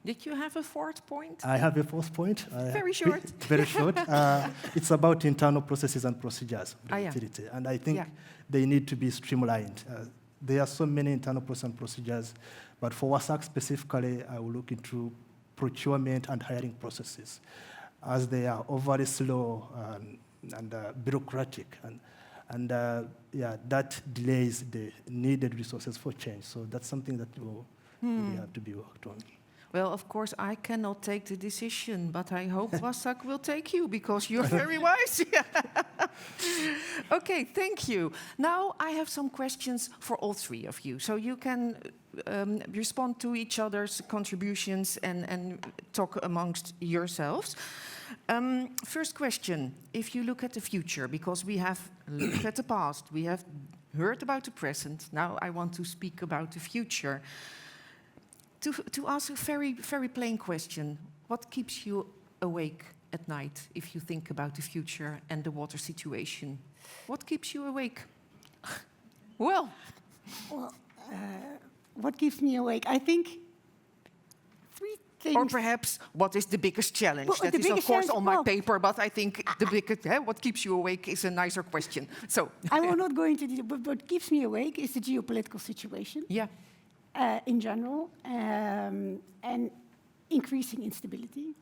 Speaker 1: Did you have a fourth point?
Speaker 7: I have a fourth point.
Speaker 1: Very short.
Speaker 7: Very short. It's about internal processes and procedures of the utility. And I think they need to be streamlined. There are so many internal processes and procedures, but for WASAC specifically, I will look into procurement and hiring processes, as they are overly slow and bureaucratic. And that delays the needed resources for change. So that's something that will really have to be worked on.
Speaker 1: Well, of course, I cannot take the decision, but I hope WASAC will take you, because you're very wise. Okay, thank you. Now I have some questions for all three of you, so you can respond to each other's contributions and talk amongst yourselves. First question, if you look at the future, because we have looked at the past, we have heard about the present, now I want to speak about the future. To ask a very, very plain question, what keeps you awake at night if you think about the future and the water situation? What keeps you awake? Well,
Speaker 6: what keeps me awake? I think three things.
Speaker 1: Or perhaps, what is the biggest challenge?
Speaker 6: Well,
Speaker 1: that is, of course, on my paper, but I think the biggest, what keeps you awake is a nicer question. So
Speaker 6: I will not go into detail, but what keeps me awake is the geopolitical situation.
Speaker 1: Yeah.
Speaker 6: In general, and increasing instability.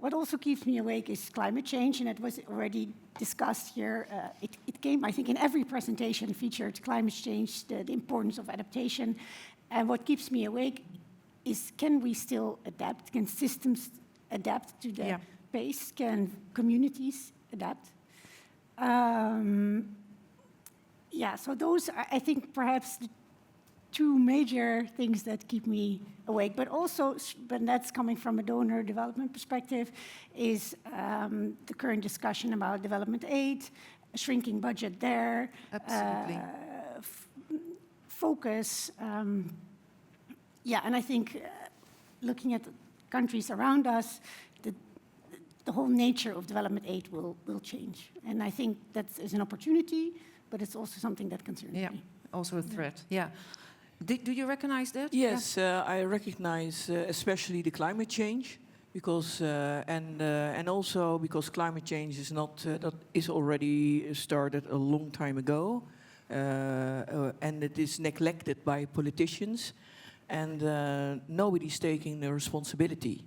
Speaker 6: What also keeps me awake is climate change, and it was already discussed here. It came, I think, in every presentation featured climate change, the importance of adaptation. And what keeps me awake is, can we still adapt? Can systems adapt to the pace? Can communities adapt? So those are, I think, perhaps the two major things that keep me awake, but also, but that's coming from a donor development perspective, is the current discussion about development aid, a shrinking budget there,
Speaker 1: absolutely,
Speaker 6: focus, and I think looking at the countries around us, the whole nature of development aid will change, and I think that is an opportunity, but it's also something that concerns me.
Speaker 1: Also a threat. Yeah. Do you recognize that?
Speaker 5: Yes, I recognize especially the climate change, because and also because climate change is not that is already started a long time ago, and it is neglected by politicians, and nobody's taking the responsibility.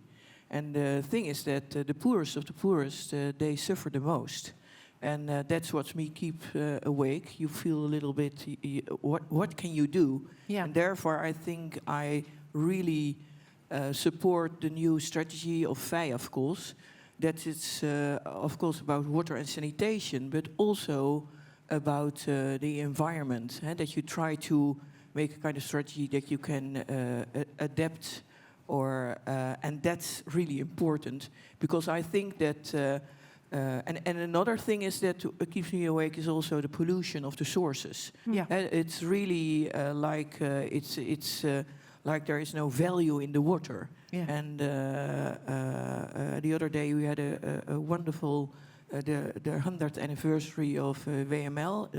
Speaker 5: And the thing is that the poorest of the poorest they suffer the most. And that's what me keep awake. You feel a little bit, what can you do?
Speaker 1: Yeah.
Speaker 5: And therefore, I think I really support the new strategy of VEI, of course. That it's, of course, about water and sanitation, but also about the environment. That you try to make a kind of strategy that you can adapt, or and that's really important, because I think that. And another thing is that keeps me awake is also the pollution of the sources.
Speaker 1: Yeah.
Speaker 5: It's really like it's like there is no value in the water.
Speaker 1: Yeah.
Speaker 5: And the other day we had a wonderful the 100th anniversary of VML,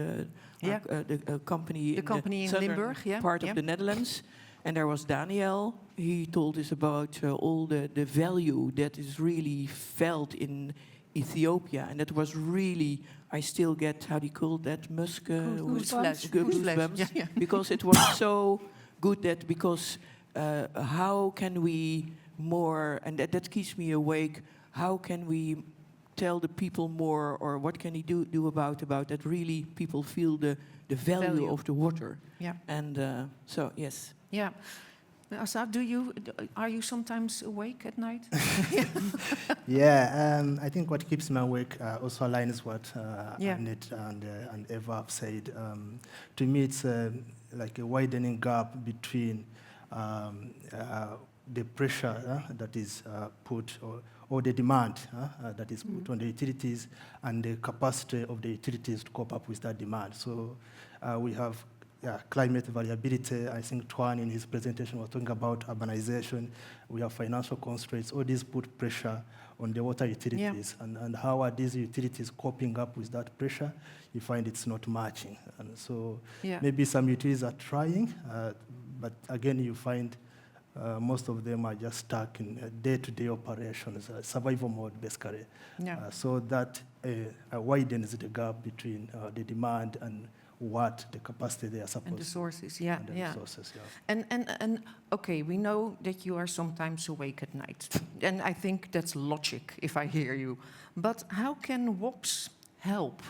Speaker 5: the company
Speaker 1: in
Speaker 5: southern
Speaker 1: Limburg,
Speaker 5: part of the Netherlands. And there was Daniel. He told us about all the value that is really felt in Ethiopia, and that was really, I still get, how do you call that, goosebumps, because it was so good that, because how can we more, and that keeps me awake, how can we tell the people more, or what can we do about that really people feel the value of the water.
Speaker 1: Yeah.
Speaker 5: And so, yes.
Speaker 1: Yeah. Asaf, are you sometimes awake at night?
Speaker 7: I think what keeps me awake also aligns what Annette and Eva have said. To me, it's like a widening gap between the pressure that is put, or the demand that is put on the utilities, and the capacity of the utilities to cope up with that demand. So we have climate variability. I think Tuan in his presentation was talking about urbanization. We have financial constraints. All these put pressure on the water utilities. And how are these utilities coping up with that pressure? You find it's not matching. And so maybe some utilities are trying, but again, you find most of them are just stuck in day-to-day operations, survival mode, basically. So that widens the gap between the demand and what the capacity they are supposed to.
Speaker 1: And the sources,
Speaker 7: Resources,
Speaker 1: And okay, we know that you are sometimes awake at night. And I think that's logic, if I hear you. But how can WOPs help?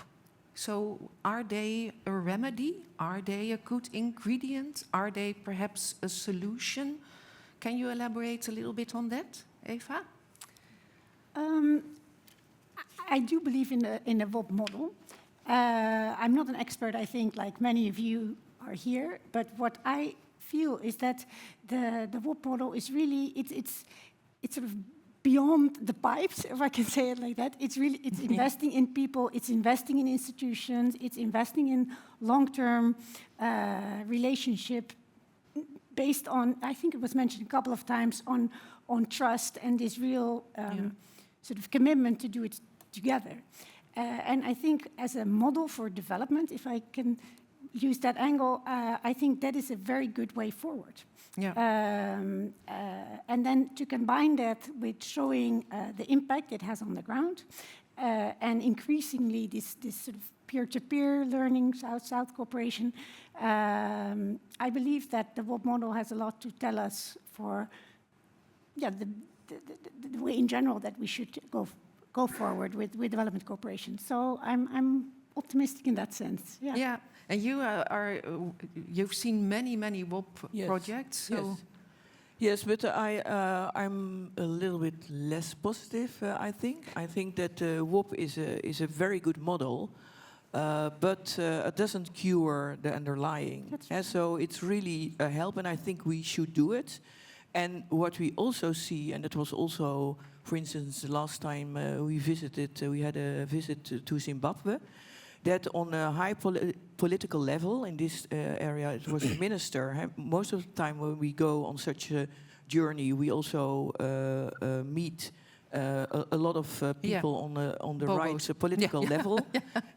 Speaker 1: So are they a remedy? Are they a good ingredient? Are they perhaps a solution? Can you elaborate a little bit on that, Eva?
Speaker 6: I do believe in a WOP model. I'm not an expert, I think, like many of you are here, but what I feel is that the WOP model is really, it's sort of beyond the pipes, if I can say it like that. It's really, it's investing in people, it's investing in institutions, it's investing in long-term relationship based on, I think it was mentioned a couple of times, on trust and this real sort of commitment to do it together. And I think as a model for development, if I can use that angle, I think that is a very good way forward.
Speaker 1: Yeah.
Speaker 6: And then to combine that with showing the impact it has on the ground, and increasingly this sort of peer-to-peer learning, South-South cooperation, I believe that the WOP model has a lot to tell us for the way in general that we should go forward with development cooperation. So I'm optimistic in that sense. Yeah.
Speaker 1: Yeah. And you've seen many WOP projects. So.
Speaker 5: Yes. Yes, but I'm a little bit less positive. I think that WOP is a very good model, but it doesn't cure the underlying. So it's really a help, and I think we should do it. And what we also see, and it was also, for instance, the last time we had a visit to Zimbabwe, that on a high political level in this area, it was the minister. Most of the time when we go on such a journey, we also meet a lot of people on the right political level,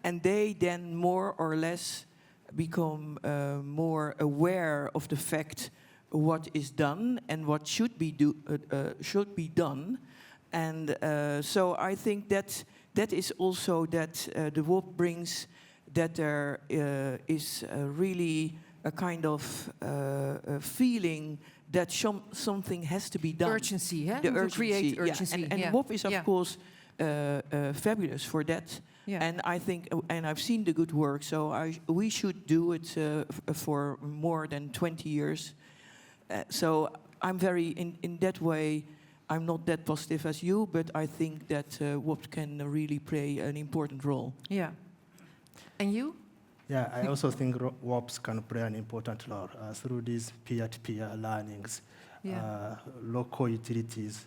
Speaker 5: and they then more or less become more aware of the fact what is done and what should be done, and so I think that is also that the WOP brings, that there is really a kind of feeling that something has to be done.
Speaker 1: Urgency, huh?
Speaker 5: The
Speaker 1: To
Speaker 5: urgency,
Speaker 1: create urgency.
Speaker 5: Yeah. And WOP is, of course, fabulous for that. Yeah. And I think, and I've seen the good work, so we should do it for more than 20 years. So I'm very, in that way, I'm not that positive as you, but I think that WOP can really play an important role.
Speaker 1: Yeah. And you?
Speaker 7: Yeah, I also think WOPs can play an important role through these peer-to-peer learnings, local utilities,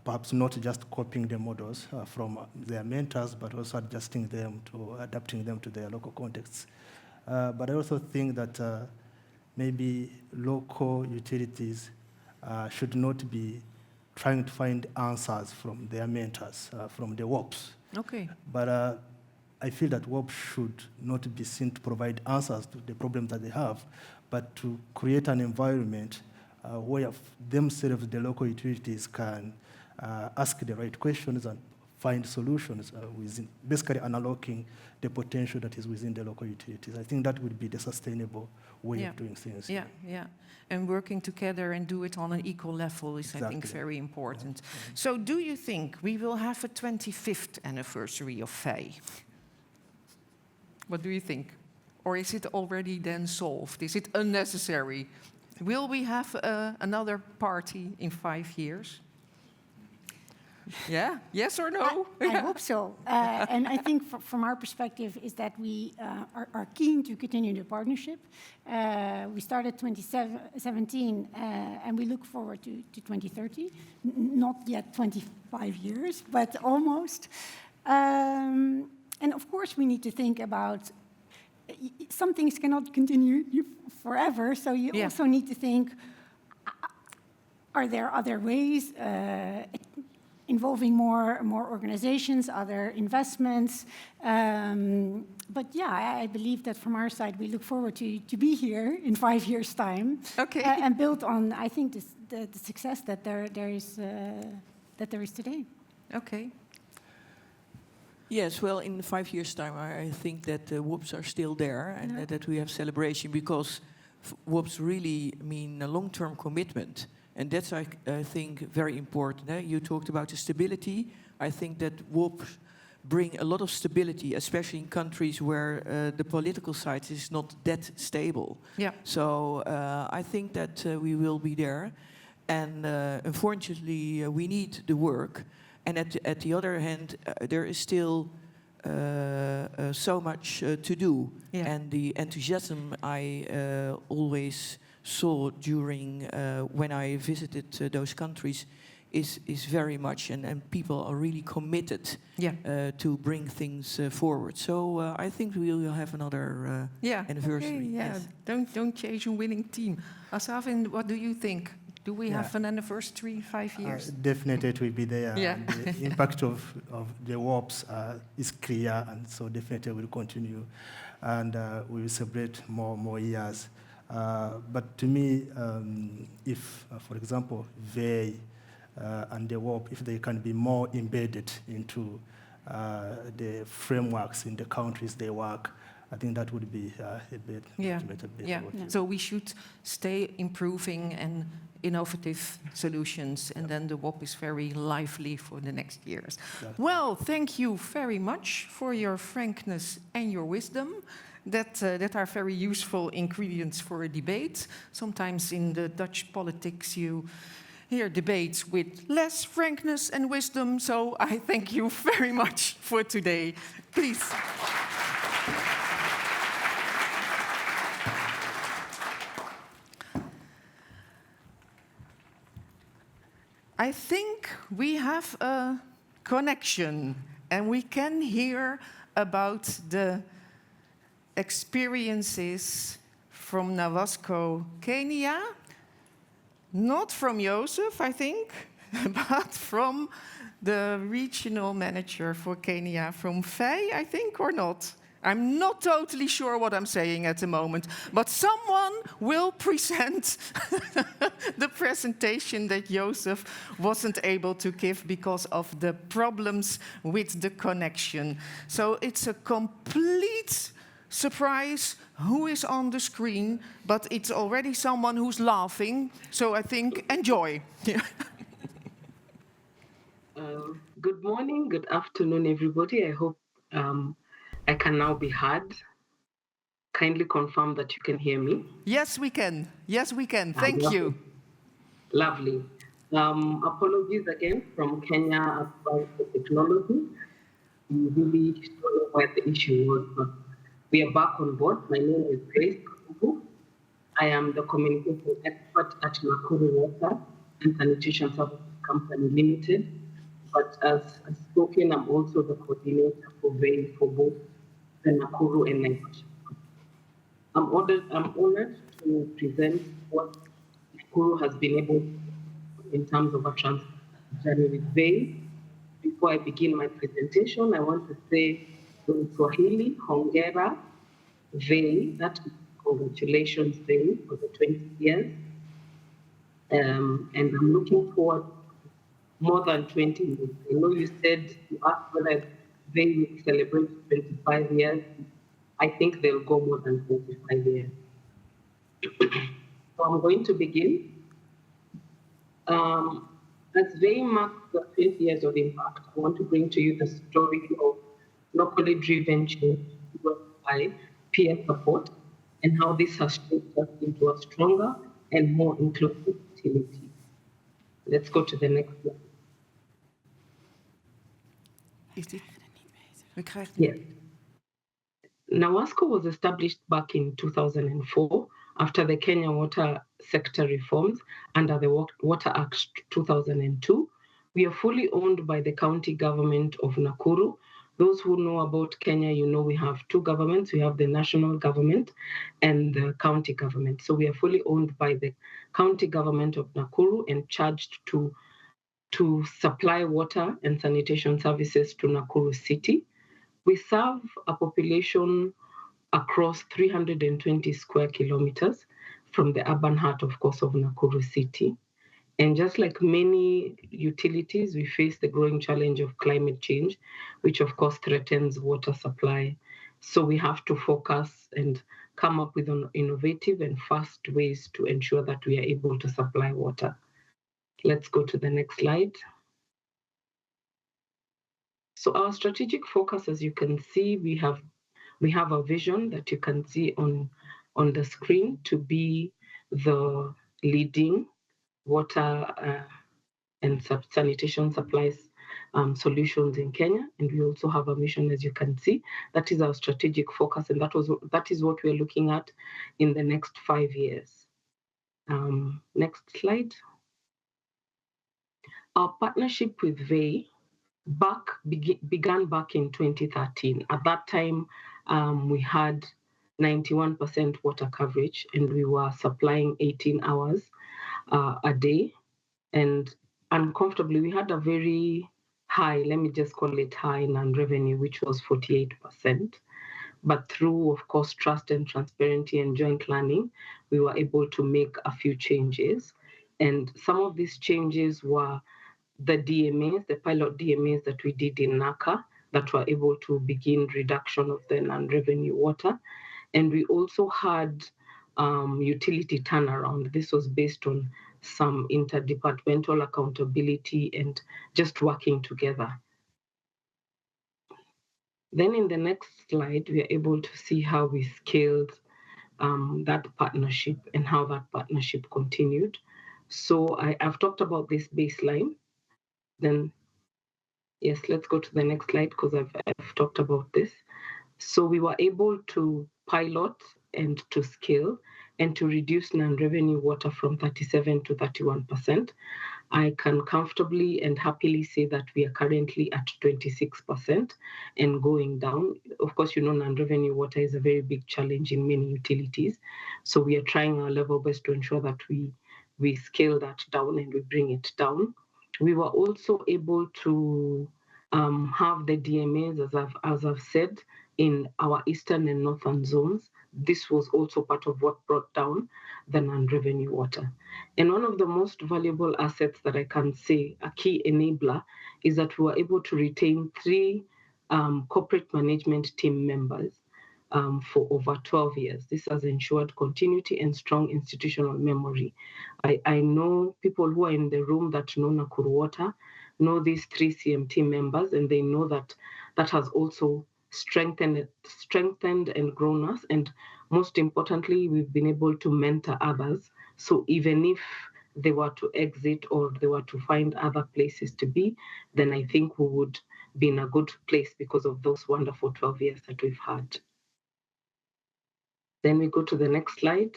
Speaker 7: perhaps not just copying the models from their mentors, but also adjusting them adapting them to their local contexts. But I also think that maybe local utilities should not be trying to find answers from their mentors, from the WOPs.
Speaker 1: Okay.
Speaker 7: But I feel that WOP should not be seen to provide answers to the problems that they have, but to create an environment where themselves, the local utilities, can ask the right questions and find solutions within, basically unlocking the potential that is within the local utilities. I think that would be the sustainable way of doing things.
Speaker 1: Yeah, yeah. And working together and do it on an equal level is, I think, very important. Yeah. So do you think we will have a 25th anniversary of VEI? What do you think? Or is it already then solved? Is it unnecessary? Will we have another party in 5 years? Yeah, yes or no?
Speaker 6: I hope so. And I think from our perspective is that we are keen to continue the partnership. We started 2017 and we look forward to 2030. Not yet 25 years, but almost. And of course we need to think about some things cannot continue forever, so you also need to think, are there other ways involving more organizations, other investments? But yeah, I believe that from our side, we look forward to be here in 5 years' time, and build on, I think, the success that there is today.
Speaker 1: Okay.
Speaker 5: Yes, well, in 5 years' time, I think that WOPs are still there, and that we have celebration, because WOPs really mean a long-term commitment. And that's, I think, very important. You talked about the stability. I think that WOPs bring a lot of stability, especially in countries where the political side is not that stable. Yeah. So I think that we will be there. And unfortunately, we need the work. And at the other hand, there is still so much to do. Yeah. And the enthusiasm I always saw during when I visited those countries is very much, and people are really committed to bring things forward. So I think we will have another anniversary.
Speaker 1: Okay, yeah, yes. Don't change a winning team. Asaf, what do you think? Do we have an anniversary, 5 years?
Speaker 7: Definitely it will be there.
Speaker 1: Yeah.
Speaker 7: And the impact of the WOPs is clear, and so definitely will continue. And we will celebrate more years. But to me, if, for example, VEI and the WOP, if they can be more embedded into the frameworks in the countries they work, I think that would be a bit.
Speaker 1: So we should stay improving and innovative solutions, and then the WOP is very lively for the next years.
Speaker 7: Exactly.
Speaker 1: Well, thank you very much for your frankness and your wisdom. That are very useful ingredients for a debate. Sometimes in the Dutch politics you hear debates with less frankness and wisdom, so I thank you very much for today. Please. I think we have a connection, and we can hear about the experiences from 𝗪𝘂𝗁𝗂𝗿, not from Joseph, I think, but from the regional manager for Kenya, from VEI, I think, or not. I'm not totally sure what I'm saying at the moment, but someone will present the presentation that Joseph wasn't able to give because of the problems with the connection. So it's a complete surprise who is on the screen, but it's already someone who's laughing, so I think enjoy.
Speaker 8: Good morning, good afternoon, everybody. I hope I can now be heard. Kindly confirm that you can hear me.
Speaker 1: Yes, we can. Yes, we can. Thank you.
Speaker 8: Lovely. Apologies again from Kenya about the technology. We really don't know where the issue was, but we are back on board. My name is Grace Kakubu. I am the communication expert at Nakuru Water and Sanitation Services Company Limited. But as spoken, I'm also the coordinator for VEI for both the Nakuru and Naivasha. I'm honored to present what Nakuru has been able to do in terms of a transition journey with VEI. Before I begin my presentation, I want to say in Swahili, hongera VEI, that congratulations VEI for the 20 years. And I'm looking forward to more than 20 years. I know you said, you asked whether VEI will celebrate 25 years. I think they'll go more than 25 years. So I'm going to begin. As VEI marks the 20 years of impact, I want to bring to you the story of locally driven change by peer support and how this has shaped us into a stronger and more inclusive utility. Let's go to the next slide. Yes. NAWASCO was established back in 2004 after the Kenya water sector reforms under the Water Act 2002. We are fully owned by the county government of Nakuru. Those who know about Kenya, you know we have two governments. We have the national government and the county government. So we are fully owned by the county government of Nakuru and charged to supply water and sanitation services to Nakuru City. We serve a population across 320 square kilometers from the urban heart, of course, of Nakuru City. And just like many utilities, we face the growing challenge of climate change, which of course threatens water supply. So we have to focus and come up with innovative and fast ways to ensure that we are able to supply water. Let's go to the next slide. So our strategic focus, as you can see, we have a vision that you can see on the screen to be the leading water and sanitation supplies solutions in Kenya. And we also have a mission, as you can see. That is our strategic focus, and that is what we're looking at in the next 5 years. Next slide. Our partnership with VEI began back in 2013. At that time, we had 91% water coverage, and we were supplying 18 hours a day. And uncomfortably, we had a very high, let me just call it high, non-revenue, which was 48%. But through, of course, trust and transparency and joint learning, we were able to make a few changes. And some of these changes were the DMAs, the pilot DMAs that we did in NACA, that were able to begin reduction of the non-revenue water. And we also had utility turnaround. This was based on some interdepartmental accountability and just working together. Then in the next slide, we are able to see how we scaled that partnership and how that partnership continued. So I've talked about this baseline. Then, yes, let's go to the next slide because I've talked about this. So we were able to pilot and to scale and to reduce non-revenue water from 37 to 31%. I can comfortably and happily say that we are currently at 26% and going down. Of course, you know, non-revenue water is a very big challenge in many utilities. So we are trying our level best to ensure that we scale that down and we bring it down. We were also able to have the DMAs, as I've said, in our eastern and northern zones. This was also part of what brought down the non-revenue water. And one of the most valuable assets that I can say, a key enabler, is that we were able to retain 3 corporate management team members for over 12 years. This has ensured continuity and strong institutional memory. I know people who are in the room that know Nakuru Water know these 3 CMT members, and they know that that has also strengthened and grown us. And most importantly, we've been able to mentor others. So even if they were to exit or they were to find other places to be, then I think we would be in a good place because of those wonderful 12 years that we've had. Then we go to the next slide.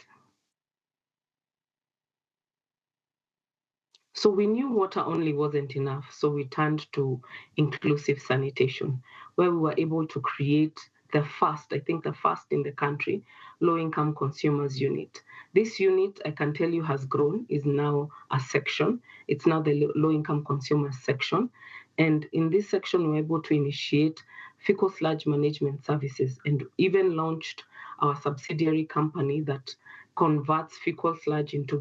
Speaker 8: So we knew water only wasn't enough, so we turned to inclusive sanitation, where we were able to create the first in the country, low-income consumers unit. This unit, I can tell you, has grown, is now a section. It's now the low-income consumers section. And in this section, we're able to initiate fecal sludge management services and even launched our subsidiary company that converts fecal sludge into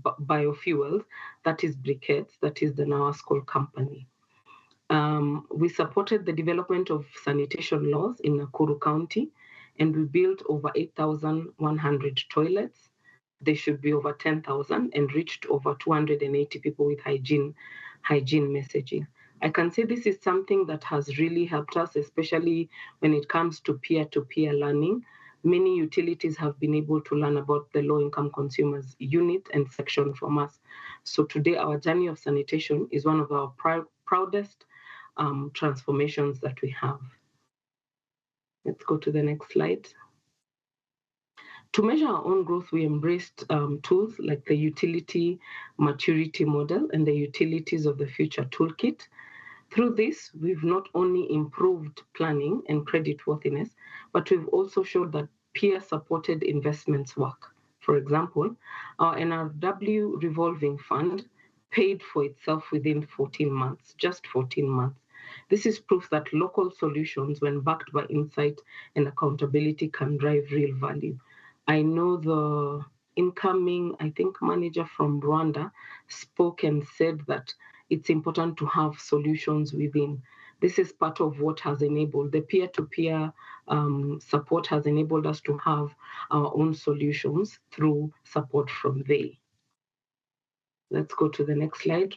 Speaker 8: biofuels, that is briquettes, that is the 𝗪𝘂𝘁𝗄 company. We supported the development of sanitation laws in Nakuru County, and we built over 8,100 toilets. They should be over 10,000 and reached over 280 people with hygiene messaging. I can say this is something that has really helped us, especially when it comes to peer-to-peer learning. Many utilities have been able to learn about the low-income consumers unit and section from us. So today, our journey of sanitation is one of our proudest transformations that we have. Let's go to the next slide. To measure our own growth, we embraced tools like the utility maturity model and the utilities of the future toolkit. Through this, we've not only improved planning and creditworthiness, but we've also showed that peer-supported investments work. For example, our NRW revolving fund paid for itself within 14 months, just 14 months. This is proof that local solutions, when backed by insight and accountability, can drive real value. I know the incoming, manager from Rwanda spoke and said that it's important to have solutions within. This is part of what has enabled the peer-to-peer support, has enabled us to have our own solutions through support from VEI. Let's go to the next slide.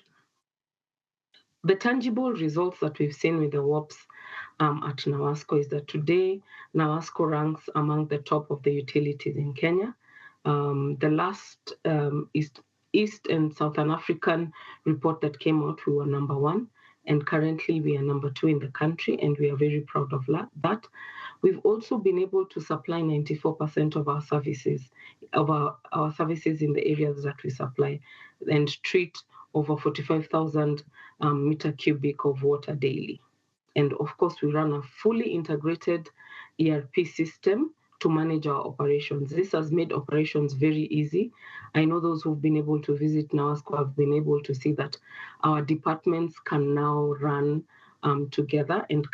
Speaker 8: The tangible results that we've seen with the WOPs at 𝗪𝘂𝘁𝗄 is that today 𝗪𝘂𝘁𝗄 ranks among the top of the utilities in Kenya. The last East and Southern African report that came out, we were number 1, and currently we are number 2 in the country, and we are very proud of that. We've also been able to supply 94% of our services, in the areas that we supply, and treat over 45,000 meter cubic of water daily. And of course, we run a fully integrated ERP system to manage our operations. This has made operations very easy. I know those who've been able to visit NAWASCO have been able to see that our departments can now run together, and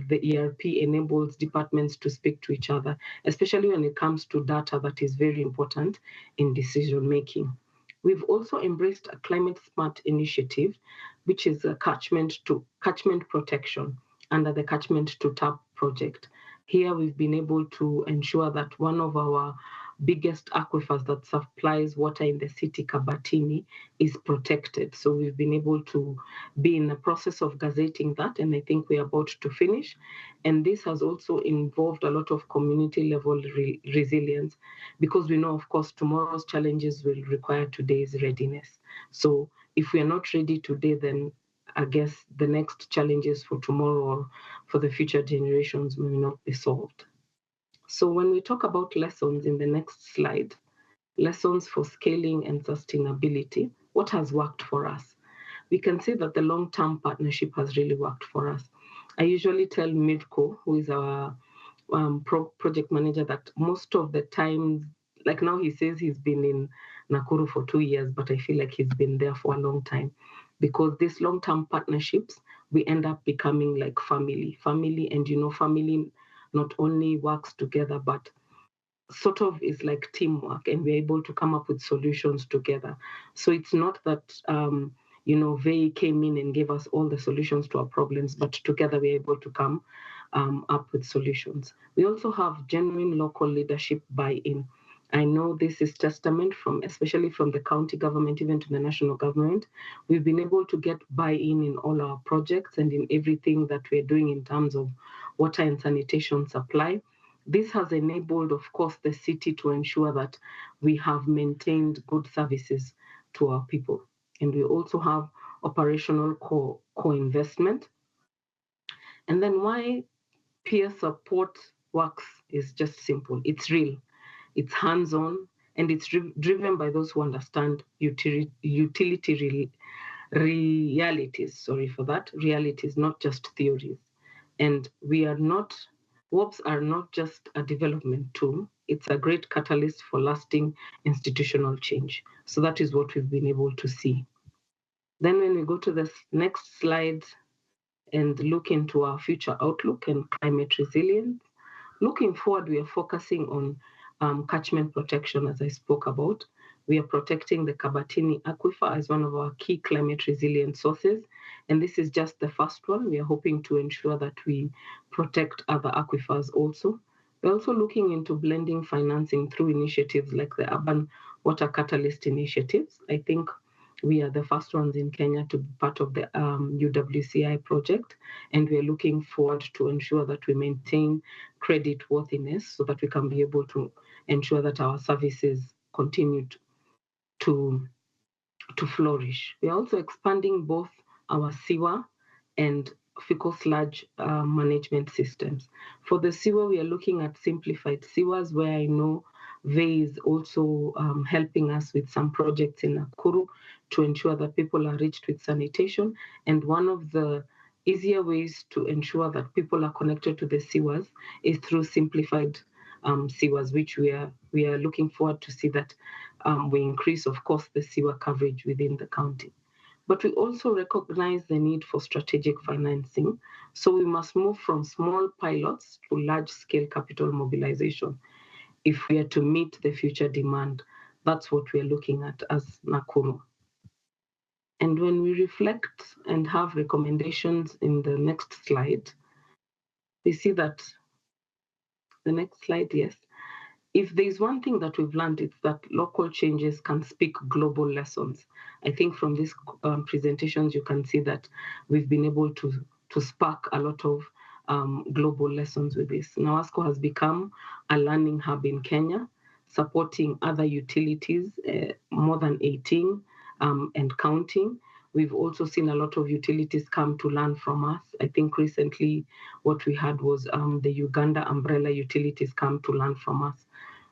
Speaker 8: the ERP enables departments to speak to each other, especially when it comes to data that is very important in decision making. We've also embraced a climate smart initiative, which is a catchment protection under the Catchment to Tap project. Here we've been able to ensure that one of our biggest aquifers that supplies water in the city, Kabatini, is protected. So we've been able to be in the process of gazetting that, and I think we're about to finish. And this has also involved a lot of community level resilience, because we know, of course, tomorrow's challenges will require today's readiness. So if we are not ready today, then I guess the next challenges for tomorrow or for the future generations may not be solved. So when we talk about lessons in the next slide, lessons for scaling and sustainability, what has worked for us? We can see that the long-term partnership has really worked for us. I usually tell Mirko, who is our project manager, that most of the time, like now he says he's been in Nakuru for 2 years, but I feel like he's been there for a long time, because these long-term partnerships, we end up becoming like family, and family not only works together, but sort of is like teamwork, and we're able to come up with solutions together. So it's not that, VEI came in and gave us all the solutions to our problems, but together we're able to come up with solutions. We also have genuine local leadership buy-in. I know this is testament especially from the county government, even to the national government. We've been able to get buy-in in all our projects and in everything that we're doing in terms of water and sanitation supply. This has enabled, of course, the city to ensure that we have maintained good services to our people. And we also have operational co-investment. And then why peer support works is just simple. It's real. It's hands-on, and it's driven by those who understand utility realities. Realities, not just theories. And WOPs are not just a development tool. It's a great catalyst for lasting institutional change. So that is what we've been able to see. Then when we go to the next slide and look into our future outlook and climate resilience, looking forward, we are focusing on catchment protection, as I spoke about. We are protecting the Kabatini aquifer as one of our key climate resilient sources. And this is just the first one. We are hoping to ensure that we protect other aquifers also. We're also looking into blending financing through initiatives like the Urban Water Catalyst initiatives. I think we are the first ones in Kenya to be part of the UWCI project, and we are looking forward to ensure that we maintain credit worthiness so that we can be able to ensure that our services continue to flourish. We are also expanding both our sewer and fecal sludge management systems. For the sewer, we are looking at simplified sewers, where I know VEI is also helping us with some projects in Nakuru to ensure that people are reached with sanitation. And one of the easier ways to ensure that people are connected to the sewers is through simplified sewers, which we are looking forward to see that we increase, of course, the sewer coverage within the county. But we also recognize the need for strategic financing. So we must move from small pilots to large-scale capital mobilization if we are to meet the future demand. That's what we're looking at as Nakuru. And when we reflect and have recommendations in the next slide, we see that, the next slide, yes. If there's one thing that we've learned, it's that local changes can speak global lessons. I think from these presentations, you can see that we've been able to spark a lot of global lessons with this. NAWASCO has become a learning hub in Kenya, supporting other utilities, more than 18 and counting. We've also seen a lot of utilities come to learn from us. I think recently what we had was the Uganda umbrella utilities come to learn from us.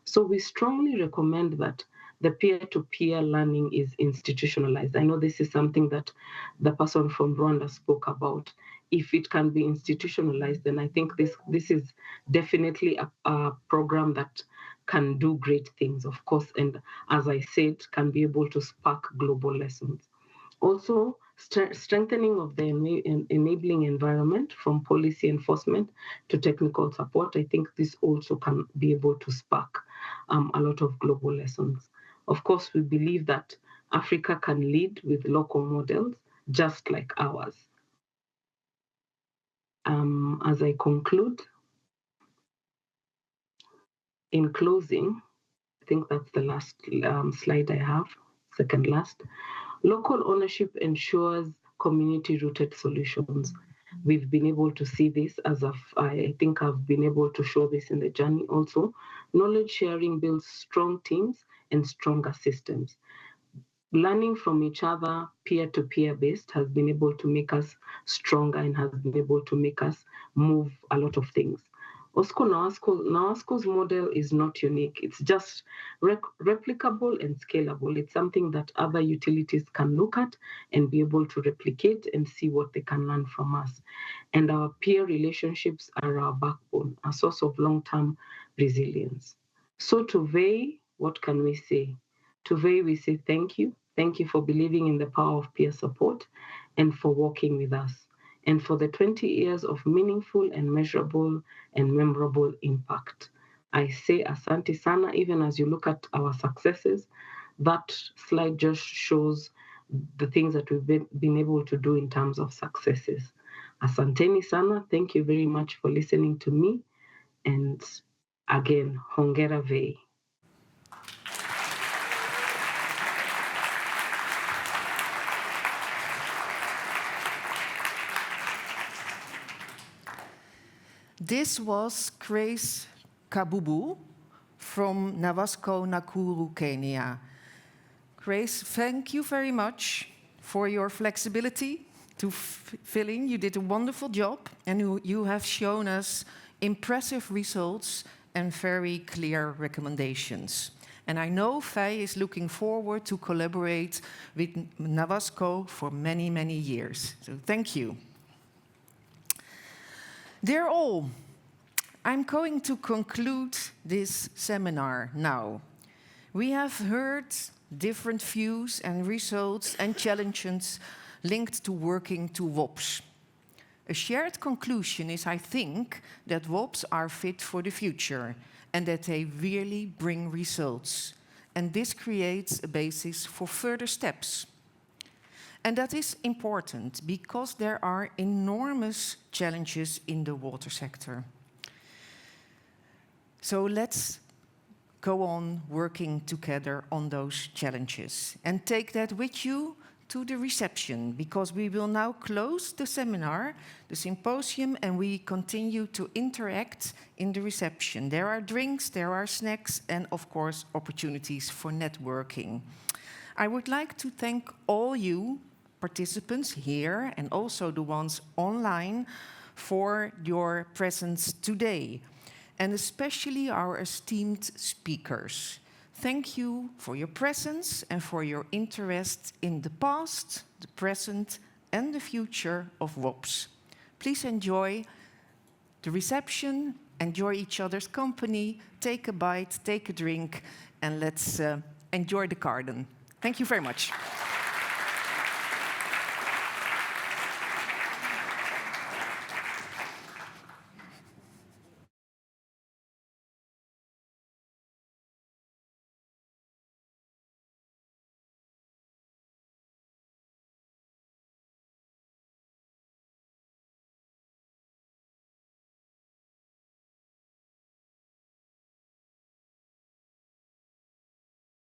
Speaker 8: So we strongly recommend that the peer-to-peer learning is institutionalized. I know this is something that the person from Rwanda spoke about. if it can be institutionalized, then I think this is definitely a program that can do great things, of course, and as I said, can be able to spark global lessons. Also, strengthening of the enabling environment from policy enforcement to technical support. I think this also can be able to spark a lot of global lessons. Of course, we believe that Africa can lead with local models just like ours. As I conclude, in closing, I think that's the last slide I have, second last. Local ownership ensures community-rooted solutions. We've been able to see this as I think I've been able to show this in the journey also. Knowledge sharing builds strong teams and stronger systems. Learning from each other, peer-to-peer based, has been able to make us stronger and has been able to make us move a lot of things. Also, NAWASCO's model is not unique. It's just replicable and scalable. It's something that other utilities can look at and be able to replicate and see what they can learn from us. And our peer relationships are our backbone, a source of long-term resilience. So to VEI, what can we say? To VEI, we say thank you. Thank you for believing in the power of peer support and for working with us, and for the 20 years of meaningful and measurable and memorable impact. I say asante sana. Even as you look at our successes, that slide just shows the things that we've been able to do in terms of successes. Asanteni sana. Thank you very much for listening to me. And again, hongera VEI.
Speaker 1: This was Grace Kabubu from 𝗪𝘂𝗄 Nakuru, Kenya. Grace, thank you very much for your flexibility to fill in. You did a wonderful job, and you have shown us impressive results and very clear recommendations. And I know VEI is looking forward to collaborate with 𝗪𝘂𝗄 for many, many years. So thank you. Dear all, I'm going to conclude this seminar now. We have heard different views and results and challenges linked to working to WOPs. A shared conclusion is, I think, that WOPs are fit for the future and that they really bring results. And this creates a basis for further steps. And that is important because there are enormous challenges in the water sector. So let's go on working together on those challenges and take that with you to the reception, because we will now close the seminar, the symposium, and we continue to interact in the reception. There are drinks, there are snacks, and of course opportunities for networking. I would like to thank all you participants here and also the ones online for your presence today, and especially our esteemed speakers. Thank you for your presence and for your interest in the past, the present, and the future of WOPs. Please enjoy the reception, enjoy each other's company, take a bite, take a drink, and let's enjoy the garden. Thank you very much.